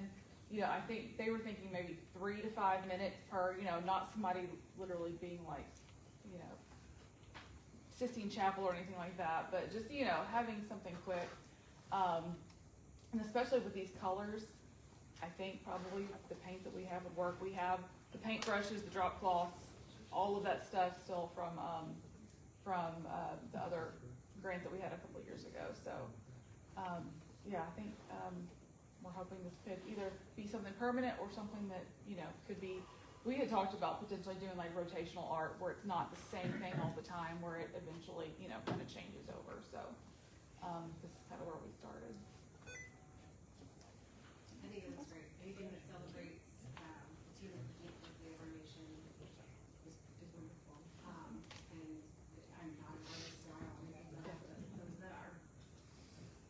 [SPEAKER 4] you know, I think they were thinking maybe 3 to 5 minutes per, you know, not somebody literally being like, you know, Sistine Chapel or anything like that, but just, you know, having something quick. And especially with these colors, I think probably the paint that we have would work. We have the paint brushes, the drop cloths, all of that stuff still from the other grant that we had a couple of years ago. So, yeah, I think we're hoping this could either be something permanent or something that, you know, could be. We had talked about potentially doing like rotational art where it's not the same thing all the time, where it eventually, you know, kind of changes over. So, this is kind of where we started.
[SPEAKER 2] I think that's great. Anything that celebrates the 250th birthday of our nation is wonderful. And I'm not an artist, so I don't think that, but those that are.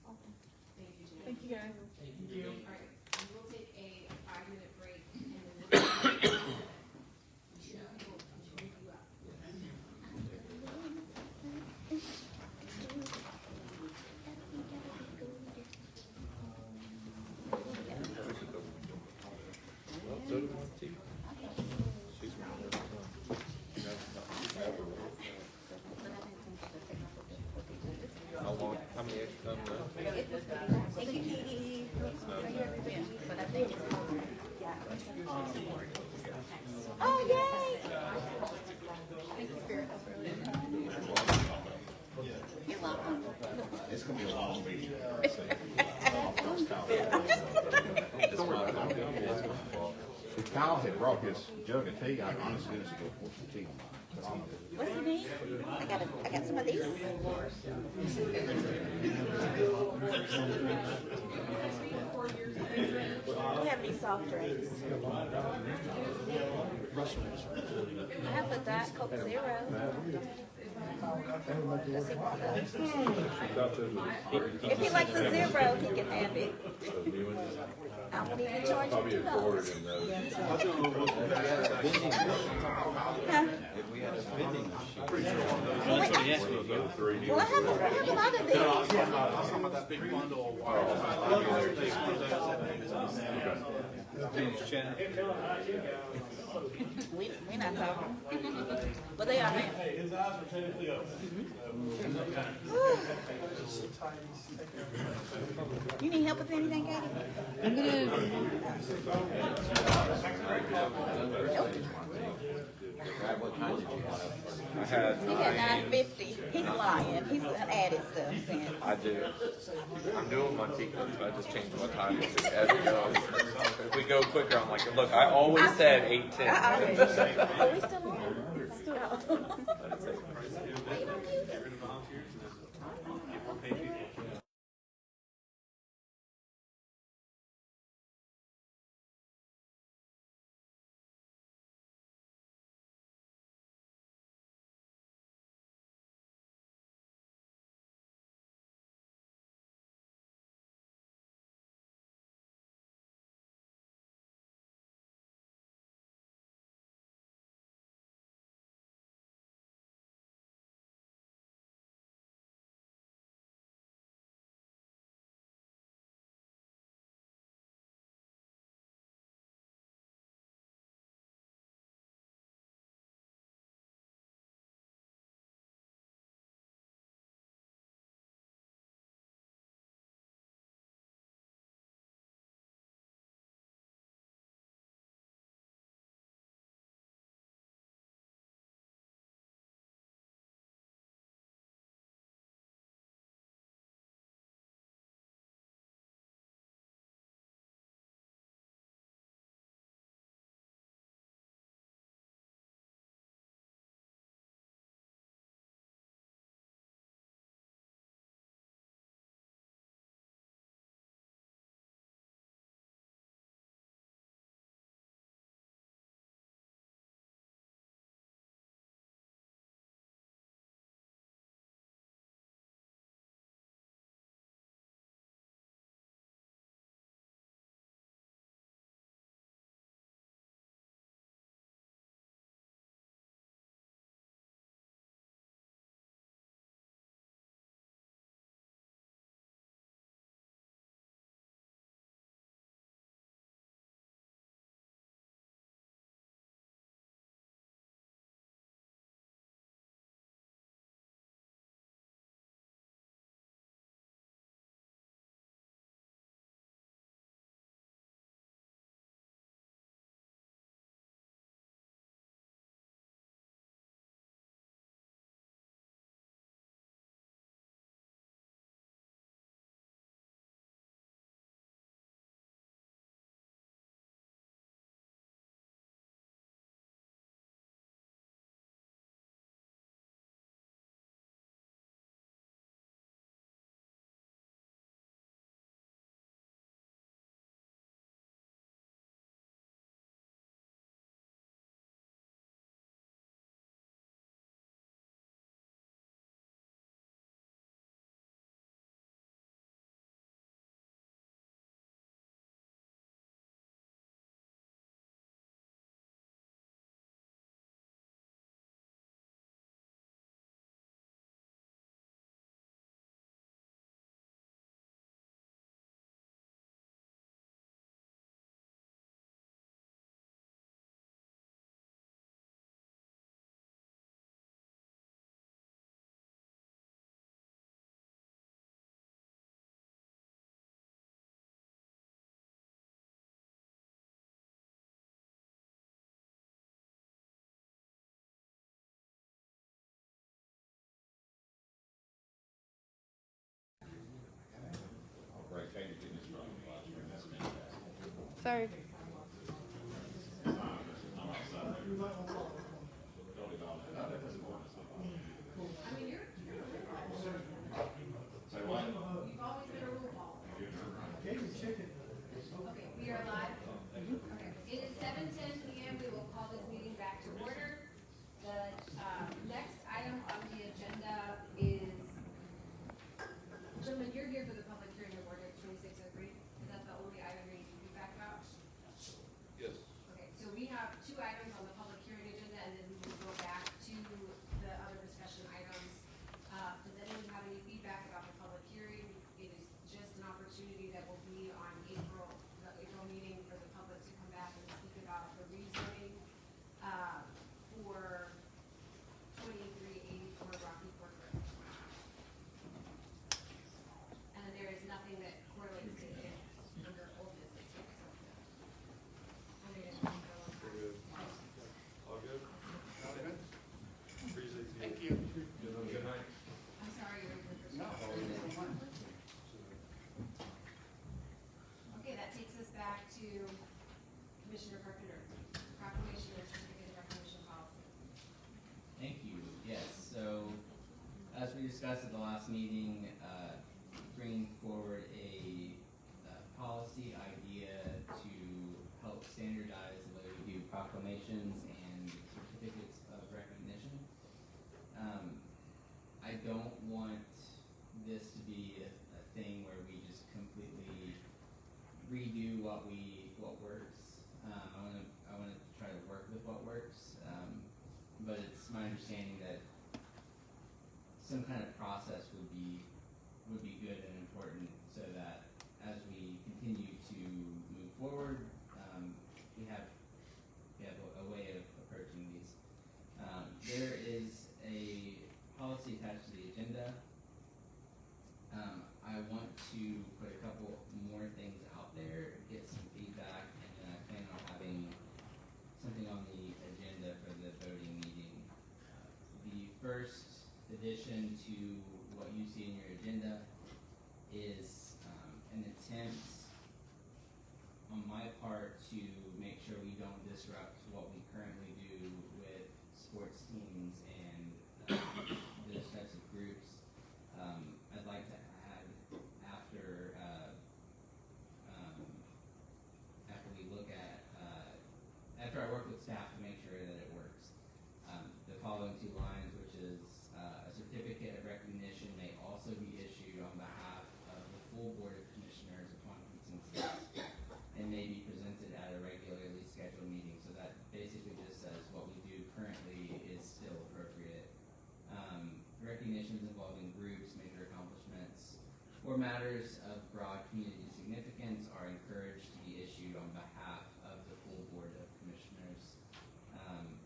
[SPEAKER 4] Awesome.
[SPEAKER 2] Thank you, Jen.
[SPEAKER 4] Thank you, guys.
[SPEAKER 8] Thank you.
[SPEAKER 2] All right, we will take a 5-minute break, and then we'll review you up.
[SPEAKER 12] How long, how many extra times?
[SPEAKER 1] Thank you, Katie. But I think it's, oh, yay! You're welcome.
[SPEAKER 7] It's gonna be a long meeting. If Kyle had brought his jug of tea, I'd honestly just go pour some tea.
[SPEAKER 1] What's the name? I got some of these. We have any soft drinks? I have a Diet Coke Zero. Does he want those? If he likes a zero, he can have it. I won't even charge him $2. Huh? Well, I have a lot of these. We're not talking. But they are now.
[SPEAKER 5] His eyes are technically open.
[SPEAKER 1] You need help with anything, Katie? I'm
[SPEAKER 12] I had
[SPEAKER 1] He got 950. He's lying. He's added stuff. Saying.
[SPEAKER 12] I do. I'm doing my tickets. I just changed my time as we go. If we go quicker, I'm like, look, I always said 8:10.
[SPEAKER 1] Are we still on? Still. Sorry.
[SPEAKER 2] I mean, you've always been a rule follower. Okay, we are live? Okay, it is 7:10 PM. We will call this meeting back to order. The next item on the agenda is, gentlemen, you're here for the public hearing of ordinance 2603. Is that the only item you need feedback about?
[SPEAKER 12] Yes.
[SPEAKER 2] Okay, so we have two items on the public hearing agenda, and then we will go back to the other discussion items. Does anyone have any feedback about the public hearing? It is just an opportunity that will be on the April meeting for the public to come back and speak about the rezoning, for 2384 Rocky Fork Road. And there is nothing that correlates to it under old business here, so. I mean, it's been a long time.
[SPEAKER 12] All good?
[SPEAKER 7] Thank you.
[SPEAKER 12] Good night.
[SPEAKER 2] I'm sorry, you're in the
[SPEAKER 7] No.
[SPEAKER 2] Okay, that takes us back to Commissioner Carpenter, proclamation of certificate of recognition policy.
[SPEAKER 6] Thank you. Yes, so as we discussed at the last meeting, bringing forward a policy idea to help standardize the way we do proclamations and certificates of recognition. I don't want this to be a thing where we just completely redo what works. I wanna try to work with what works. But it's my understanding that some kind of process would be good and important, so that as we continue to move forward, we have a way of approaching these. There is a policy attached to the agenda. I want to put a couple more things out there, get some feedback, and then I plan on having something on the agenda for the voting meeting. The first addition to what you see in your agenda is an attempt on my part to make sure we don't disrupt what we currently do with sports teams and those types of groups. I'd like to add, after we look at, after I work with staff to make sure that it works, the following two lines, which is a certificate of recognition may also be issued on behalf of the full Board of Commissioners upon consensus and may be presented at a regularly scheduled meeting. So that basically just says what we do currently is still appropriate. Recognitions involving groups, major accomplishments, or matters of broad community significance are encouraged to be issued on behalf of the full Board of Commissioners.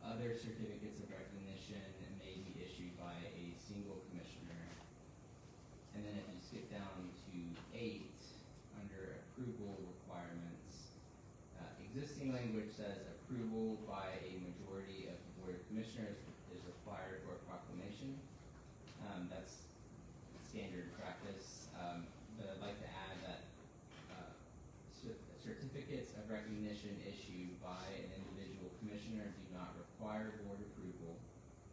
[SPEAKER 6] Other certificates of recognition may be issued by a single commissioner. And then if you skip down to 8, under approval requirements, existing language says approval by a majority of the Board of Commissioners is required for a proclamation. That's standard practice, but I'd like to add that certificates of recognition issued by an individual commissioner do not require board approval.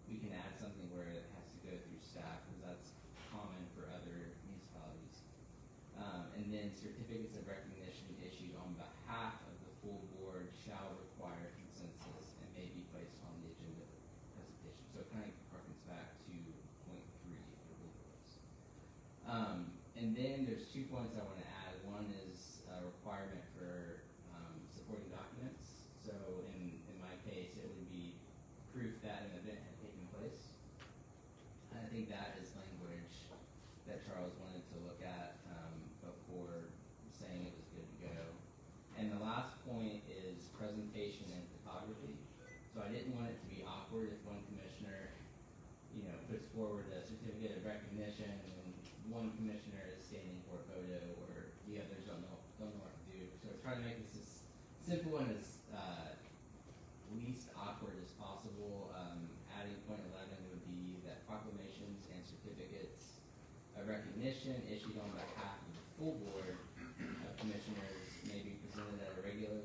[SPEAKER 6] We can add something where it has to go through staff, because that's common for other municipalities. And then certificates of recognition issued on behalf of the full board shall require consensus and may be placed on the agenda for presentation. So it kind of harkens back to point 3 of the rules. And then there's 2 points I want to add. One is a requirement for supporting documents. So in my case, it would be proof that an event had taken place. And I think that is language that Charles wanted to look at before saying it was good to go. And the last point is presentation and photography. So I didn't want it to be awkward if one commissioner, puts forward a certificate of recognition and one commissioner is standing for a photo, or the others don't know what to do. So we're trying to make this as simple and as least awkward as possible. Adding point 11 would be that proclamations and certificates of recognition issued on behalf of the full Board of Commissioners may be presented at a regular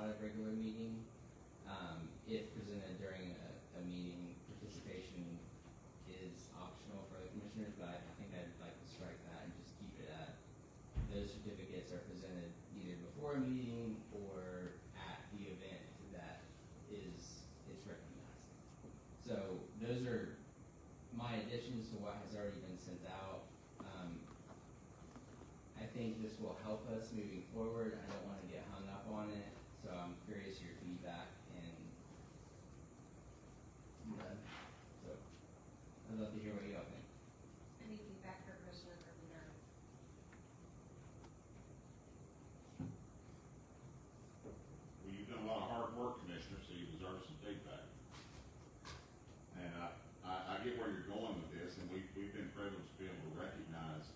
[SPEAKER 6] outside of regular meeting. If presented during a meeting, participation is optional for the commissioners, but I think I'd like to strike that and just keep it at those certificates are presented either before a meeting or at the event that it's recognized. So those are my additions to what has already been sent out. I think this will help us moving forward. I don't want to get hung up on it, so I'm curious your feedback and so I'd love to hear what you all think.
[SPEAKER 2] Any feedback for Commissioner Carpenter?
[SPEAKER 7] Well, you've done a lot of hard work, Commissioner, so you deserve some feedback. And I get where you're going with this, and we've been privileged to be able to recognize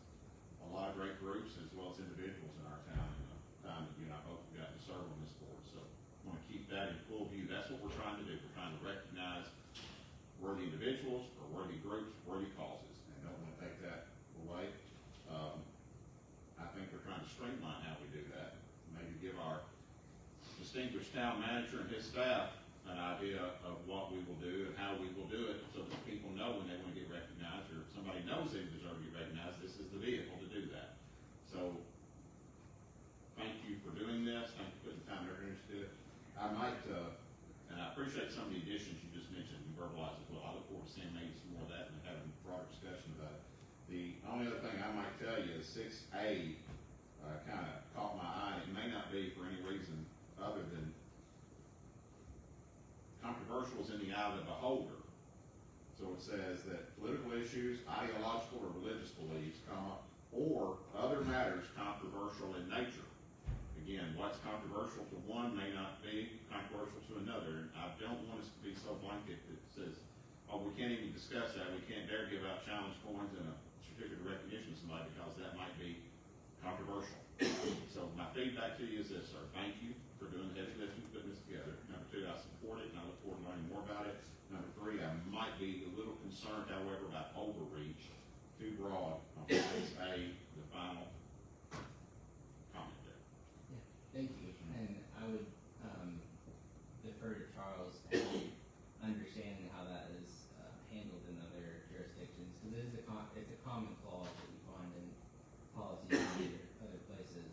[SPEAKER 7] a lot of great groups as well as individuals in our town in the time that you and I both got to serve on this board. So I want to keep that in full view. That's what we're trying to do. We're trying to recognize worthy individuals or worthy groups, worthy causes, and don't want to take that away. I think we're trying to streamline how we do that. Maybe give our distinguished town manager and his staff an idea of what we will do and how we will do it, so that people know when they want to get recognized, or if somebody knows they deserve to get recognized, this is the vehicle to do that. So, thank you for doing this. Thank you for putting time and effort into it. I might, and I appreciate some of the additions you just mentioned and verbalized as well. I look forward to seeing maybe some more of that and having a broader discussion about it. The only other thing I might tell you is 6A kind of caught my eye. It may not be for any reason other than controversial is in the eye of the beholder. So it says that political issues, ideological or religious beliefs, or other matters controversial in nature. Again, what's controversial to one may not be controversial to another. And I don't want us to be so blanket that says, oh, we can't even discuss that. We can't dare give out challenge coins and a certificate of recognition to somebody because that might be controversial. So my feedback to you is this, sir. Thank you for doing the heavy lifting, putting this together. Number two, I support it and I look forward to learning more about it. Number three, I might be a little concerned, however, about overreach, too broad on 6A, the final comment there.
[SPEAKER 6] Yeah, thank you. And I would defer to Charles and understanding how that is handled in other jurisdictions, because it's a common clause that you find in policies in other places.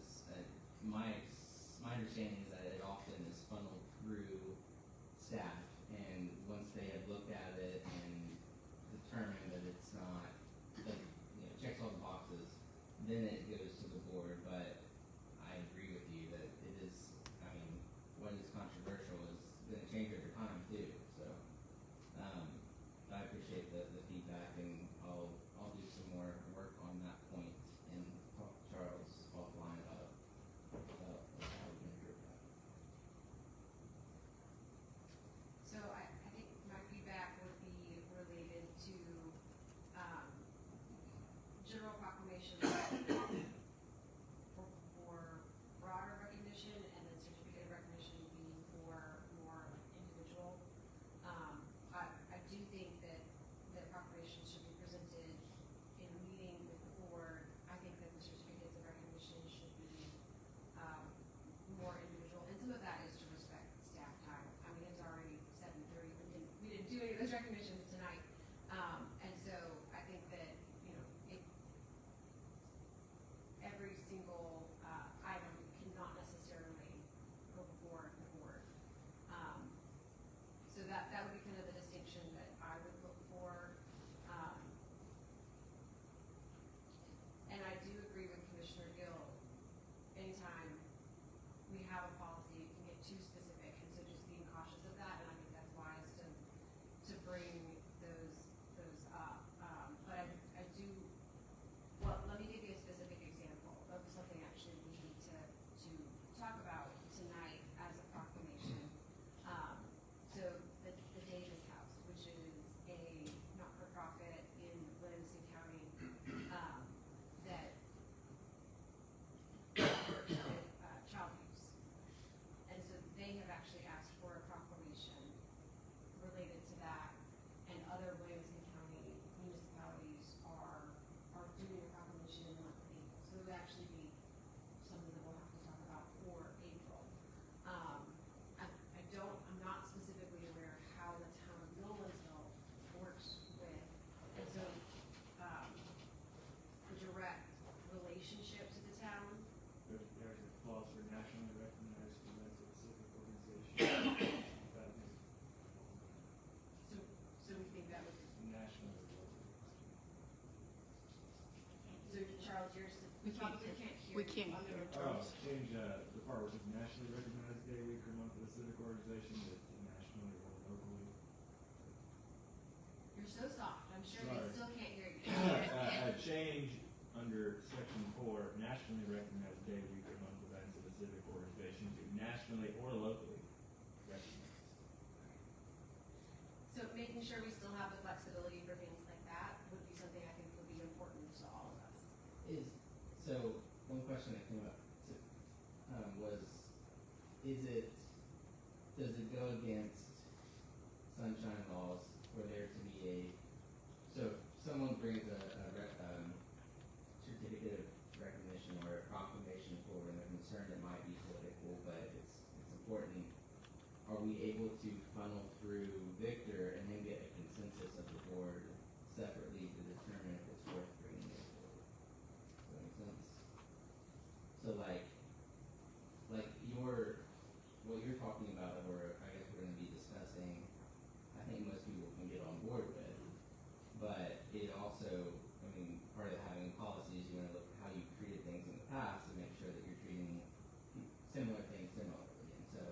[SPEAKER 6] My understanding is that it often is funneled through staff, and once they have looked at it and determined that it's not, like, checks all the boxes,
[SPEAKER 2] We probably can't hear.
[SPEAKER 1] We can't hear Charles.
[SPEAKER 14] Change the part which is nationally recognized day, week, or month of the civic organization to nationally or locally.
[SPEAKER 2] You're so soft, I'm sure
[SPEAKER 14] Sorry.
[SPEAKER 2] they still can't hear you.
[SPEAKER 14] A change under section 4, nationally recognized day, week, or month events of the civic organization to nationally or locally recognized.
[SPEAKER 2] So making sure we still have the flexibility for things like that would be something I think would be important to all of us.
[SPEAKER 6] So one question that came up does it go against sunshine laws for there to be so if someone brings a certificate of recognition or a proclamation forward and they're concerned it might be political, but it's important, are we able to funnel through Victor and then get a consensus of the board separately to determine if it's worth bringing it forward? Does that make sense? So like what you're talking about, or I guess we're going to be discussing, I think most people can get on board with, but it also, I mean, part of having a policy is you want to look at how you've treated things in the past and make sure that you're treating similar things similarly. And so,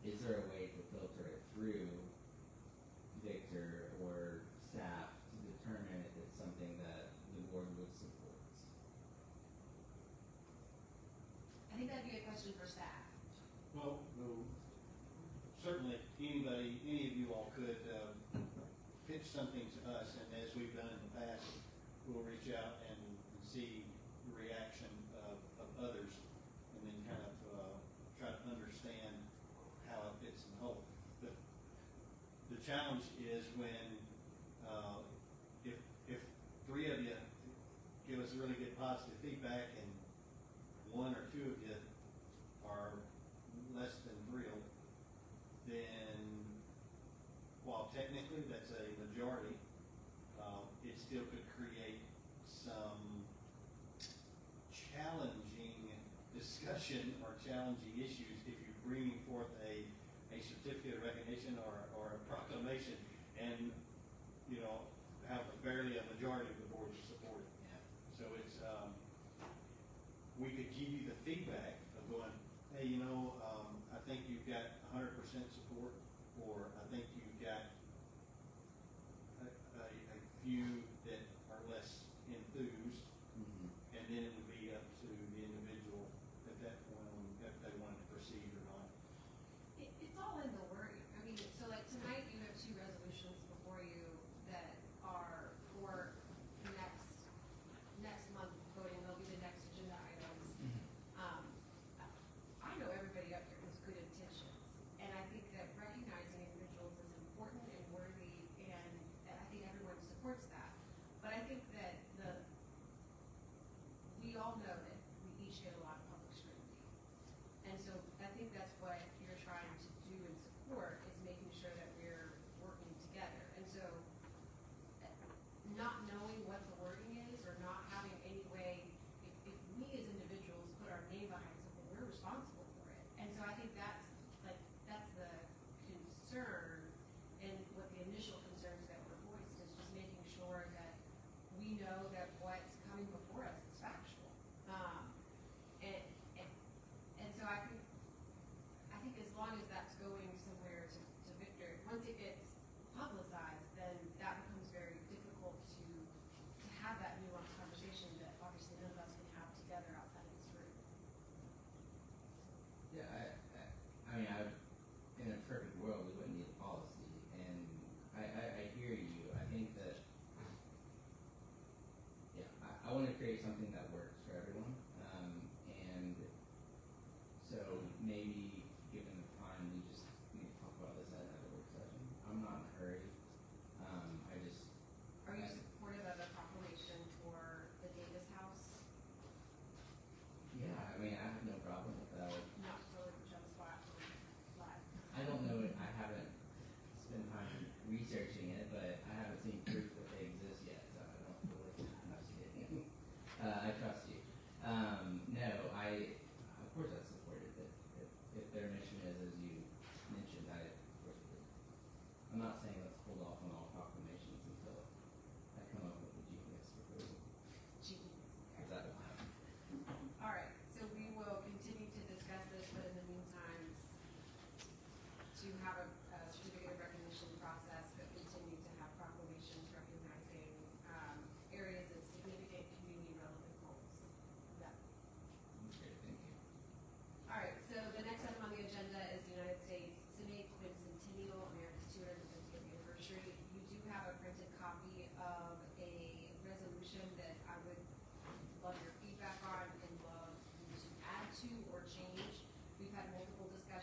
[SPEAKER 6] is there a way to filter it through Victor or staff to determine if it's something that the board would support?
[SPEAKER 2] I think that'd be a question for staff.
[SPEAKER 5] Well, certainly, any of you all could pitch something to us, and as we've done in the past, we'll reach out and see the reaction of others, and then kind of try to understand how it fits in the whole. The challenge is when if three of you give us really good positive feedback and one or two of you are less than thrilled, then while technically that's a majority, it still could create some challenging discussion or challenging issues if you're bringing forth a certificate of recognition or a proclamation and, you know, have barely a majority of the board to support it.
[SPEAKER 6] Yeah.
[SPEAKER 5] So it's, we could give you the feedback of going, hey, you know, I think you've got 100% support, or I think you've got a few that are less enthused, and then it would be up to the individual at that point on if they wanted to proceed or not.
[SPEAKER 2] It's all in the wording. I mean, so like tonight you have two resolutions before you that are for next month voting. They'll be the next agenda items. I know everybody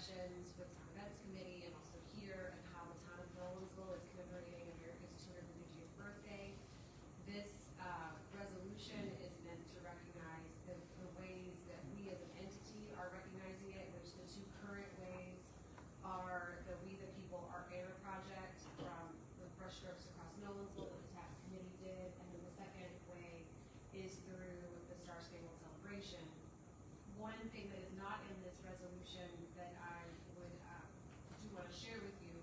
[SPEAKER 2] sessions with town events committee and also here, and how the town of Nolensville is commemorating America's 250th birthday. This resolution is meant to recognize the ways that we as an entity are recognizing it, which the two current ways are the We the People Art Banner project from the brushstrokes across Nolensville that the tax committee did, and then the second way is through the Star Spangled Celebration. One thing that is not in this resolution that I would do want to share with you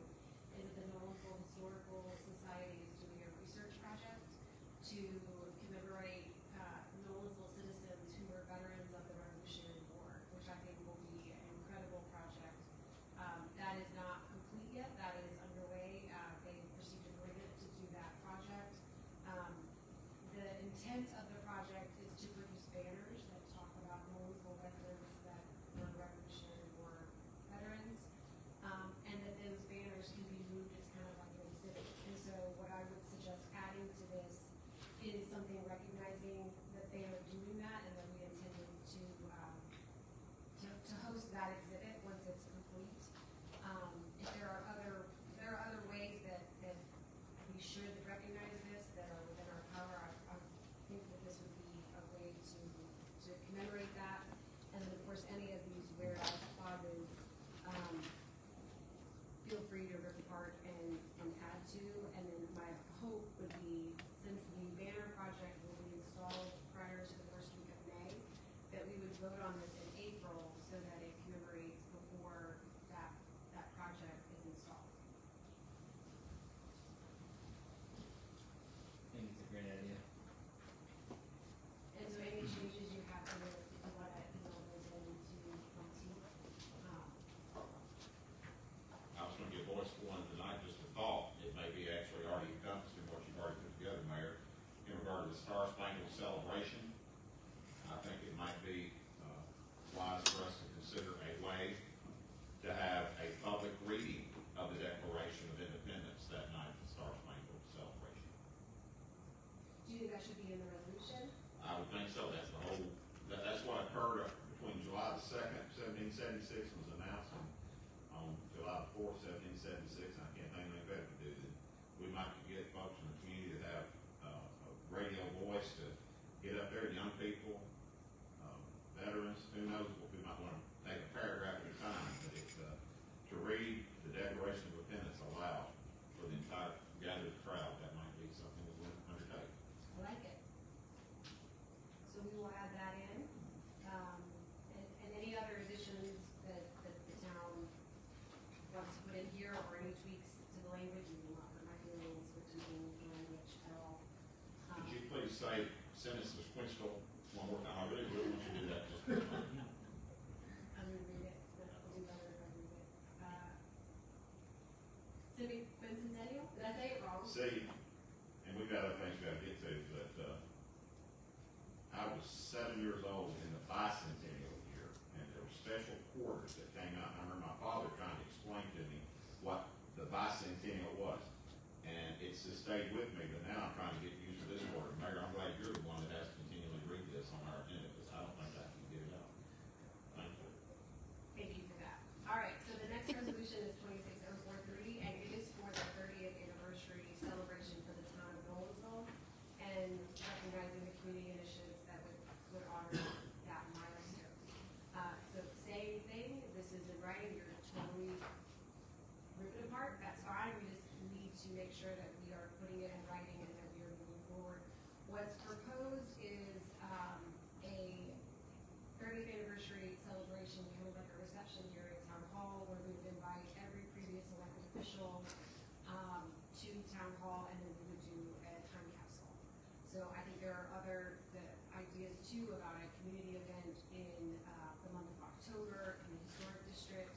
[SPEAKER 2] is that the Nolensville Historical Society is doing a research project to commemorate Nolensville citizens who were veterans of the Revolutionary War, which I think will be an incredible project. That is not complete yet. That is underway. They received a grant to do that project. The intent of the project is to produce banners that talk about Nolensville residents that were Revolutionary War veterans, and that those banners can be moved as kind of like an exhibit. And so what I would suggest adding to this is something recognizing that they are doing that, and that we intended to host that exhibit once it's complete. If there are other ways that we should recognize this that are within our power, I think that this would be a way to commemorate that. And then of course any of these whereas clauses, feel free to rip apart and add to. And then my hope would be, since the banner project will be installed prior to the first week of May, that we would vote on this in April so that it commemorates before that project is installed.
[SPEAKER 6] I think it's a great idea.
[SPEAKER 2] And so any changes you have to this, if you want to email those into Monty.
[SPEAKER 7] I was gonna give voice to one tonight, just a thought, it may be actually already encompassing what you've already put together, Mayor, in regard to the Star Spangled Celebration. I think it might be wise for us to consider a way to have a public reading of the Declaration of Independence that night, the Star Spangled Celebration.
[SPEAKER 2] Do you think that should be in the resolution?
[SPEAKER 7] I would think so, that's the whole, that's what occurred between July the 2nd, 1776 was announced, and on July the 4th, 1776, and I can't think of anything better to do than, we might get folks in the community to have a radio voice to get up there, young people, veterans, who knows, we might want to take a paragraph at a time, but it's, to read the Declaration of Independence aloud for the entire gathered crowd, that might be something that we'll undertake.
[SPEAKER 2] I like it. So we will add that in. And any other additions that the town wants to put in here, or any tweaks to the language, we will not hurt my feelings with tweaking the language at all.
[SPEAKER 7] Could you please say sentence sequential one more time? I really want you to do that. Just
[SPEAKER 2] I'm gonna read it, but I'll do better if I read it. Civic Bicentennial, did I say it wrong?
[SPEAKER 7] see, and we've got other things we gotta get to, but, I was 7 years old in the bicentennial year, and there were special quarters that came out, and I remember my father trying to explain to me what the bicentennial was. And it's just stayed with me, but now I'm trying to get used to this word. Mayor, I'm glad you're the one that has to continually read this on our agenda, because I don't think I can get it out. Thank you.
[SPEAKER 2] Thank you for that. All right, so the next resolution is 26043, and it is for the 30th anniversary celebration for the town of Nolensville, and recognizing the community initiatives that would honor that milestone. So same thing, this is in writing, you're totally rip it apart, that's fine, we just need to make sure that we are putting it in writing and that we are moving forward. What's proposed is a 30th anniversary celebration, kind of like a reception here at Town Hall, where we would invite every previous elected official to Town Hall, and then we would do a time capsule. So I think there are other ideas too about a community event in the month of October in the historic district,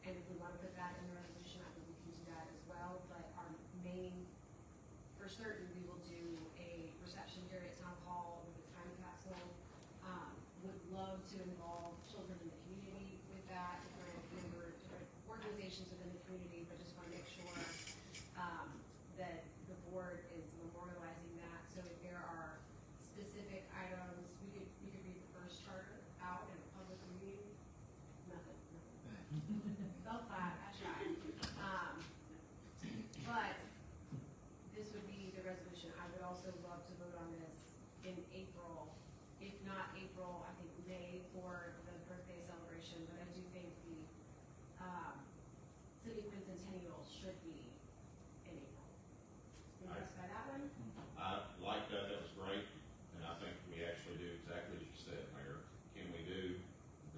[SPEAKER 2] and if we want to put that in the resolution, I think we can do that as well. But our main, for certain, we will do a reception here at Town Hall with a time capsule. Would love to involve children in the community with that, different organizations within the community, but just want to make sure that the board is memorializing that. So if there are specific items, we could read the first charter out in a public meeting. Nothing. I would also love to vote on this in April, if not April, I think May for the birthday celebration, but I do think the, civic bicentennial should be in April. Impressed by that one?
[SPEAKER 7] I like that, that was great, and I think we actually do exactly what you said, Mayor. Can we do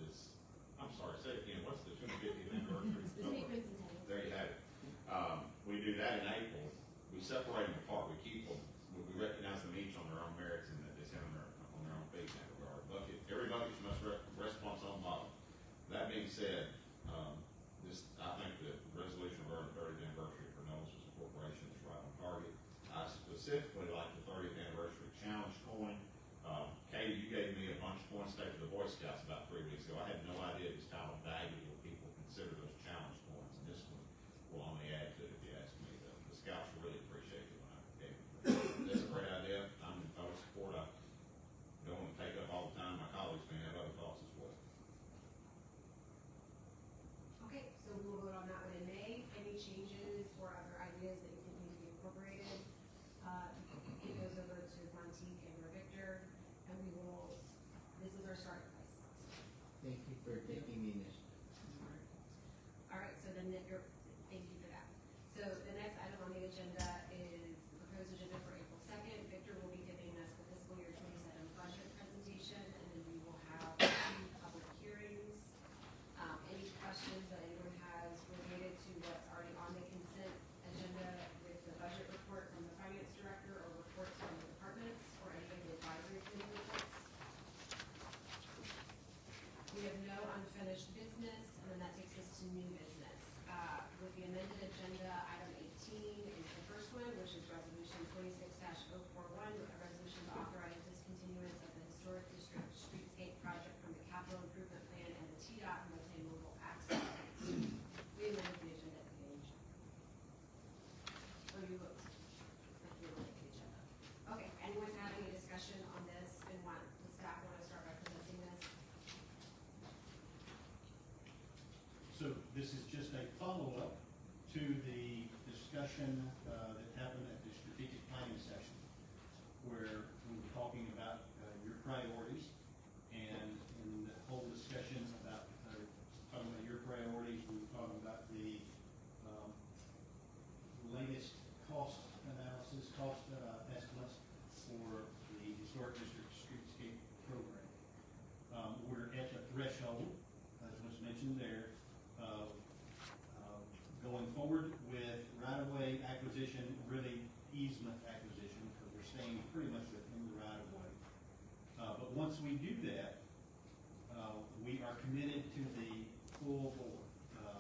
[SPEAKER 7] this, I'm sorry, say it again, what's the 250th anniversary?
[SPEAKER 2] The civic bicentennial.
[SPEAKER 7] There you have it. We do that in April, we separate them apart, we keep them, we recognize them each on their own merits and that they stand on their own feet in that regard. Every bucket must rest upon its own bottom. That being said, I think the resolution of our 30th anniversary for Nolensville Corporation is right on target. I specifically like the 30th anniversary challenge coin. Katie, you gave me a bunch of coins to take to the Boy Scouts about 3 weeks ago. I had no idea just how valuable people consider those challenge coins, and this one will only add to it if you ask me. The Scouts really appreciate it when I gave it. That's a great idea. I'm in total support. I don't want to take up all the time. My colleagues may have other thoughts as well.
[SPEAKER 2] Okay, so we will vote on that one in May. Any changes or other ideas that you think need to be incorporated? It goes over to Montique and or Victor, and we will, this is our starting place.
[SPEAKER 6] Thank you for taking the initiative.
[SPEAKER 2] All right, so then thank you for that. So the next item on the agenda is the proposed agenda for April 2nd. Victor will be giving us the fiscal year 27 budget presentation, and then we will have 2 public hearings. Any questions that anyone has related to what's already on the consent agenda with the budget report from the finance director or reports from the departments or any of the advisory committee reports? We have no unfinished business, and then that takes us to new business. With the amended agenda, item 18 is the first one, which is resolution 26-041, a resolution to authorize discontinuance of the historic district streetscape project from the capital improvement plan and the TDOT multimodal access. We amended the agenda page. Oh, you looked like you were looking at the agenda. Okay, anyone have any discussion on this and the staff want to start by presenting this?
[SPEAKER 5] So this is just a follow-up to the discussion that happened at the strategic planning session, where we were talking about your priorities, and in the whole discussion about talking about your priorities, we were talking about the latest cost analysis, cost estimates for the historic district streetscape program. We're at the threshold, as was mentioned there, of going forward with right-of-way acquisition, really easement acquisition, because we're staying pretty much within the right-of-way. But once we do that, we are committed to the full board.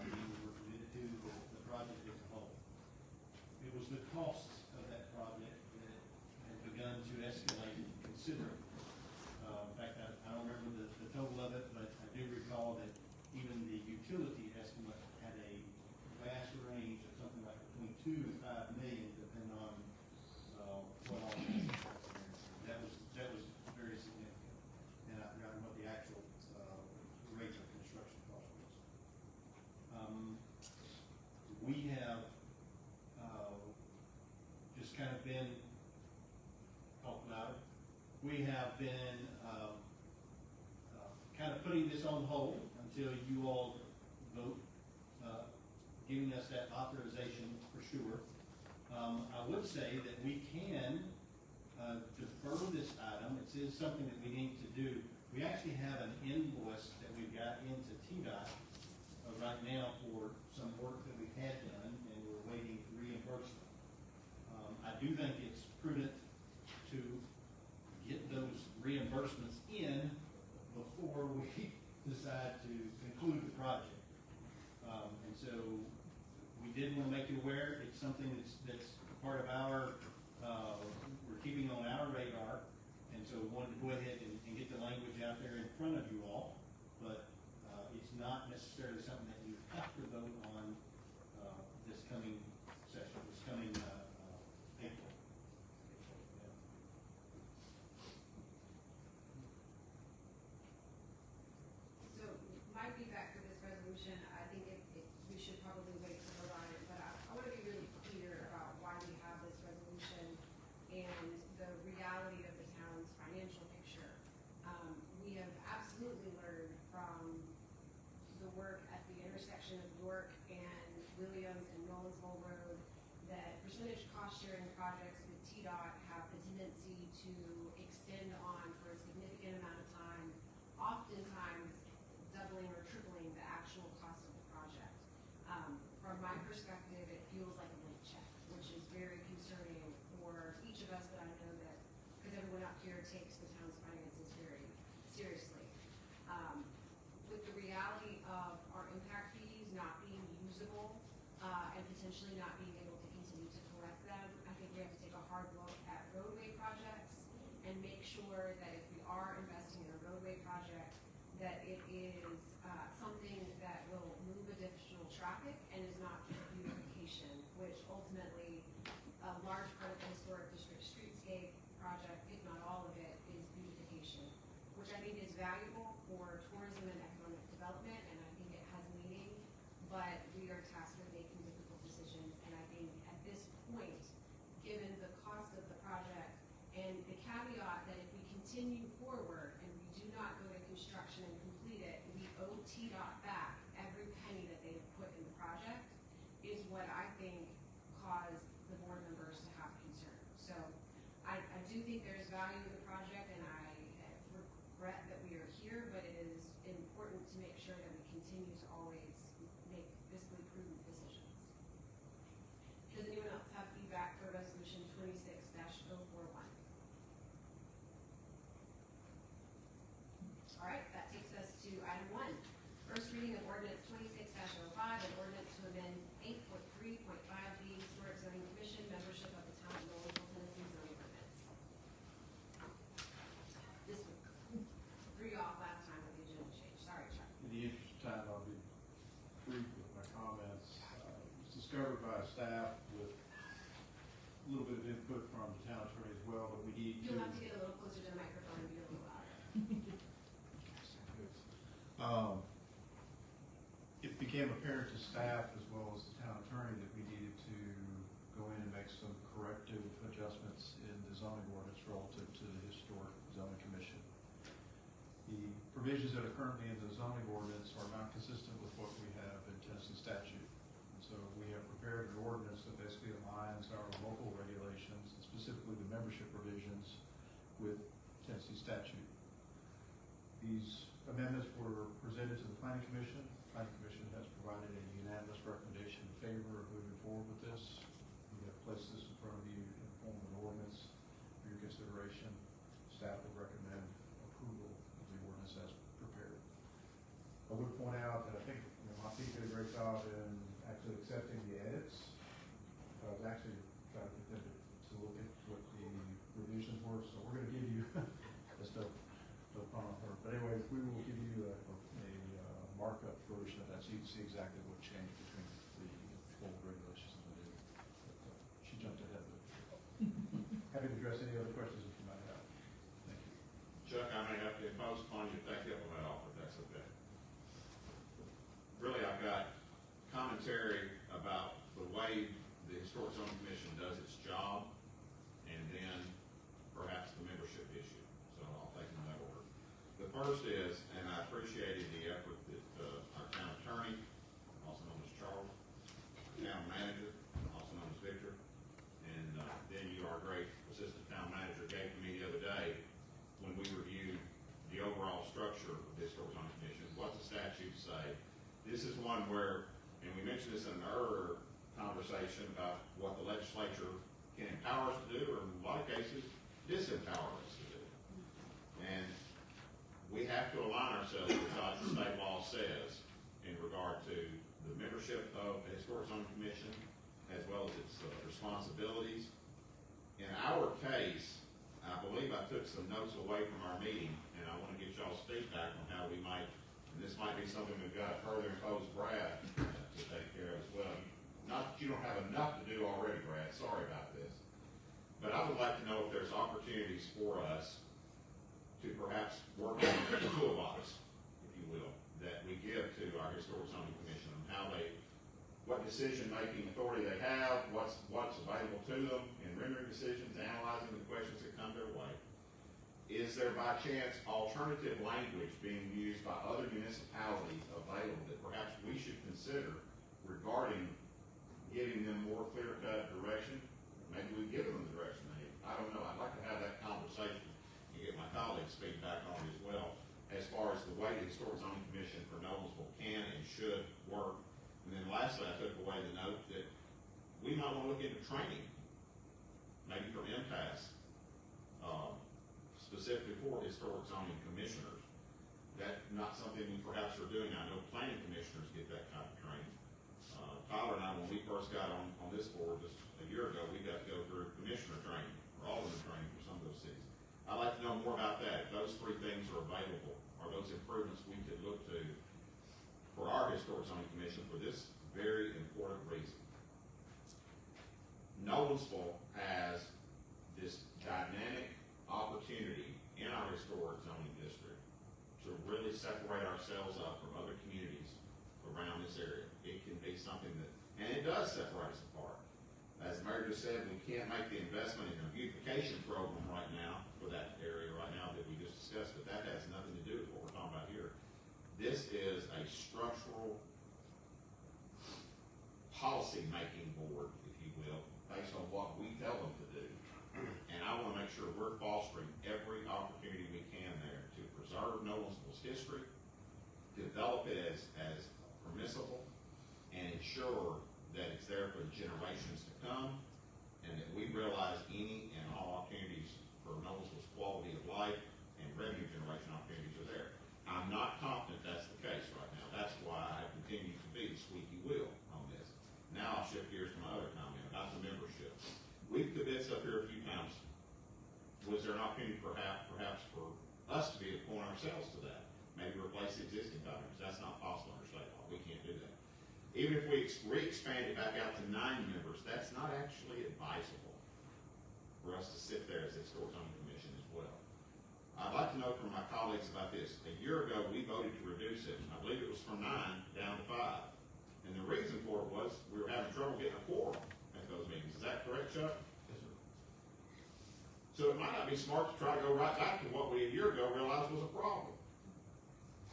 [SPEAKER 5] We're committed to the project as a whole. It was the costs of that project that had begun to escalate considerably. In fact, I don't remember the total of it, but I do recall that even the utility estimate had a vast range of something like between 2 and 5 million, depending on what all that was very significant. And I've forgotten what the actual rate of construction cost was. We have just kind of been talked about it. We have been kind of putting this on hold until you all vote, giving us that authorization for sure. I would say that we can defer this item. It is something that we need to do. We actually have an invoice that we've got into TDOT right now for some work that we've had done, and we're waiting reimbursement. I do think it's prudent to get those reimbursements in before we decide to conclude the project. And so we did want to make you aware. It's something that's part of our, we're keeping on our radar. And so we wanted to go ahead and get the language out there in front of you all. But it's not necessarily something that you have to vote on this coming session, this coming April.
[SPEAKER 2] So my feedback for this resolution, I think we should probably wait to vote on it, but I want to be really clear about why we have this resolution and work at the intersection of York and Williams and Nolensville Road, that percentage cost sharing projects with TDOT have the tendency to extend on for a significant amount of time, oftentimes doubling or tripling the actual cost of the project. From my perspective, it feels like a blank check, which is very concerning for each of us, that I know that, because everyone up here takes the town's finances very seriously. With the reality of our impact fees not being usable, and potentially not being able to continue to collect them, I think we have to take a hard look at roadway projects and make sure that if we are investing in a roadway project, that it is something that will move additional traffic and is not just beautification, which ultimately a large part of the historic district streetscape project, if not all of it, is beautification, which I think is valuable for tourism and economic development, and I think it has meaning, but we are tasked with making difficult decisions, and I think at this point, given the cost of the project and the caveat that if we continue forward and we do not go to construction and complete it, we owe TDOT back every penny that they've put in the project, is what I think caused the board members to have concern. So I do think there's value in the project, and I regret that we are here, but it is important to make sure that we continue to always make fiscally prudent decisions. Does anyone else have feedback for resolution 26-041? All right, that takes us to item 1. First reading of ordinance 26-05, an ordinance to amend 8.3.5B Historic Zoning Commission membership of the town of Nolensville, Tennessee zoning ordinance. This threw you off last time with the agenda change. Sorry, Chuck.
[SPEAKER 9] In the interest of time, I'll be brief with my comments. It was discovered by staff with a little bit of input from the town attorney as well, but we need
[SPEAKER 2] You'll have to get a little closer to the microphone and be a little louder.
[SPEAKER 9] It became apparent to staff as well as the town attorney that we needed to go in and make some corrective adjustments in the zoning ordinance relative to the historic zoning commission. The provisions that are currently in the zoning ordinance are not consistent with what we have in Tennessee statute. And so we have prepared an ordinance that basically aligns our local regulations, and specifically the membership provisions, with Tennessee statute. These amendments were presented to the planning commission. The planning commission has provided a unanimous recommendation in favor of moving forward with this. We have placed this in front of you in the form of an ordinance for your consideration. Staff would recommend approval of the ordinance as prepared. I would point out that I think Monty did a great job in actually accepting the edits. I was actually trying to get them to look at what the revisions were, so we're going to give you this stuff. But anyway, we will give you a markup version of that so you can see exactly what changed between the old regulations and the new. But, she jumped ahead of it. Happy to address any other questions if you might have. Thank you.
[SPEAKER 7] Chuck, I may have to impose upon you to take up on that offer, if that's okay. Really, I've got commentary about the way the Historic Zoning Commission does its job, and then perhaps the membership issue. So I'll take them in that order. The first is, and I appreciated the effort that our town attorney, also known as Charles, town manager, also known as Victor, and then our great assistant town manager gave to me the other day when we reviewed the overall structure of this Historic Zoning Commission. What the statutes say. This is one where, and we mentioned this in an earlier conversation about what the legislature can empower us to do, or in a lot of cases, disempower us to do. And we have to align ourselves with what the state law says in regard to the membership of the Historic Zoning Commission, as well as its responsibilities. In our case, I believe I took some notes away from our meeting, and I want to get y'all's feedback on how we might, and this might be something we've got to further impose Brad to take care of as well. Not that you don't have enough to do already, Brad, sorry about this. But I would like to know if there's opportunities for us to perhaps work on the toolbox, if you will, that we give to our Historic Zoning Commission on how they, what decision-making authority they have, what's available to them in rendering decisions, analyzing the questions that come their way. Is is there by chance alternative language being used by other municipalities available that perhaps we should consider regarding giving them more clear-cut direction? Maybe we've given them the direction they need. I don't know. I'd like to have that conversation and get my colleagues' feedback on it as well, as far as the way the Historic Zoning Commission for Nolensville can and should work. And then lastly, I took away the note that we might want to look into training, maybe from impasse, specifically for historic zoning commissioners. That's not something we perhaps are doing. I know planning commissioners get that kind of training. Tyler and I, when we first got on this board just a year ago, we got to go through commissioner training, or alderman training for some of those cities. I'd like to know more about that. If those three things are available, are those improvements we could look to for our historic zoning commission for this very important reason. Nolensville has this dynamic opportunity in our historic zoning district to really separate ourselves up from other communities around this area. It can be something that, and it does separate us apart. As the mayor just said, we can't make the investment in a beautification program right now for that area right now that we just discussed, but that has nothing to do with what we're talking about here. This is a structural policy-making board, if you will, based on what we tell them to do. And I want to make sure we're fostering every opportunity we can there to preserve Nolensville's history, develop it as permissible, and ensure that it's there for the generations to come, and that we realize any and all opportunities for Nolensville's quality of life and revenue generation opportunities are there. I'm not confident that's the case right now. That's why I continue to be the squeaky wheel on this. Now I'll shift gears to my other comment about the membership. We've convinced up here a few times, was there an opportunity perhaps for us to be able to point ourselves to that? Maybe replace the existing governors. That's not possible under state law. We can't do that. Even if we re-expand it back out to 9 members, that's not actually advisable for us to sit there as a historic zoning commission as well. I'd like to know from my colleagues about this. A year ago, we voted to reduce it. I believe it was from 9 down to 5. And the reason for it was we were having trouble getting a quorum at those meetings. Is that correct, Chuck? Yes, sir. So it might not be smart to try to go right back to what we a year ago realized was a problem.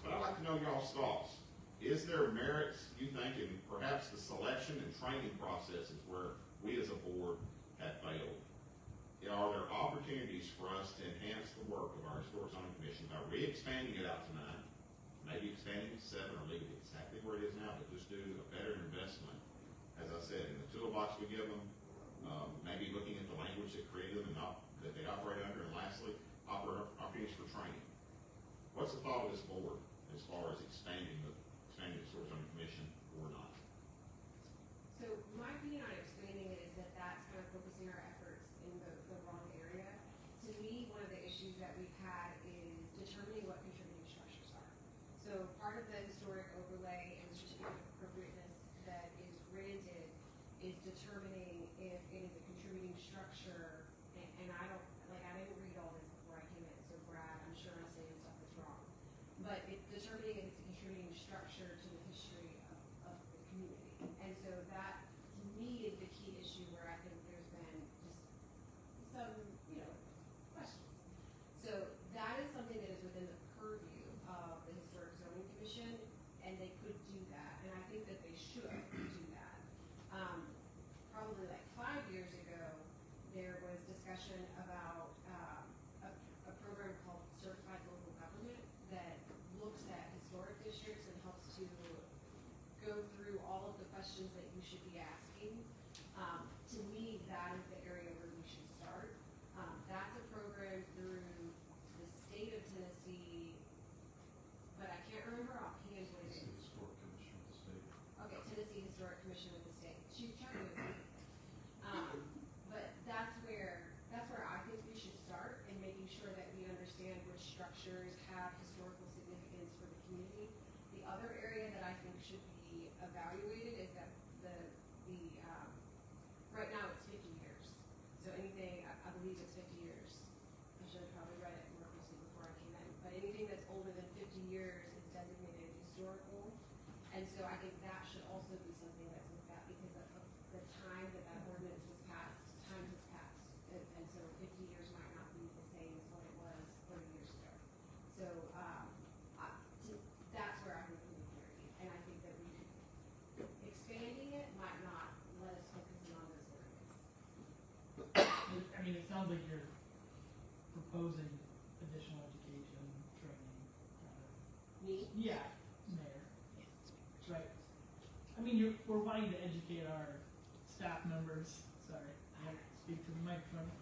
[SPEAKER 7] But I'd like to know y'all's thoughts. Is there merits, you think, in perhaps the selection and training processes where we as a board have failed? Are there opportunities for us to enhance the work of our historic zoning commission by re-expanding it out to 9, maybe expanding it to 7, or leaving it exactly where it is now, but just do a better investment, as I said, in the toolbox we give them, maybe looking at the language that created them and that they operate under, and lastly, opportunities for training. What's the thought of this board as far as expanding the historic zoning commission or not?
[SPEAKER 2] So my opinion on expanding it is that that's kind of focusing our efforts in the wrong area. To me, one of the issues that we've had is determining what contributing structures are. So part of the historic overlay and certificate of appropriateness that is granted is determining if it is a contributing structure, and I didn't read all this before I came in, so Brad, I'm sure I'm saying stuff that's wrong. But it's determining if it's a contributing structure to the history of the community. And so that, to me, is the key issue where I think there's been just some, questions. So that is something that is within the purview of the Historic Zoning Commission, and they could do that, and I think that they should do that. Probably like 5 years ago, there was discussion about a program called Certified Local Government that looks at historic districts and helps to go through all of the questions that you should be asking. To me, that is the area where we should start. That's a program through the state of Tennessee, but I can't remember offhand what it is.
[SPEAKER 9] Historic Commission of the state.
[SPEAKER 2] Okay, Tennessee Historic Commission of the state. Chief Chuck knows it. But that's where I think we should start in making sure that we understand which structures have historical significance for the community. The other area that I think should be evaluated is that
[SPEAKER 8] sounds like you're proposing additional education, training, kind of.
[SPEAKER 2] Me?
[SPEAKER 8] Yeah, Mayor. Right. I mean, we're wanting to educate our staff members, sorry, I have to speak to the microphone.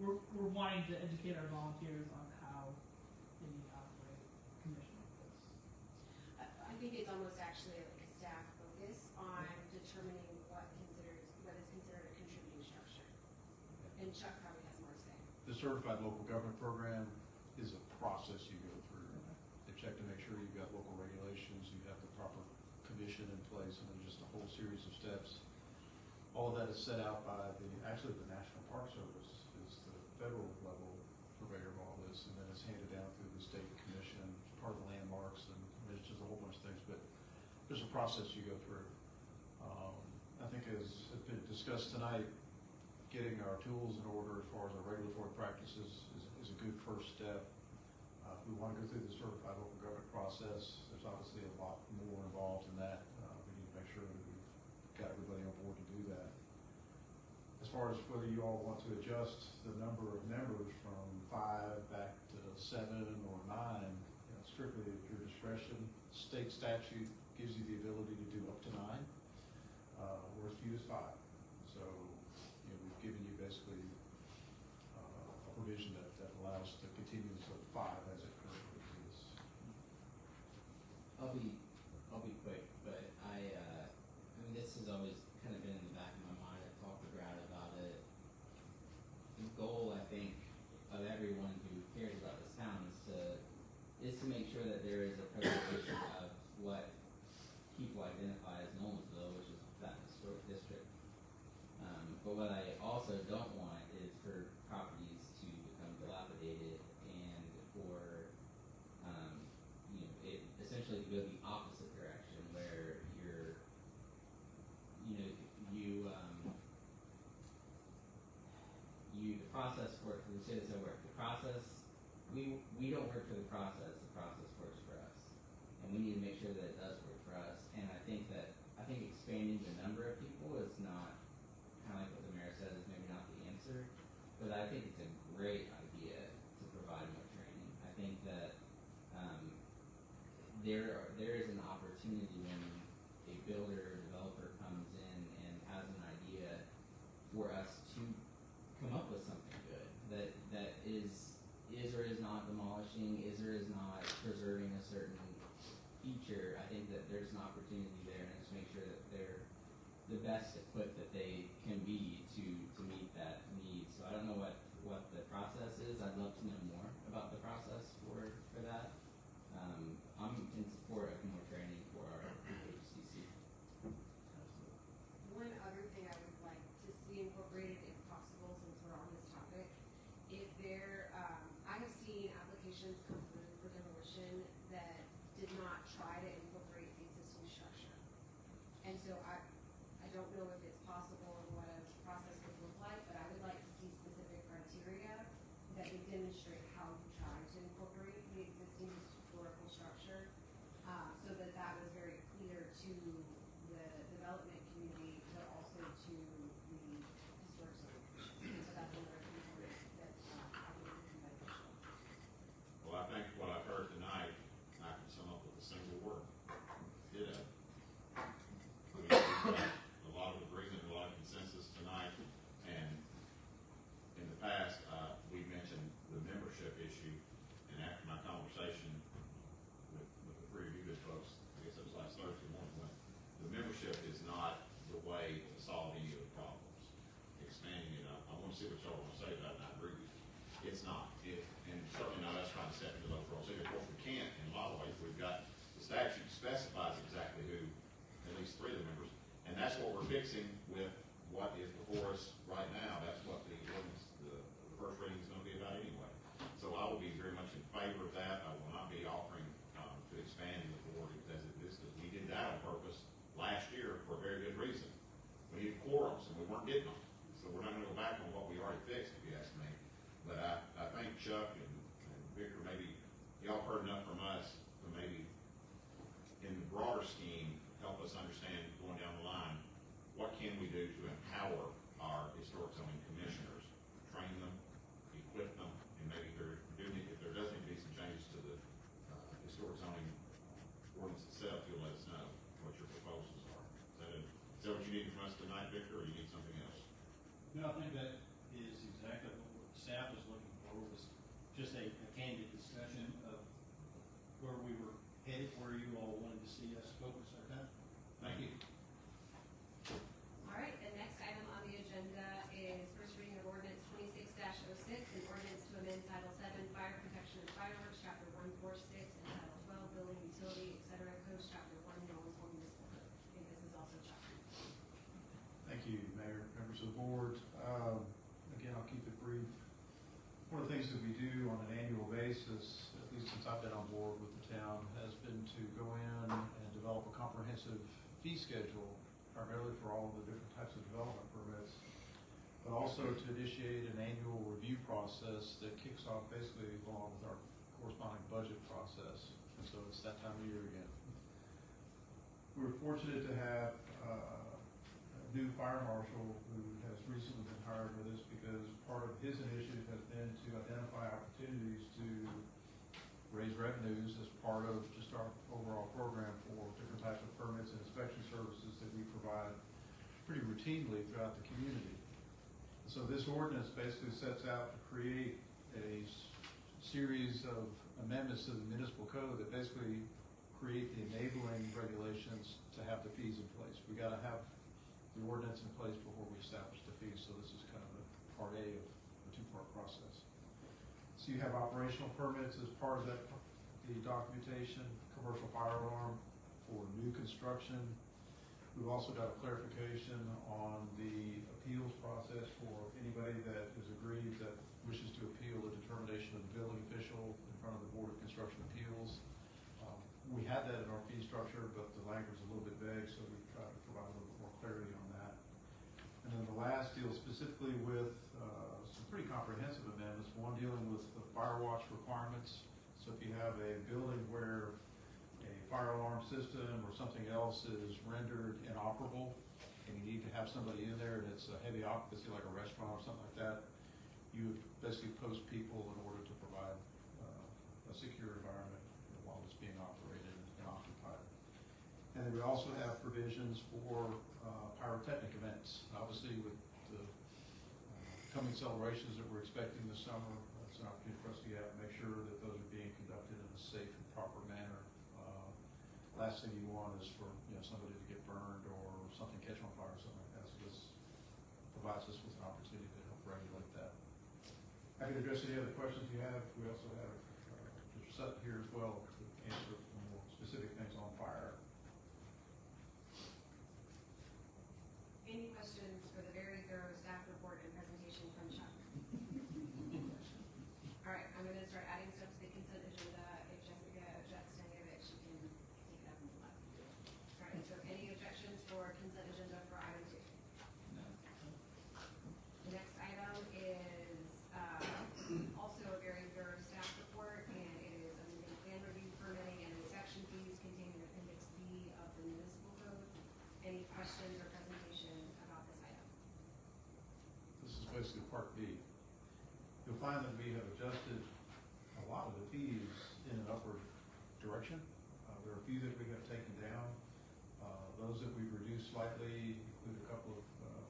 [SPEAKER 8] We're wanting to educate our volunteers on how they need to operate commission like this.
[SPEAKER 2] I think it's almost actually like a staff focus on determining what is considered a contributing structure. And Chuck probably has more to say.
[SPEAKER 9] The Certified Local Government Program is a process you go through. They check to make sure you've got local regulations, you have the proper commission in place, and then just a whole series of steps. All of that is set out by the National Park Service is the federal level purveyor of all this, and then it's handed down through the state commission, part of the landmarks, and it's just a whole bunch of things, but there's a process you go through. I think as has been discussed tonight, getting our tools in order as far as our regulatory practices is a good first step. If we want to go through the certified local government process, there's obviously a lot more involved in that. We need to make sure that we've got everybody on board to do that. As far as whether you all want to adjust the number of members from 5 back to 7 or 9, strictly at your discretion. State statute gives you the ability to do up to 9, or as few as 5. So, we've given you basically a provision that allows the continuance of 5 as it currently is.
[SPEAKER 6] I'll be quick, but I mean, this has always kind of been in the back of my mind. I've talked to Brad about it. The goal, I think, of everyone who cares about this town is to make sure that there is a preservation of what people identify as Nolensville, which is that historic district. But what I also don't want is for properties to become dilapidated and for it essentially to go the opposite direction where the process works for the citizen work. The process, we don't work for the process works for us. And we need to make sure that it does work for us. And I think expanding the number of people is not, kind of like what the mayor said, is maybe not the answer. But I think it's a great idea to provide more training. I think that there is an opportunity when a builder or developer comes in and has an idea for us to come up with something good that is or is not demolishing, is or is not preserving a certain feature. I think that there's an opportunity there, and just make sure that they're the best equipped that they can be to meet that need. So I don't know what the process is. I'd love to know more about the process for that. I'm in support of more training for our HCC.
[SPEAKER 2] One other thing I would like to see incorporated, if possible, since we're on this topic, if I have seen applications come through for demolition that did not try to incorporate the existing structure. And so I don't know if it's possible and what a process would look like, but I would like to see specific criteria that would demonstrate how you try to incorporate the existing historical structure, so that was very clear to the development community, but also to the historic zone. So that's another component that I think would be beneficial.
[SPEAKER 7] Well, I think what I've heard tonight, I can sum up with a single word: ditto. I mean, we've got a lot of agreement, a lot of consensus tonight, and in the past, we mentioned the membership issue, and after my conversation with the three of you good folks, I guess it was last Thursday morning, when the membership is not the way to solve any of the problems. Expanding it, I want to see what y'all want to say about it, and I agree with you. It's not. And certainly not us trying to step into those roles. Of course, we can't in a lot of ways. We've got, the statute specifies exactly who, at least 3 of the members, and that's what we're fixing with what is before us right now. That's what the ordinance, the first reading is going to be about anyway. So I will be very much in favor of that. I will not be offering to expand the board as it existed. We did that on purpose last year for a very good reason. We needed quorums, and we weren't getting them. So we're not going to go back on what we already fixed, if you ask me. But I think Chuck and Victor, maybe y'all heard enough from us to maybe, in the broader scheme, help us understand going down the line, what can we do to empower our historic zoning commissioners, train them,
[SPEAKER 5] just a candid discussion of where we were headed, where you all wanted to see us focus our time. Thank you.
[SPEAKER 2] All right, the next item on the agenda is first reading of ordinance 26-06, an ordinance to amend Title 7 Fire Protection and Fireworks, Chapter 146, and Title 12 Building Utility, etc., Codes, Chapter 1, Nolensville Municipal Code. I think this is also chapter.
[SPEAKER 9] Thank you, Mayor, members of the board. Again, I'll keep it brief. One of the things that we do on an annual basis, at least since I've been on board with the town, has been to go in and develop a comprehensive fee schedule, primarily for all of the different types of development permits, but also to initiate an annual review process that kicks off basically along with our corresponding budget process. And so it's that time of year again. We're fortunate to have a new fire marshal who has recently been hired with us because part of his initiative has been to identify opportunities to raise revenues as part of just our overall program for different types of permits and inspection services that we provide pretty routinely throughout the community. So this ordinance basically sets out to create a series of amendments to the municipal code that basically create the enabling regulations to have the fees in place. We got to have the ordinance in place before we establish the fees, so this is kind of a part A of a two-part process. So you have operational permits as part of that, the documentation, commercial fire alarm for new construction. We've also got a clarification on the appeals process for anybody that is aggrieved that wishes to appeal the determination of the building official in front of the Board of Construction Appeals. We had that in our fee structure, but the language is a little bit vague, so we tried to provide a little bit more clarity on that. And then the last deals specifically with some pretty comprehensive amendments, one dealing with the fire watch requirements. So if you have a building where a fire alarm system or something else is rendered inoperable, and you need to have somebody in there and it's a heavy occupancy like a restaurant or something like that, you would basically post people in order to provide a secure environment while it's being operated and occupied. And then we also have provisions for pyrotechnic events. Obviously with the coming celebrations that we're expecting this summer, it's an opportunity for us to get out and make sure that those are being conducted in a safe and proper manner. Last thing you want is for somebody to get burned or something catch on fire or something like that. So this provides us with an opportunity to help regulate that. Happy to address any other questions you have. We also have Mr. Sutton here as well to answer more specific things on fire.
[SPEAKER 2] Any questions for the very thorough staff report and presentation from Chuck? All right, I'm going to start adding stuff to the consent agenda. If Jessica objects to any of it, she can take it up and left. All right, so any objections for consent agenda for item 2?
[SPEAKER 5] No.
[SPEAKER 2] The next item is also a very thorough staff report, and it is amending plan review, permitting, and inspection fees contained in Appendix B of the municipal code. Any questions or presentation about this item?
[SPEAKER 9] This is basically Part B. You'll find that we have adjusted a lot of the fees in an upward direction. There are a few that we have taken down. Those that we've reduced slightly include a couple of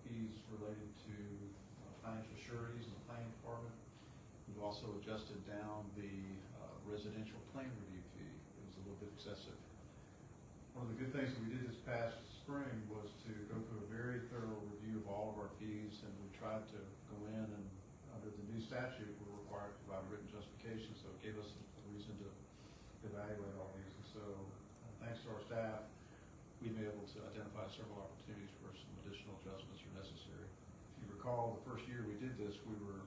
[SPEAKER 9] fees related to financial sureties in the planning department. We've also adjusted down the residential plan review fee. It was a little bit excessive. One of the good things that we did this past spring was to go through a very thorough review of all of our fees, and we tried to go in and under the new statute, we're required to provide written justification, so it gave us a reason to evaluate all these. And so thanks to our staff, we've been able to identify several opportunities where some additional adjustments are necessary. If you recall, the first year we did this, we were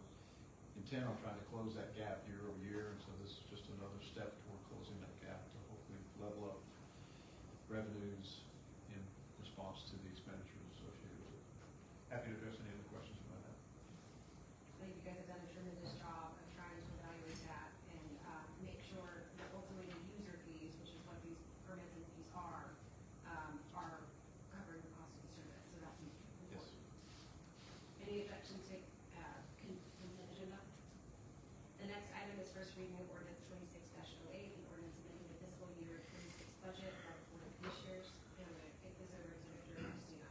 [SPEAKER 9] intent on trying to close that gap year over year, and so this is just another step toward closing that gap to hopefully level up revenues in response to the expenditures associated with it. Happy to address any other questions you might have.
[SPEAKER 2] I think you guys have done a tremendous job of trying to evaluate that and make sure that ultimately the user fees, which is what these permits and fees are covering the cost of the service. So that's important.
[SPEAKER 9] Yes.
[SPEAKER 2] Any objections to consent agenda? The next item is first reading of ordinance 26-08, an ordinance amending the fiscal year 26 budget of the Board of Commissioners. And I'm going to kick this over to Victor and Christina.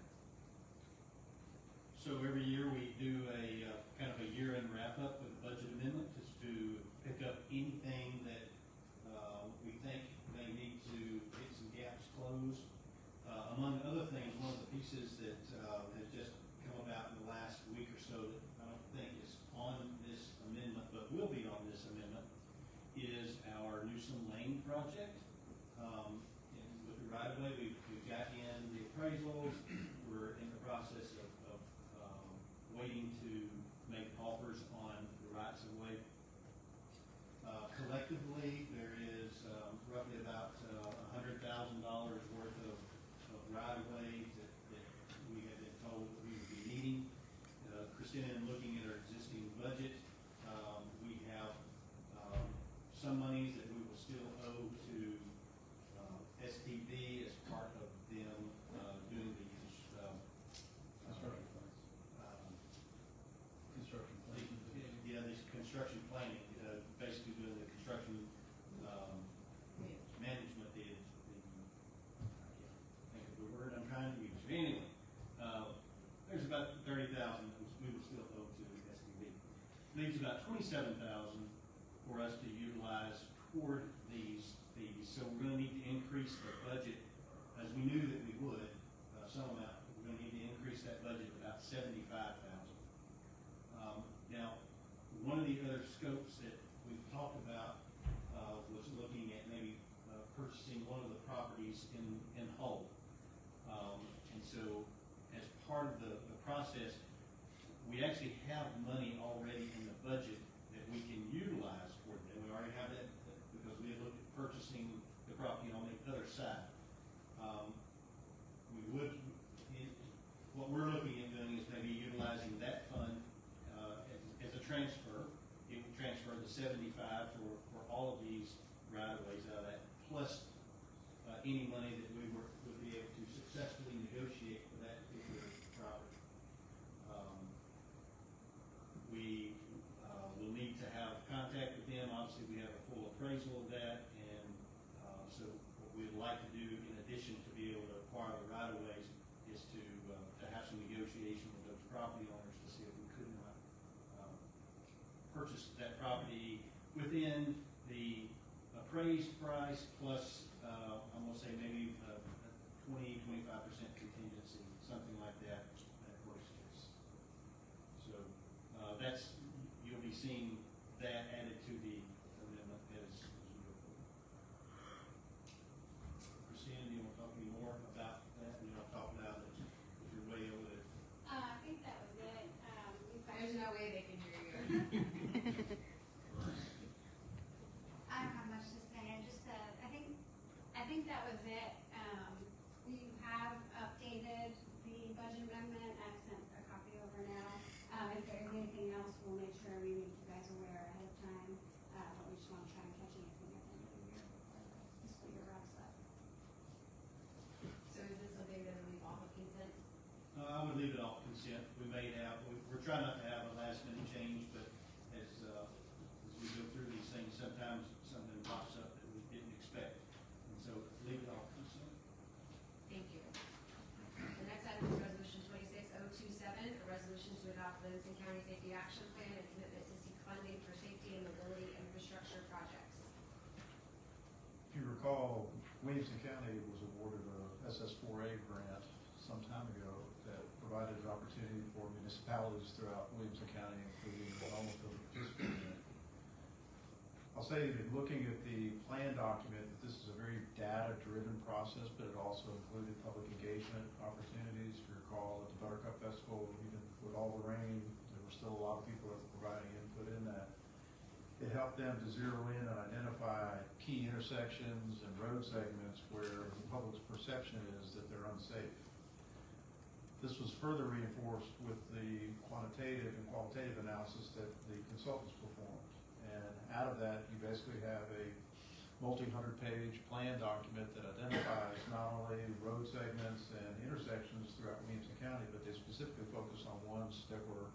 [SPEAKER 5] So every year we do a kind of a year-end wrap-up with budget amendment just to pick up this amendment is our Newsom Lane project. And with the right-of-way, we've got in the appraisals. We're in the process of waiting to make offers on the rights-of-way. Collectively, there is roughly about $100,000 worth of right-of-way that we have been told that we would be needing. Christina, in looking at our existing budget, we have some monies that we will still owe to STB as part of them doing the construction planning, basically doing the construction management, I can't think of the word I'm trying to use. Anyway, there's about 30,000 that we would still owe to STB. Leaves about 27,000 for us to utilize toward these fees. So we're going to need to increase the budget, as we knew that we would, some amount. We're going to need to increase that budget about 75,000. Now, one of the other scopes that we've talked about was looking at maybe purchasing one of the properties in Hull. And so, as part of the process, we actually have money already in the budget that we can utilize for it. And we already have that because we had looked at purchasing the property on the other side. What we're looking at doing is maybe utilizing that fund as a transfer. It would transfer the 75 for all of these right-of-ways out of that, plus any money that we would be able to successfully negotiate for that particular property. We will need to have contact with them. Obviously, we have a full appraisal of that, and so what we'd like to do, in addition to be able to acquire the right-of-ways, is to have some negotiation with those property owners to see if we could not purchase that property within the appraised price plus, I'm going to say maybe a 20-25% contingency, something like that, at worst case. So you'll be seeing that added to the amendment as we go forward. Christina, do you want to talk any more about that? You want to talk about it if you're way over it?
[SPEAKER 10] I think that was it.
[SPEAKER 2] There's no way they can hear you.
[SPEAKER 10] I don't have much to say. I think that was it. We have updated the budget amendment. I've sent a copy over now. If there's anything else, we'll make sure we make you guys aware ahead of time. But we just want to try and catch anything at the end of the year before the fiscal year wraps up.
[SPEAKER 2] So is this something that we leave off of consent?
[SPEAKER 5] I would leave it off consent. We're trying not to have a last minute change, but as we go through these things, sometimes something pops up that we didn't expect. And so leave it off consent.
[SPEAKER 2] Thank you. The next item is resolution 26027, a resolution to adopt Livingston County Safety Action Plan and commitment to seek funding for safety and mobility infrastructure projects.
[SPEAKER 9] If you recall, Williamson County was awarded a SS4A grant some time ago that provided an opportunity for municipalities throughout Williamson County, including Nolensville, to participate in it. I'll say that looking at the plan document, that this is a very data-driven process, but it also included public engagement opportunities. If you recall, at the Buttercup Festival, even with all the rain, there were still a lot of people that were providing input in that. It helped them to zero in and identify key intersections and road segments where the public's perception is that they're unsafe. This was further reinforced with the quantitative and qualitative analysis that the consultants performed. And out of that, you basically have a multi-hundred-page plan document that identifies not only road segments and intersections throughout Williamson County, but they specifically focus on ones that were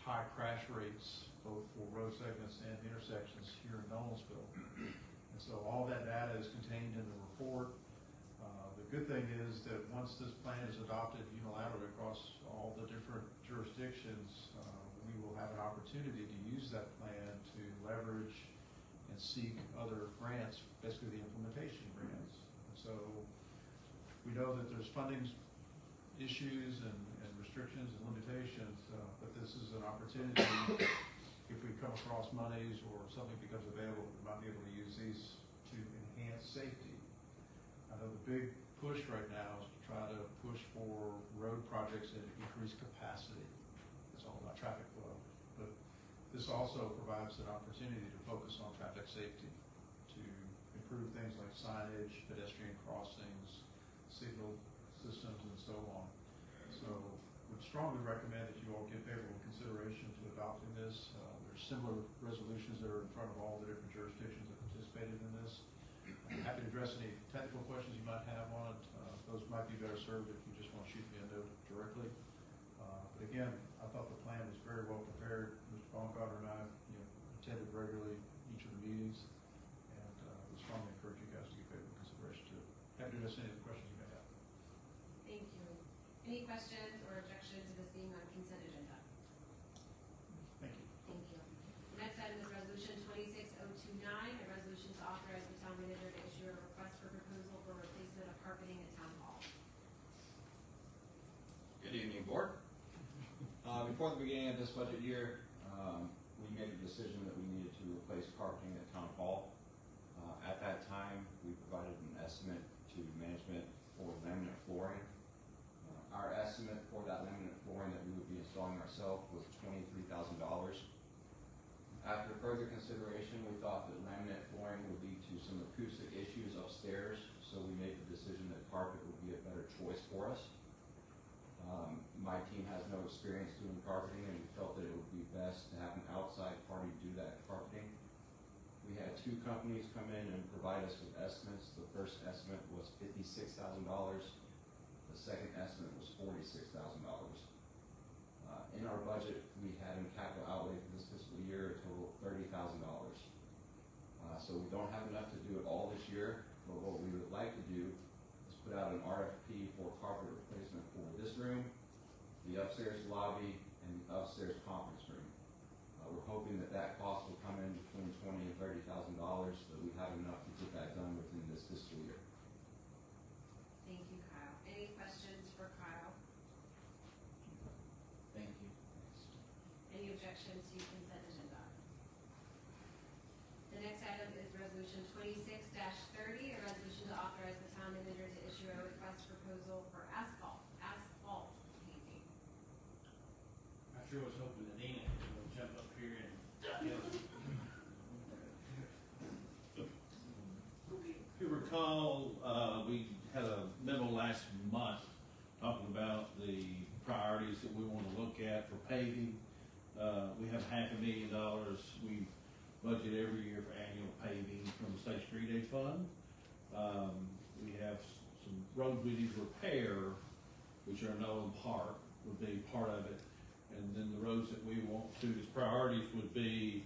[SPEAKER 9] high crash rates, both for road segments and intersections here in Nolensville. And so all that data is contained in the report. The good thing is that once this plan is adopted unilaterally across all the different jurisdictions, we will have an opportunity to use that plan to leverage and seek other grants, basically the implementation grants. And so we know that there's funding issues and restrictions and limitations, but this is an opportunity, if we come across monies or something becomes available, we might be able to use these to enhance safety. I know the big push right now is to try to push for road projects that increase capacity. It's all about traffic flow. But this also provides an opportunity to focus on traffic safety, to improve things like signage, pedestrian crossings, signal systems, and so on. So would strongly recommend that you all give favorable consideration to adopting this. There's similar resolutions that are in front of all the different jurisdictions that participated in this. I'm happy to address any technical questions you might have on it. Those might be better served if you just want to shoot me a note directly. But again, I thought the plan was very well prepared. Mr. Baumgartner and I, attended regularly each of the meetings, and we strongly encourage you guys to give favorable consideration to it. Happy to address any of the questions you may have.
[SPEAKER 2] Thank you. Any questions or objections to this being on consent agenda?
[SPEAKER 9] Thank you.
[SPEAKER 2] Thank you. The next item is resolution 26029, a resolution to authorize the town manager to issue a request for proposal for replacement of carpeting at town hall.
[SPEAKER 15] Good evening, board. Before the beginning of this budget year, we made a decision that we needed to replace carpeting at town hall. At that time, we provided an estimate to management for laminate flooring. Our estimate for that laminate flooring that we would be installing ourselves was $23,000. After further consideration, we thought that laminate flooring would lead to some acoustic issues upstairs, so we made the decision that carpet would be a better choice for us. My team has no experience doing carpeting, and we felt that it would be best to have an outside party do that carpeting. We had two companies come in and provide us with estimates. The first estimate was $56,000. The second estimate was $46,000. In our budget, we had in capital outlay for this fiscal year a total of $30,000. So we don't have enough to do it all this year, but what we would like to do is put out an RFP for carpet replacement for this room, the upstairs lobby, and the upstairs conference room. We're hoping that that cost will come in between $20,000 and $30,000, so that we have enough to get that done within this fiscal year.
[SPEAKER 2] Thank you, Kyle. Any questions for Kyle?
[SPEAKER 6] Thank you.
[SPEAKER 2] Any objections to consent agenda? The next item is resolution 26-30, a resolution to authorize the town manager to issue a request proposal for asphalt painting.
[SPEAKER 5] I sure was hoping that Dana would jump up here and If you recall, we had a memo last month talking about the priorities that we want to look at for paving. We have $500,000 we budget every year for annual paving from the State Street Aid Fund. We have some roads we need to repair, which are Nolan Park would be part of it. And then the roads that we want to, as priorities would be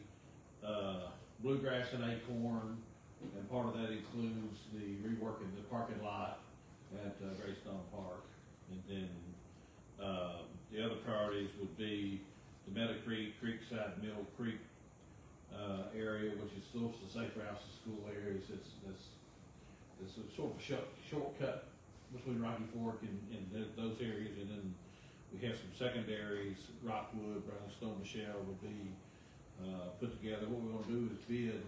[SPEAKER 5] Bluegrass and Acorn, and part of that includes the reworking the parking lot at Greystone Park. And then the other priorities would be the Meadow Creek, Creekside, Mill Creek area, which is still the safe routes to school areas. It's a sort of shortcut between Rocky Fork and those areas, and then we have some secondaries. Rockwood, Brownstone, Michelle would be put together. What we want to do is bid.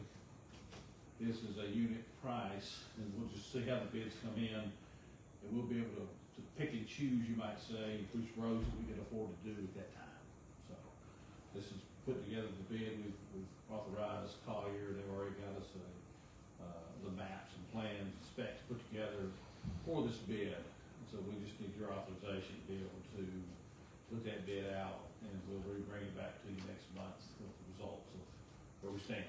[SPEAKER 5] This is a unit price, and we'll just see how the bids come in, and we'll be able to pick and choose, you might say, which roads that we can afford to do at that time. So this is put together the bid. We've authorized Collier. They've already got us the maps and plans and specs put together for this bid. And so we just need your authorization to be able to put that bid out, and we'll bring it back to you next month with the results of where we stand.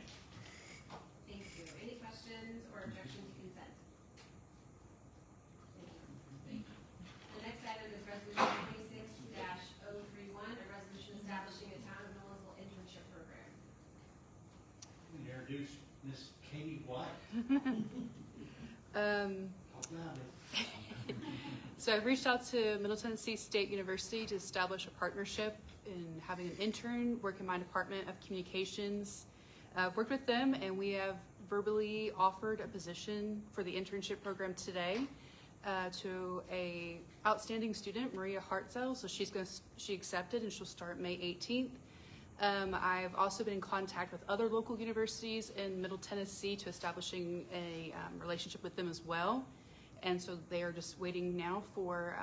[SPEAKER 2] Thank you. Any questions or objections to consent?
[SPEAKER 6] Thank you.
[SPEAKER 2] The next item is resolution 26-031, a resolution establishing a town of Nolensville internship program.
[SPEAKER 5] Introduce Miss Katie White.
[SPEAKER 16] So I've reached out to Middle Tennessee State University to establish a partnership in having an intern work in my Department of Communications. I've worked with them, and we have verbally offered a position for the internship program today to a outstanding student, Maria Hartzell. So she accepted, and she'll start May 18th. I've also been in contact with other local universities in Middle Tennessee to establishing a relationship with them as well. And so they are just waiting now for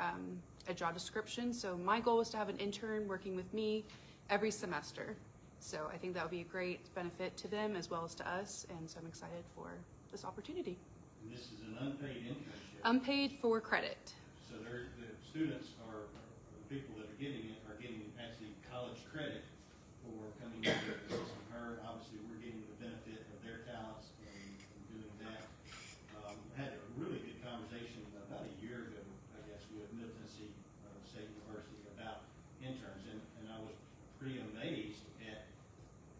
[SPEAKER 16] a job description. So my goal is to have an intern working with me every semester. So I think that would be a great benefit to them as well as to us. And so I'm excited for this opportunity.
[SPEAKER 5] And this is an unpaid internship.
[SPEAKER 16] Unpaid for credit.
[SPEAKER 5] So the students or the people that are getting it are getting actually college credit for coming into the system. Her, obviously, we're getting the benefit of their talents in doing that. I had a really good conversation about a year ago, I guess, with Middle Tennessee State University about interns, and I was pretty amazed at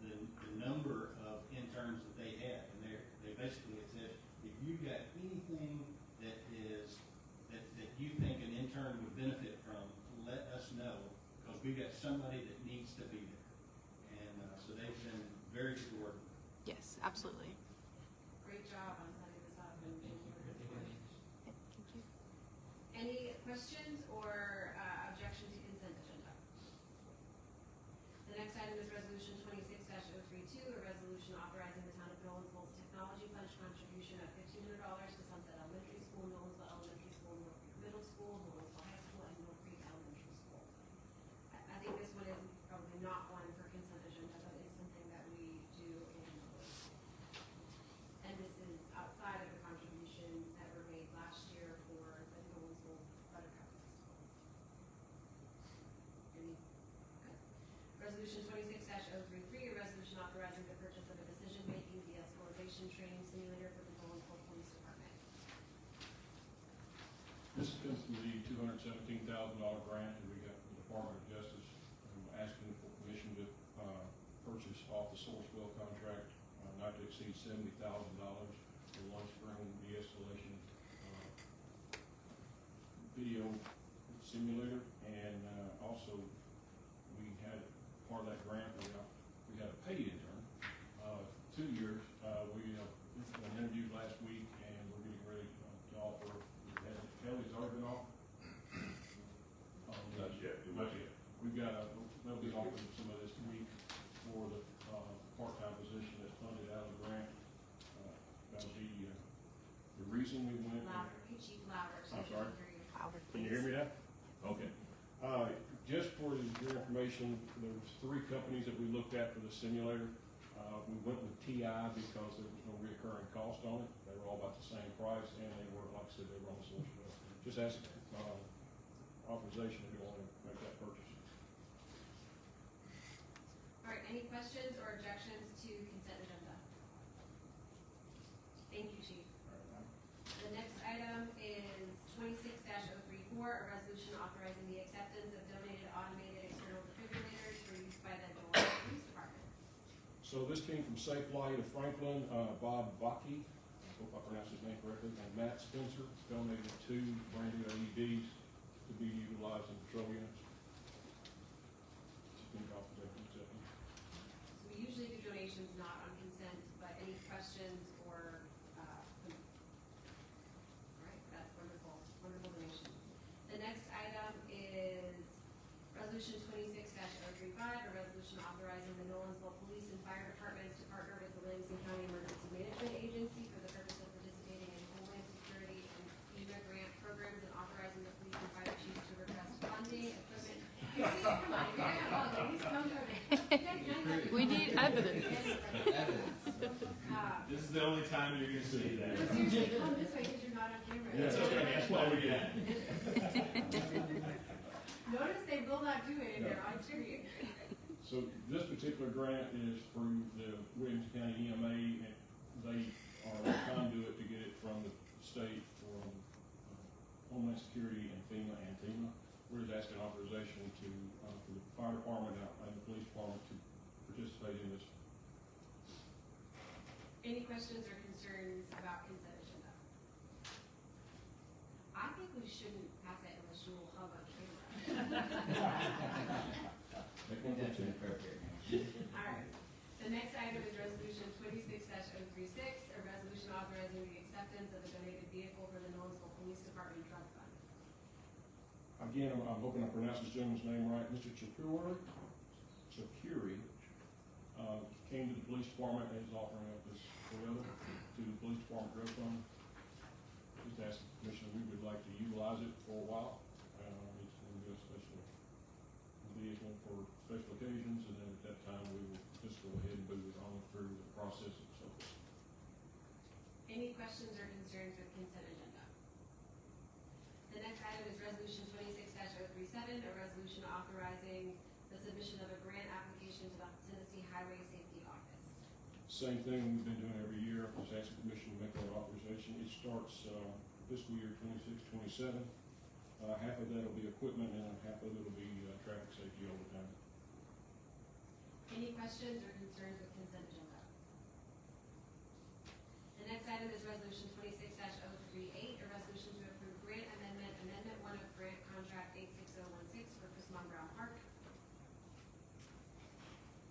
[SPEAKER 5] the number of interns that they had. And they basically had said, if you got anything that you think an intern would benefit from, let us know, because we've got somebody that needs to be there. And so they've been very good to work with.
[SPEAKER 16] Yes, absolutely.
[SPEAKER 2] Great job on setting this up, and thank you for your work.
[SPEAKER 16] Thank you.
[SPEAKER 2] Any questions or objection to consent agenda? The next item is resolution 26-032, a resolution authorizing the town of Nolensville's technology pledge contribution of $1,500 to Sunset Elementary School, Nolensville Elementary School, North Creek Middle School, Nolensville High School, and North Creek Elementary School. I think this one is probably not one for consent agenda, but is something that we do annually. And this is outside of the contributions that were made last year for the Nolensville Buttercup Festival. Any? Okay. Resolution 26-033, a resolution authorizing the purchase of a decision-making de-escalation training simulator for the Nolensville Police Department.
[SPEAKER 17] This comes from the $217,000 grant that we got from the Department of Justice, asking for permission to purchase off the Sourcewell contract, not to exceed $70,000 for Lone Spring de-escalation video simulator. And also, we had part of that grant, we had a paid intern, 2 years. We interviewed last week, and we're getting ready to offer. Kelly's already been off. Not yet. Not yet. We've got they'll be offering some of this week for the part-time position that's funded out of the grant. That'll be the reason we went.
[SPEAKER 2] Louder, Chief, louder.
[SPEAKER 17] I'm sorry.
[SPEAKER 16] Louder,
[SPEAKER 17] Can you hear me now? Okay. Just for your information, there was 3 companies that we looked at for the simulator. We went with TI because there was no recurring cost on it. They were all about the same price, and they were, like I said, they were on the source bill. Just ask authorization if you want to make that purchase.
[SPEAKER 2] All right, any questions or objections to consent agenda? Thank you, Chief. The next item is 26-034, a resolution authorizing the acceptance of donated automated external defibrillators for use by the Nolensville Police Department.
[SPEAKER 17] So this came from Safe Flight of Franklin, Bob Baki, I hope I pronounced his name correctly, and Matt Spencer donated 2 brand new LEDs to be utilized in patrol units.
[SPEAKER 2] So we usually do donations not on consent, but any questions or, all right, that's wonderful, wonderful donation. The next item is resolution 26-035, a resolution authorizing the Nolensville Police and Fire Departments to partner with the Livingston County Emergency Management Agency for the purpose of participating in Homeland Security and FEMA grant programs, and authorizing the police and fire chief to request funding, equipment. Come on, you're gonna have all the police come over.
[SPEAKER 16] We need evidence.
[SPEAKER 14] This is the only time you're gonna see that.
[SPEAKER 2] It's usually come this way because you're not on camera.
[SPEAKER 14] That's okay, that's why we do that.
[SPEAKER 2] Notice they will not do it if they're on screen.
[SPEAKER 17] So this particular grant is through the Williamson County EMA, and they are the conduit to get it from the state for Homeland Security and FEMA and TEMA. We're just asking authorization to, for the fire department and the police department to participate in this.
[SPEAKER 2] Any questions or concerns about consent agenda? I think we shouldn't pass it unless you will hug on camera.
[SPEAKER 6] That's inappropriate.
[SPEAKER 2] All right. The next item is resolution 26-036, a resolution authorizing the acceptance of a donated vehicle for the Nolensville Police Department drug fund.
[SPEAKER 17] Again, I'm hoping I pronounced this gentleman's name right, Mr. Chakuri, came to the police department and is offering up this Toyota to the police department drug fund. Just asked the commissioner, we would like to utilize it for a while. It's going to be a special vehicle for special occasions, and then at that time, we will just go ahead and move it on through the process and so forth.
[SPEAKER 2] Any questions or concerns with consent agenda? The next item is resolution 26-037, a resolution authorizing the submission of a grant application to the Tennessee Highway Safety Office.
[SPEAKER 17] Same thing we've been doing every year, just ask the commission to make that authorization. It starts fiscal year 26-27. Half of that will be equipment and half of it will be traffic safety overtime.
[SPEAKER 2] Any questions or concerns with consent agenda? The next item is resolution 26-038, a resolution to approve grant amendment 1 of grant contract 86016 for Chrismon Brown Park.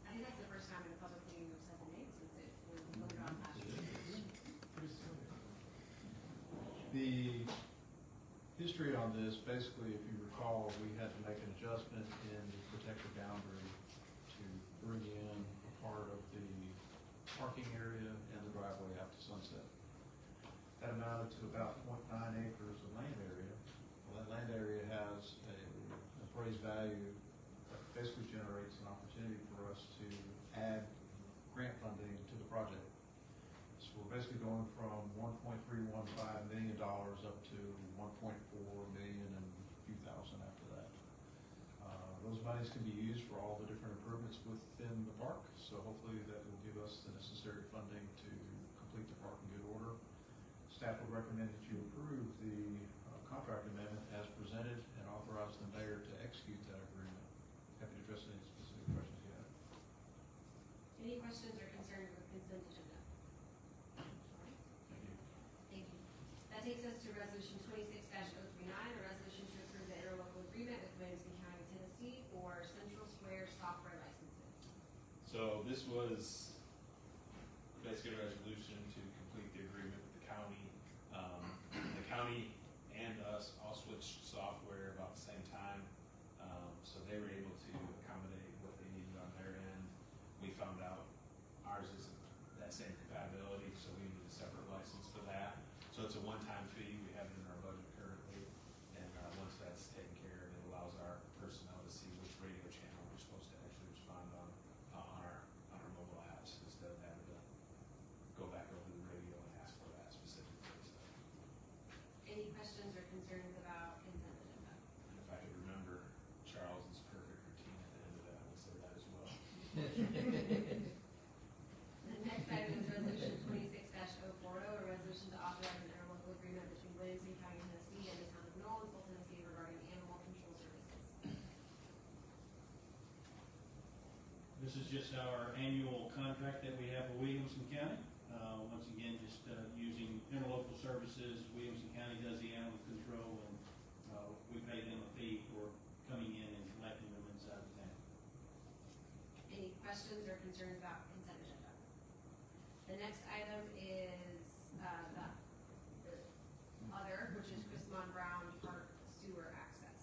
[SPEAKER 2] I think that's the first time in a public meeting we've said the name since it was voted on last year.
[SPEAKER 9] The history on this, basically, if you recall, we had to make an adjustment in the protected boundary to bring in a part of the parking area and the driveway out to Sunset. That amounted to about 0.9 acres of land area. Well, that land area has an appraised value that basically generates an opportunity for us to add grant funding to the project. So we're basically going from $1.315 million up to $1.4 million and a few thousand after that. Those monies can be used for all the different improvements within the park, so hopefully that will give us the necessary funding to complete the park in good order. Staff would recommend that you approve the contract amendment as presented and authorize the mayor to execute that agreement. Happy to address any specific questions you have.
[SPEAKER 2] Any questions or concerns with consent agenda?
[SPEAKER 9] Thank you.
[SPEAKER 2] Thank you. That takes us to resolution 26-039, a resolution to approve the interlocal agreement with Williamson County, Tennessee for Central Square software licenses.
[SPEAKER 18] So this was basically a resolution to complete the agreement with the county. The county and us all switched software about the same time, so they were able to accommodate what they needed on their end. We found out ours isn't that same compatibility, so we need a separate license for that. So it's a one-time fee. We have it in our budget currently, and once that's taken care of, it allows our personnel to see which radio channel we're supposed to actually respond on our mobile apps instead of having to go back over the radio and ask for that specifically. So,
[SPEAKER 2] Any questions or concerns about consent agenda?
[SPEAKER 18] and if I could remember Charles's perfect routine at the end of that, I would say that as well.
[SPEAKER 2] The next item is resolution 26-040, a resolution to authorize an interlocal agreement between Williamson County, Tennessee and the town of Nolensville, Tennessee regarding animal control services.
[SPEAKER 5] This is just our annual contract that we have with Williamson County. Once again, just using interlocal services. Williamson County does the animal control, and we pay them a fee for coming in and collecting them inside the town.
[SPEAKER 2] Any questions or concerns about consent agenda? The next item is the other, which is Chrismon Brown Park sewer access.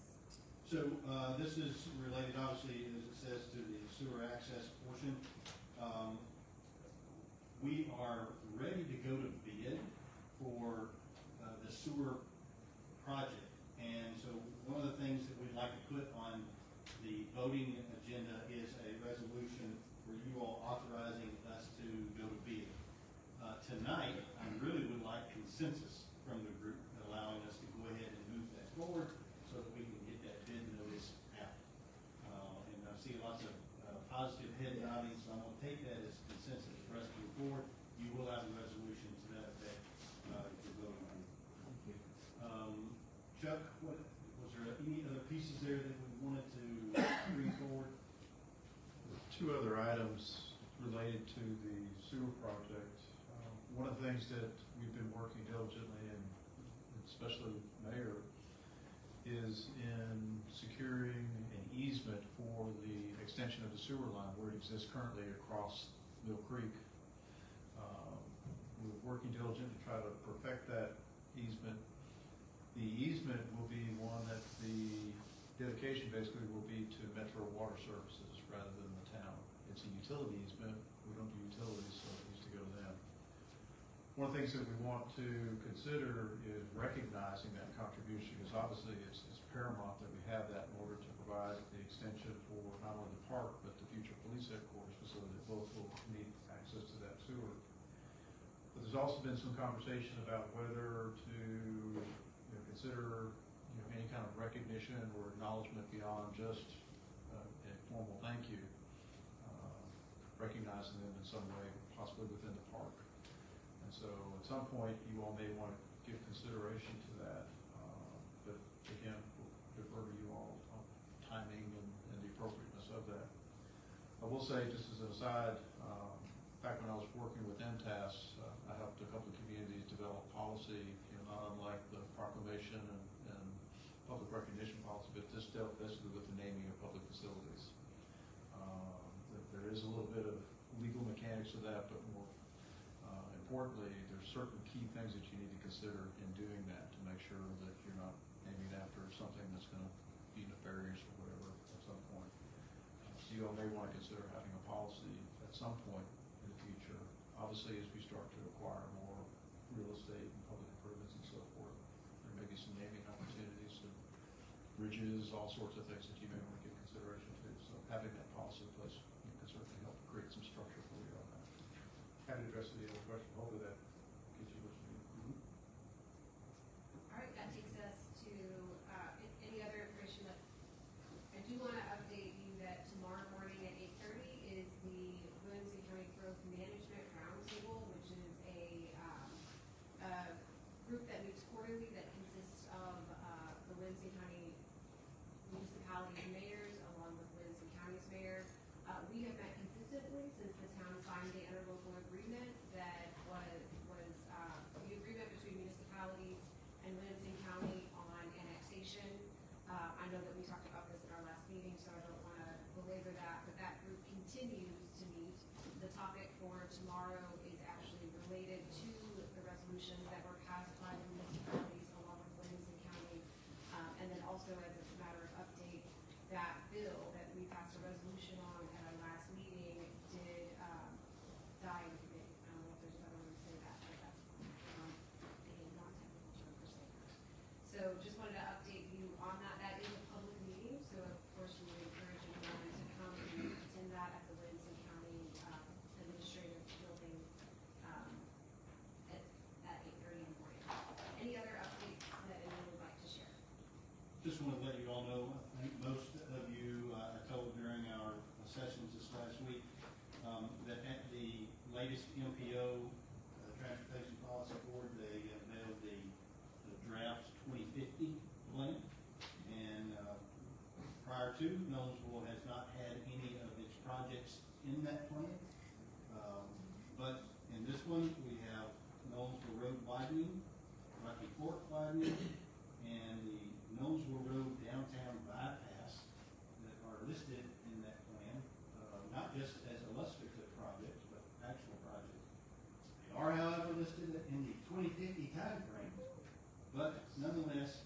[SPEAKER 5] So this is related, obviously, as it says, to the sewer access portion. We are ready to go to bid for the sewer project. And so one of the things that we'd like to put on the voting agenda is a resolution for you all authorizing us to go to bid. Tonight, I really would like consensus from the group allowing us to go ahead and move that forward so that we can get that bid notice out. And I see lots of positive head nodding, so I'm going to take that as consensus for us to move forward. You will have a resolution to that effect if you're voting on it. Chuck, was there any other pieces there that we wanted to bring forward?
[SPEAKER 9] Two other items related to the sewer project. One of the things that we've been working diligently, and especially with the mayor, is in securing an easement for the extension of the sewer line where it exists currently across Mill Creek. We're working diligently to try to perfect that easement. The easement will be one that the dedication basically will be to Metro Water Services rather than the town. it's a utility easement, we don't do utilities, so it needs to go to them. One of the things that we want to consider is recognizing that contribution, because obviously it's paramount that we have that in order to provide the extension for not only the park, but the future police headquarters facility, that both will need access to that sewer. But there's also been some conversation about whether to consider any kind of recognition or acknowledgement beyond just a formal thank you, recognizing them in some way, possibly within the park. And so at some point, you all may want to give consideration to that. But again, we'll defer to you all on timing and the appropriateness of that. I will say, just as an aside, back when I was working with MTAS, I helped a couple of communities develop policy, not unlike the proclamation and public recognition policy, but this dealt basically with the naming of public facilities. There is a little bit of legal mechanics to that, but more importantly, there's certain key things that you need to consider in doing that to make sure that you're not naming after something that's going to be nefarious or whatever at some point. So you all may want to consider having a policy at some point in the future. Obviously, as we start to acquire more real estate and public improvements and so forth, there may be some naming opportunities and bridges, all sorts of things that you may want to give consideration to. So having that policy in place can certainly help create some structure for you on that. Happy to address any other question. Hopefully that gets you what you need.
[SPEAKER 2] All right, that takes us to any other information that I do want to update you that tomorrow morning at 8:30 is the Williamson County Growth Management Roundtable, which is a group that meets quarterly that consists of the Williamson County municipalities mayors along with Williamson County's mayor. We have met consistently since the town signed the interlocal agreement that was the agreement between municipalities and Williamson County on annexation. I know that we talked about this in our last meeting, so I don't want to belabor that, but that group continues to meet. The topic for tomorrow is actually related to the resolutions that were passed by the municipalities along with Williamson County. And then also as a matter of update, that bill that we passed a resolution on at our last meeting did die in committee. I don't know if there's a better way to say that, but that's a non-technical term for saying that. So just wanted to update you on that. That is a public meeting, so of course we would encourage anyone to come and attend that at the Williamson County Administrative Building at 8:30 in the morning. Any other updates that anyone would like to share?
[SPEAKER 5] Just want to let you all know, I think most of you, I told during our sessions this last week, that at the latest MPO, Transportation Policy Board, they mailed the draft 2050 plan. And prior to, Nolensville has not had any of its projects in that plan. But in this one, we have Nolensville Road widening, Rocky Fork widening, and the Nolensville Road downtown bypass that are listed in that plan, not just as illustrative projects, but actual projects. They are, however, listed in the 2050 timeframe, but nonetheless,